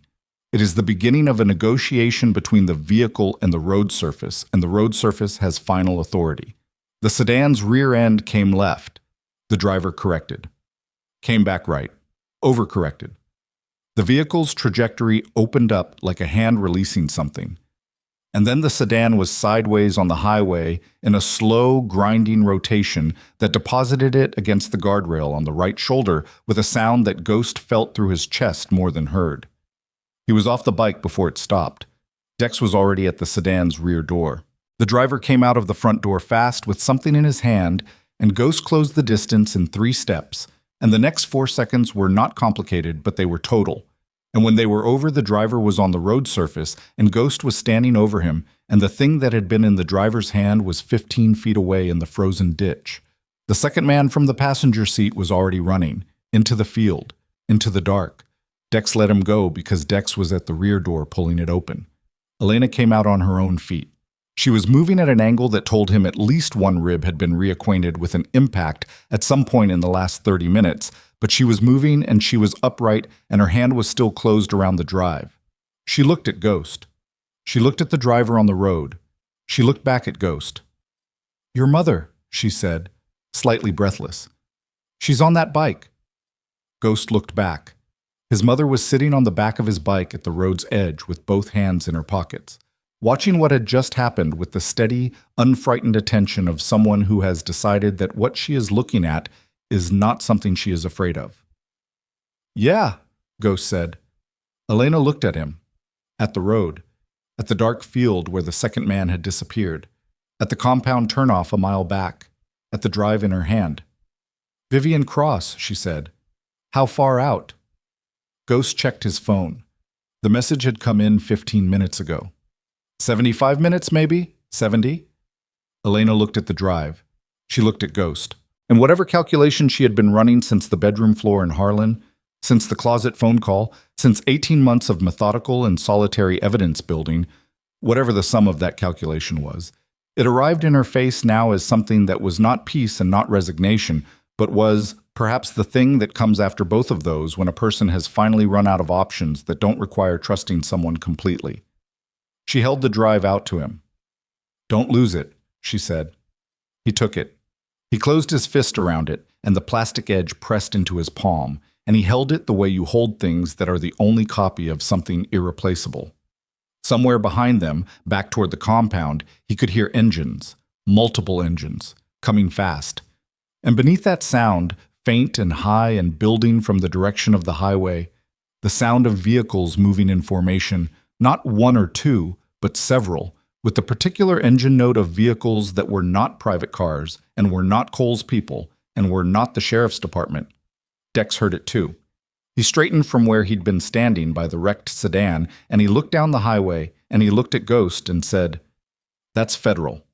It is the beginning of a negotiation between the vehicle and the road surface, and the road surface has final authority. The sedan's rear end came left. The driver corrected. Came back right. Overcorrected. The vehicle's trajectory opened up like a hand releasing something. And then the sedan was sideways on the highway in a slow, grinding rotation that deposited it against the guardrail on the right shoulder with a sound that Ghost felt through his chest more than heard. He was off the bike before it stopped. Dex was already at the sedan's rear door. The driver came out of the front door fast with something in his hand, and Ghost closed the distance in 3 steps, and the next 4 seconds were not complicated, but they were total. And when they were over, the driver was on the road surface, and Ghost was standing over him, and the thing that had been in the driver's hand was 15 feet away in the frozen ditch. The second man from the passenger seat was already running, into the field, into the dark. Dex let him go because Dex was at the rear door pulling it open. Elena came out on her own feet. She was moving at an angle that told him at least one rib had been reacquainted with an impact at some point in the last 30 minutes, but she was moving and she was upright and her hand was still closed around the drive. She looked at Ghost. She looked at the driver on the road. She looked back at Ghost. "Your mother," she said, slightly breathless. "She's on that bike." Ghost looked back. His mother was sitting on the back of his bike at the road's edge with both hands in her pockets, watching what had just happened with the steady, unfrightened attention of someone who has decided that what she is looking at is not something she is afraid of. "Yeah," Ghost said. Elena looked at him, at the road, at the dark field where the second man had disappeared, at the compound turnoff a mile back, at the drive in her hand. "Vivian Cross," she said. "How far out?" Ghost checked his phone. The message had come in 15 minutes ago. 75 minutes, maybe? 70? Elena looked at the drive. She looked at Ghost. And whatever calculation she had been running since the bedroom floor in Harland, since the closet phone call, since 18 months of methodical and solitary evidence building, whatever the sum of that calculation was, it arrived in her face now as something that was not peace and not resignation, but was perhaps the thing that comes after both of those when a person has finally run out of options that don't require trusting someone completely. She held the drive out to him. "Don't lose it," she said. He took it. He closed his fist around it, and the plastic edge pressed into his palm, and he held it the way you hold things that are the only copy of something irreplaceable. Somewhere behind them, back toward the compound, he could hear engines, multiple engines, coming fast. And beneath that sound, faint and high and building from the direction of the highway, the sound of vehicles moving in formation, not one or two, but several, with the particular engine note of vehicles that were not private cars and were not Cole's people and were not the sheriff's department. Dex heard it too. He straightened from where he'd been standing by the wrecked sedan, and he looked down the highway, and he looked at Ghost and said, "That's federal."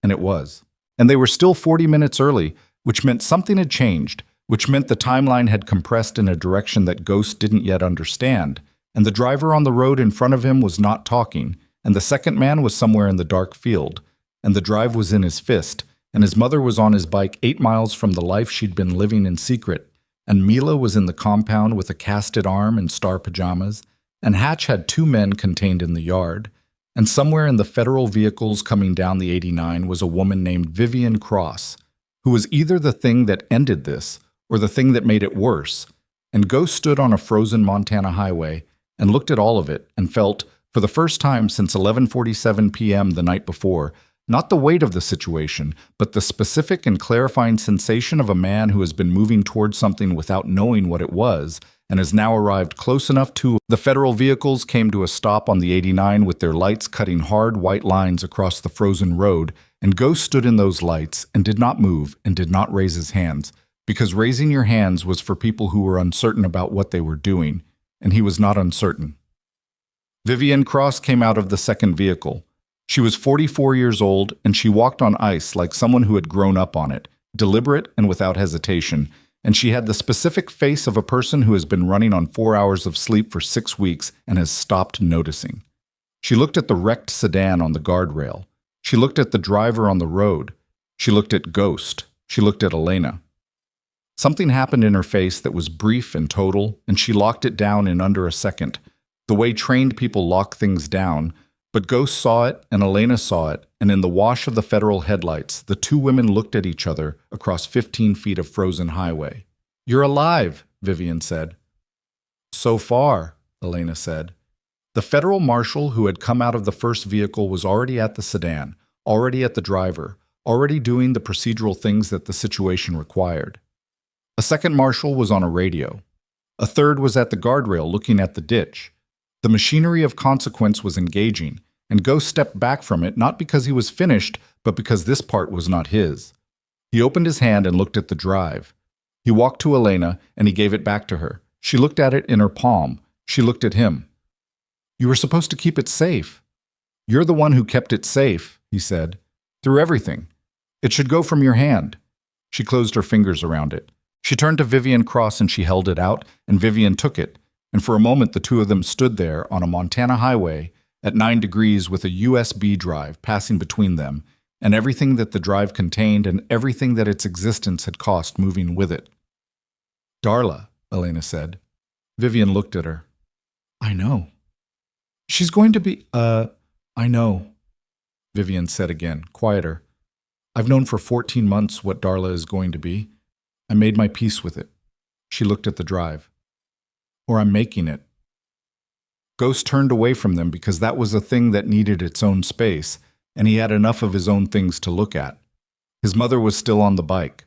And it was. And they were still 40 minutes early, which meant something had changed, which meant the timeline had compressed in a direction that Ghost didn't yet understand, and the driver on the road in front of him was not talking, and the second man was somewhere in the dark field, and the drive was in his fist, and his mother was on his bike 8 miles from the life she'd been living in secret, and Mila was in the compound with a casted arm and star pajamas, and Hatch had 2 men contained in the yard, and somewhere in the federal vehicles coming down the 89 was a woman named Vivian Cross, who was either the thing that ended this or the thing that made it worse, and Ghost stood on a frozen Montana highway and looked at all of it and felt, for the first time since 11:47 p.m. the night before, not the weight of the situation, but the specific and clarifying sensation of a man who has been moving towards something without knowing what it was, and has now arrived close enough to. The federal vehicles came to a stop on the 89 with their lights cutting hard white lines across the frozen road, and Ghost stood in those lights and did not move and did not raise his hands, because raising your hands was for people who were uncertain about what they were doing, and he was not uncertain. Vivian Cross came out of the second vehicle. She was 44 years old, and she walked on ice like someone who had grown up on it, deliberate and without hesitation, and she had the specific face of a person who has been running on 4 hours of sleep for 6 weeks and has stopped noticing. She looked at the wrecked sedan on the guardrail. She looked at the driver on the road. She looked at Ghost. She looked at Elena. Something happened in her face that was brief and total, and she locked it down in under a second, the way trained people lock things down. But Ghost saw it, and Elena saw it, and in the wash of the federal headlights, the two women looked at each other across 15 feet of frozen highway. "You're alive," Vivian said. "So far," Elena said. The federal marshal who had come out of the first vehicle was already at the sedan, already at the driver, already doing the procedural things that the situation required. A second marshal was on a radio. A third was at the guardrail looking at the ditch. The machinery of consequence was engaging, and Ghost stepped back from it not because he was finished, but because this part was not his. He opened his hand and looked at the drive. He walked to Elena, and he gave it back to her. She looked at it in her palm. She looked at him. "You were supposed to keep it safe." "You're the one who kept it safe," he said, "through everything. It should go from your hand." She closed her fingers around it. She turned to Vivian Cross and she held it out, and Vivian took it, and for a moment the two of them stood there on a Montana highway at 9 degrees with a USB drive passing between them, and everything that the drive contained and everything that its existence had cost moving with it. "Darla," Elena said. Vivian looked at her. "I know." "She's going to be, I know," Vivian said again, quieter. "I've known for 14 months what Darla is going to be. I made my peace with it." She looked at the drive. "Or I'm making it." Ghost turned away from them because that was a thing that needed its own space, and he had enough of his own things to look at. His mother was still on the bike.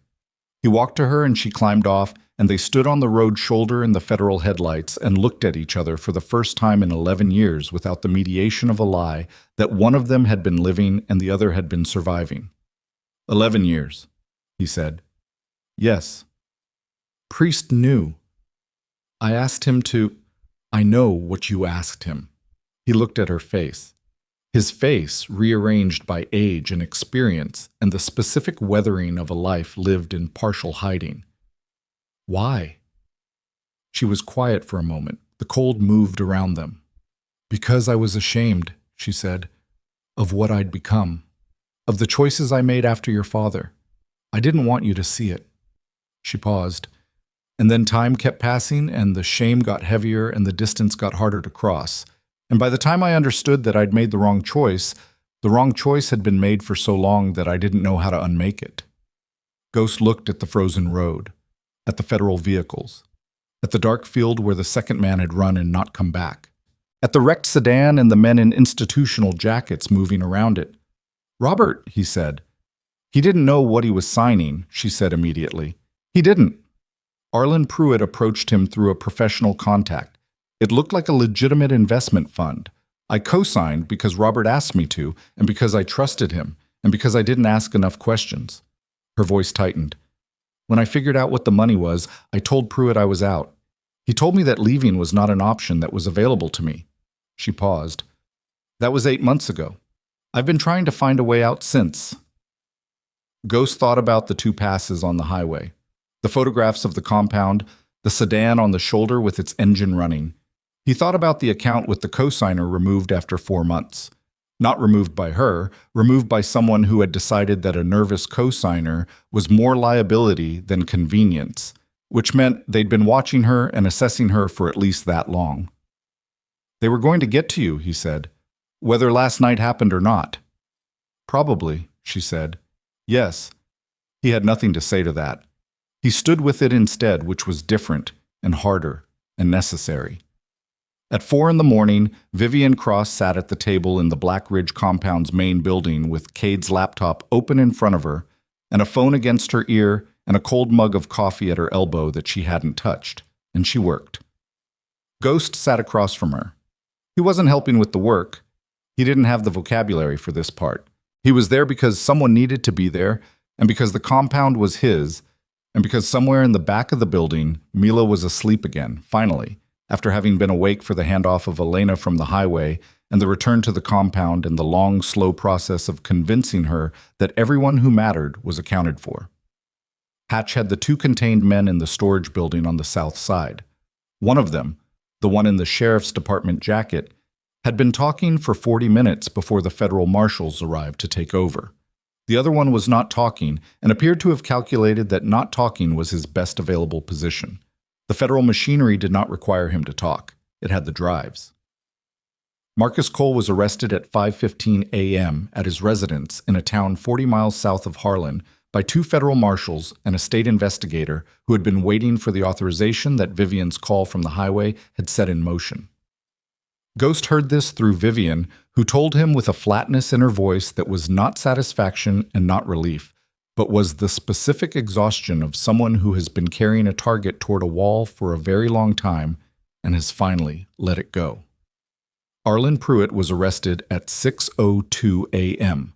He walked to her and she climbed off, and they stood on the road shoulder in the federal headlights and looked at each other for the first time in 11 years without the mediation of a lie that one of them had been living and the other had been surviving. 11 years, he said. "Yes." Priest knew. "I asked him to—" "I know what you asked him." He looked at her face. His face, rearranged by age and experience and the specific weathering of a life lived in partial hiding. "Why?" She was quiet for a moment. The cold moved around them. "Because I was ashamed," she said, "of what I'd become, of the choices I made after your father. I didn't want you to see it." She paused. And then time kept passing, and the shame got heavier and the distance got harder to cross. And by the time I understood that I'd made the wrong choice had been made for so long that I didn't know how to unmake it. Ghost looked at the frozen road, at the federal vehicles, at the dark field where the second man had run and not come back, at the wrecked sedan and the men in institutional jackets moving around it. "Robert," he said. "He didn't know what he was signing," she said immediately. "He didn't." Harland Pruitt approached him through a professional contact. It looked like a legitimate investment fund. I co-signed because Robert asked me to, and because I trusted him, and because I didn't ask enough questions. Her voice tightened. "When I figured out what the money was, I told Pruitt I was out. He told me that leaving was not an option that was available to me." She paused. "That was 8 months ago. I've been trying to find a way out since." Ghost thought about the 2 passes on the highway. The photographs of the compound, the sedan on the shoulder with its engine running. He thought about the account with the cosigner removed after 4 months. Not removed by her, removed by someone who had decided that a nervous cosigner was more liability than convenience, which meant they'd been watching her and assessing her for at least that long. "They were going to get to you," he said, "whether last night happened or not." "Probably," she said. "Yes." He had nothing to say to that. He stood with it instead, which was different and harder and necessary. At 4 in the morning, Vivian Cross sat at the table in the Black Ridge compound's main building with Cade's laptop open in front of her and a phone against her ear and a cold mug of coffee at her elbow that she hadn't touched, and she worked. Ghost sat across from her. He wasn't helping with the work. He didn't have the vocabulary for this part. He was there because someone needed to be there, and because the compound was his, and because somewhere in the back of the building, Mila was asleep again, finally, after having been awake for the handoff of Elena from the highway and the return to the compound and the long, slow process of convincing her that everyone who mattered was accounted for. Hatch had the two contained men in the storage building on the south side. One of them, the one in the sheriff's department jacket, had been talking for 40 minutes before the federal marshals arrived to take over. The other one was not talking and appeared to have calculated that not talking was his best available position. The federal machinery did not require him to talk. It had the drives. Marcus Cole was arrested at 5:15 a.m. at his residence in a town 40 miles south of Harland by two federal marshals and a state investigator who had been waiting for the authorization that Vivian's call from the highway had set in motion. Ghost heard this through Vivian, who told him with a flatness in her voice that was not satisfaction and not relief, but was the specific exhaustion of someone who has been carrying a target toward a wall for a very long time and has finally let it go. Arlen Pruitt was arrested at 6:02 a.m.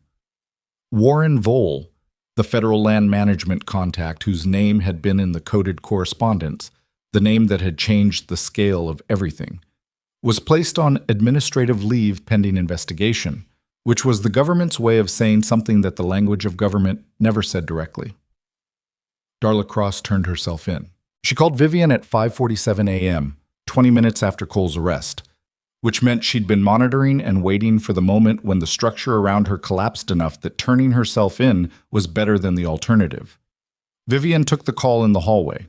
Warren Vole, the federal land management contact whose name had been in the coded correspondence, the name that had changed the scale of everything, was placed on administrative leave pending investigation, which was the government's way of saying something that the language of government never said directly. Darla Cross turned herself in. She called Vivian at 5:47 a.m., 20 minutes after Cole's arrest, which meant she'd been monitoring and waiting for the moment when the structure around her collapsed enough that turning herself in was better than the alternative. Vivian took the call in the hallway.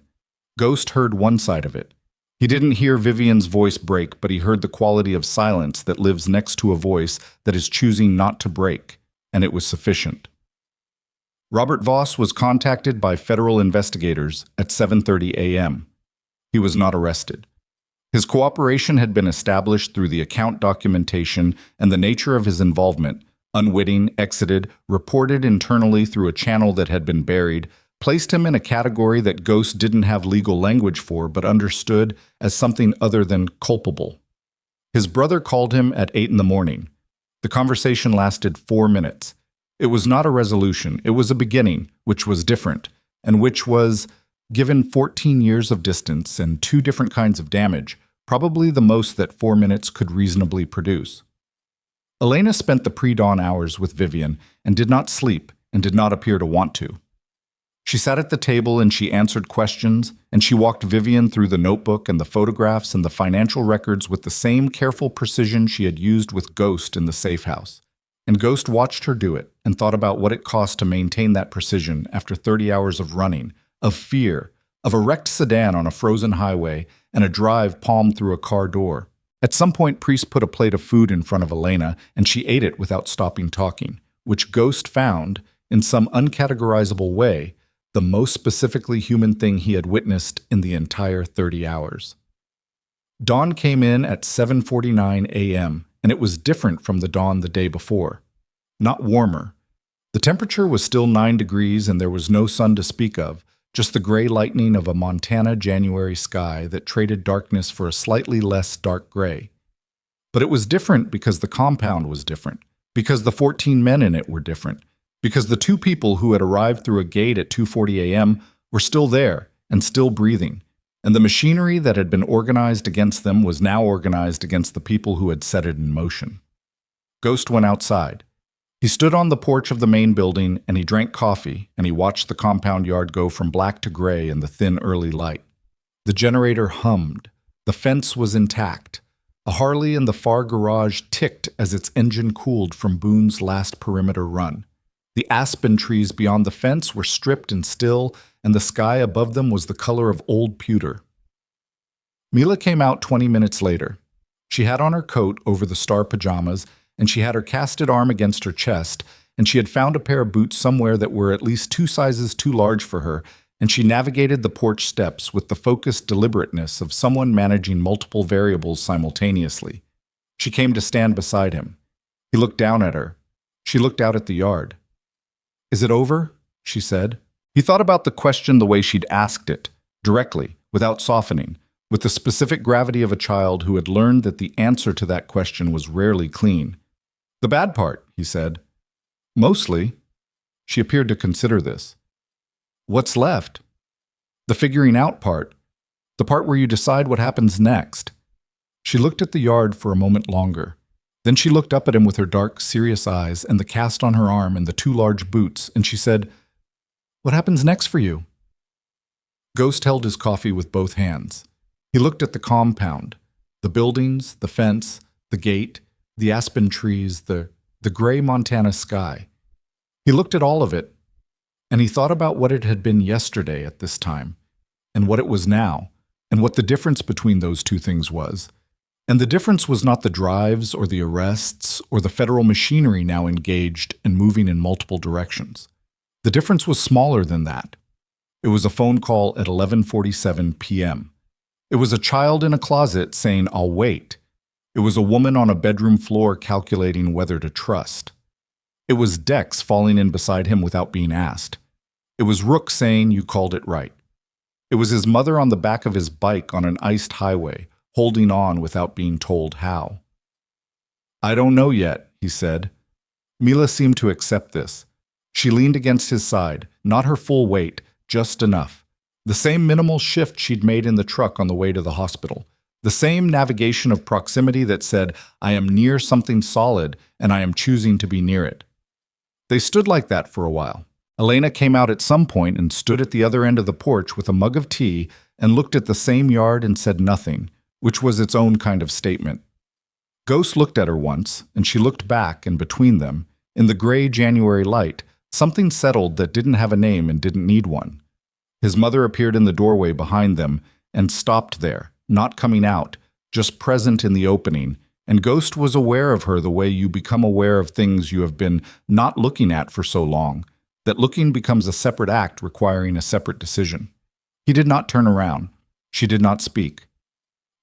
Ghost heard one side of it. He didn't hear Vivian's voice break, but he heard the quality of silence that lives next to a voice that is choosing not to break, and it was sufficient. Robert Voss was contacted by federal investigators at 7:30 a.m. He was not arrested. His cooperation had been established through the account documentation and the nature of his involvement, unwitting, exited, reported internally through a channel that had been buried, placed him in a category that Ghost didn't have legal language for but understood as something other than culpable. His brother called him at 8 in the morning. The conversation lasted 4 minutes. It was not a resolution, it was a beginning, which was different, and which was, given 14 years of distance and two different kinds of damage, probably the most that 4 minutes could reasonably produce. Elena spent the pre-dawn hours with Vivian and did not sleep and did not appear to want to. She sat at the table and she answered questions, and she walked Vivian through the notebook and the photographs and the financial records with the same careful precision she had used with Ghost in the safe house. And Ghost watched her do it and thought about what it cost to maintain that precision after 30 hours of running, of fear, of a wrecked sedan on a frozen highway, and a drive palmed through a car door. At some point, Priest put a plate of food in front of Elena, and she ate it without stopping talking, which Ghost found, in some uncategorizable way, the most specifically human thing he had witnessed in the entire 30 hours. Dawn came in at 7:49 a.m., and it was different from the dawn the day before. Not warmer. The temperature was still 9 degrees and there was no sun to speak of, just the gray lightning of a Montana January sky that traded darkness for a slightly less dark gray. But it was different because the compound was different, because the 14 men in it were different, because the two people who had arrived through a gate at 2:40 a.m. were still there and still breathing, and the machinery that had been organized against them was now organized against the people who had set it in motion. Ghost went outside. He stood on the porch of the main building and he drank coffee and he watched the compound yard go from black to gray in the thin early light. The generator hummed. The fence was intact. A Harley in the far garage ticked as its engine cooled from Boone's last perimeter run. The aspen trees beyond the fence were stripped and still, and the sky above them was the color of old pewter. Mila came out 20 minutes later. She had on her coat over the star pajamas, and she had her casted arm against her chest, and she had found a pair of boots somewhere that were at least 2 sizes too large for her, and she navigated the porch steps with the focused deliberateness of someone managing multiple variables simultaneously. She came to stand beside him. He looked down at her. She looked out at the yard. "Is it over?" she said. He thought about the question the way she'd asked it, directly, without softening, with the specific gravity of a child who had learned that the answer to that question was rarely clean. "The bad part," he said. "Mostly." She appeared to consider this. "What's left?" "The figuring out part. The part where you decide what happens next." She looked at the yard for a moment longer. Then she looked up at him with her dark, serious eyes and the cast on her arm and the 2 large boots, and she said, "What happens next for you?" Ghost held his coffee with both hands. He looked at the compound, the buildings, the fence, the gate, the aspen trees, the gray Montana sky. He looked at all of it, and he thought about what it had been yesterday at this time, and what it was now, and what the difference between those two things was. And the difference was not the drives or the arrests or the federal machinery now engaged and moving in multiple directions. The difference was smaller than that. It was a phone call at 11:47 p.m. It was a child in a closet saying, "I'll wait." It was a woman on a bedroom floor calculating whether to trust. It was Dex falling in beside him without being asked. It was Rook saying, "You called it right." It was his mother on the back of his bike on an iced highway, holding on without being told how. "I don't know yet," he said. Mila seemed to accept this. She leaned against his side, not her full weight, just enough. The same minimal shift she'd made in the truck on the way to the hospital. The same navigation of proximity that said, "I am near something solid, and I am choosing to be near it." They stood like that for a while. Elena came out at some point and stood at the other end of the porch with a mug of tea and looked at the same yard and said nothing, which was its own kind of statement. Ghost looked at her once, and she looked back, and between them, in the gray January light, something settled that didn't have a name and didn't need one. His mother appeared in the doorway behind them and stopped there, not coming out, just present in the opening, and Ghost was aware of her the way you become aware of things you have been not looking at for so long, that looking becomes a separate act requiring a separate decision. He did not turn around. She did not speak.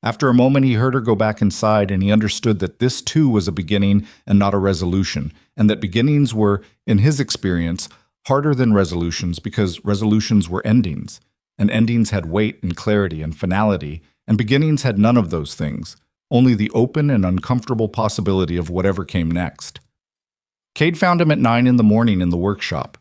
After a moment he heard her go back inside, and he understood that this too was a beginning and not a resolution, and that beginnings were, in his experience, harder than resolutions because resolutions were endings, and endings had weight and clarity and finality, and beginnings had none of those things, only the open and uncomfortable possibility of whatever came next. Cade found him at 9 in the morning in the workshop.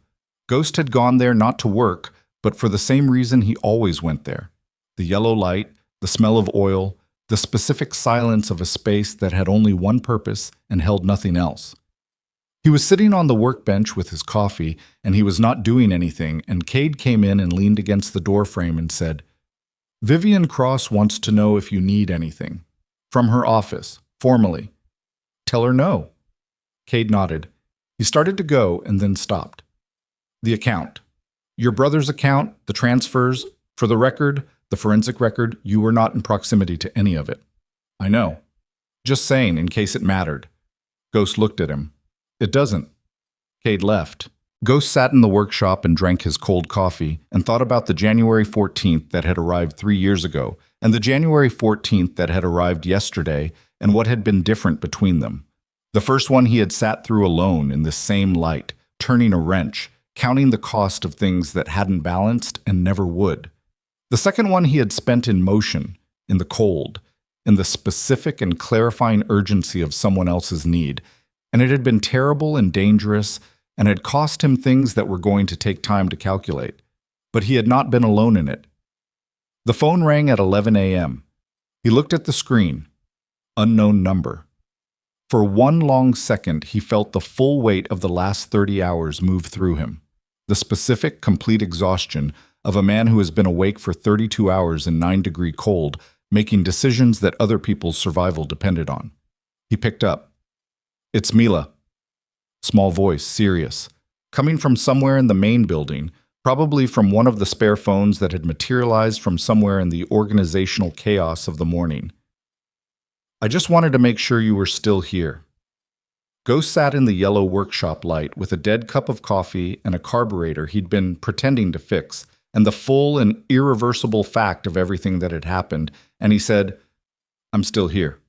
Ghost had gone there not to work, but for the same reason he always went there. The yellow light, the smell of oil, the specific silence of a space that had only one purpose and held nothing else. He was sitting on the workbench with his coffee, and he was not doing anything, and Cade came in and leaned against the doorframe and said, "Vivian Cross wants to know if you need anything. From her office, formally." "Tell her no." Cade nodded. He started to go and then stopped. "The account. Your brother's account, the transfers, for the record, the forensic record, you were not in proximity to any of it." "I know. Just saying, in case it mattered." Ghost looked at him. "It doesn't." Cade left. Ghost sat in the workshop and drank his cold coffee and thought about the January 14th that had arrived 3 years ago and the January 14th that had arrived yesterday and what had been different between them. The first one he had sat through alone in this same light, turning a wrench, counting the cost of things that hadn't balanced and never would. The second one he had spent in motion, in the cold, in the specific and clarifying urgency of someone else's need, and it had been terrible and dangerous and had cost him things that were going to take time to calculate. But he had not been alone in it. The phone rang at 11 a.m. He looked at the screen. Unknown number. For one long second, he felt the full weight of the last 30 hours move through him. The specific, complete exhaustion of a man who has been awake for 32 hours in 9-degree cold, making decisions that other people's survival depended on. He picked up. "It's Mila." Small voice, serious. Coming from somewhere in the main building, probably from one of the spare phones that had materialized from somewhere in the organizational chaos of the morning. "I just wanted to make sure you were still here." Ghost sat in the yellow workshop light with a dead cup of coffee and a carburetor he'd been pretending to fix, and the full and irreversible fact of everything that had happened, and he said, "I'm still here."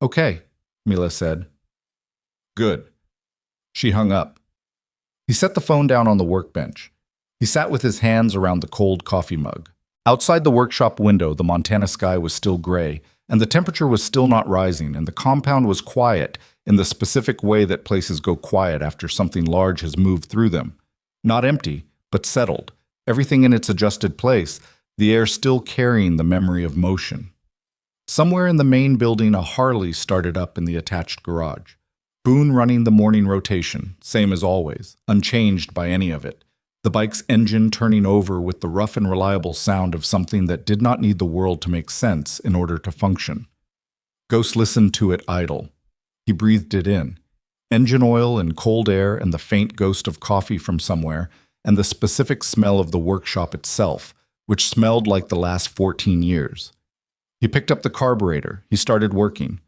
"Okay," Mila said. "Good." She hung up. He set the phone down on the workbench. He sat with his hands around the cold coffee mug. Outside the workshop window, the Montana sky was still gray, and the temperature was still not rising, and the compound was quiet in the specific way that places go quiet after something large has moved through them. Not empty, but settled, everything in its adjusted place, the air still carrying the memory of motion. Somewhere in the main building, a Harley started up in the attached garage. Boone running the morning rotation, same as always, unchanged by any of it. the bike's engine turning over with the rough and reliable sound of something that did not need the world to make sense in order to function. Ghost listened to it idle. He breathed it in. Engine oil and cold air and the faint ghost of coffee from somewhere, and the specific smell of the workshop itself, which smelled like the last 14 years. He picked up the carburetor. He started working.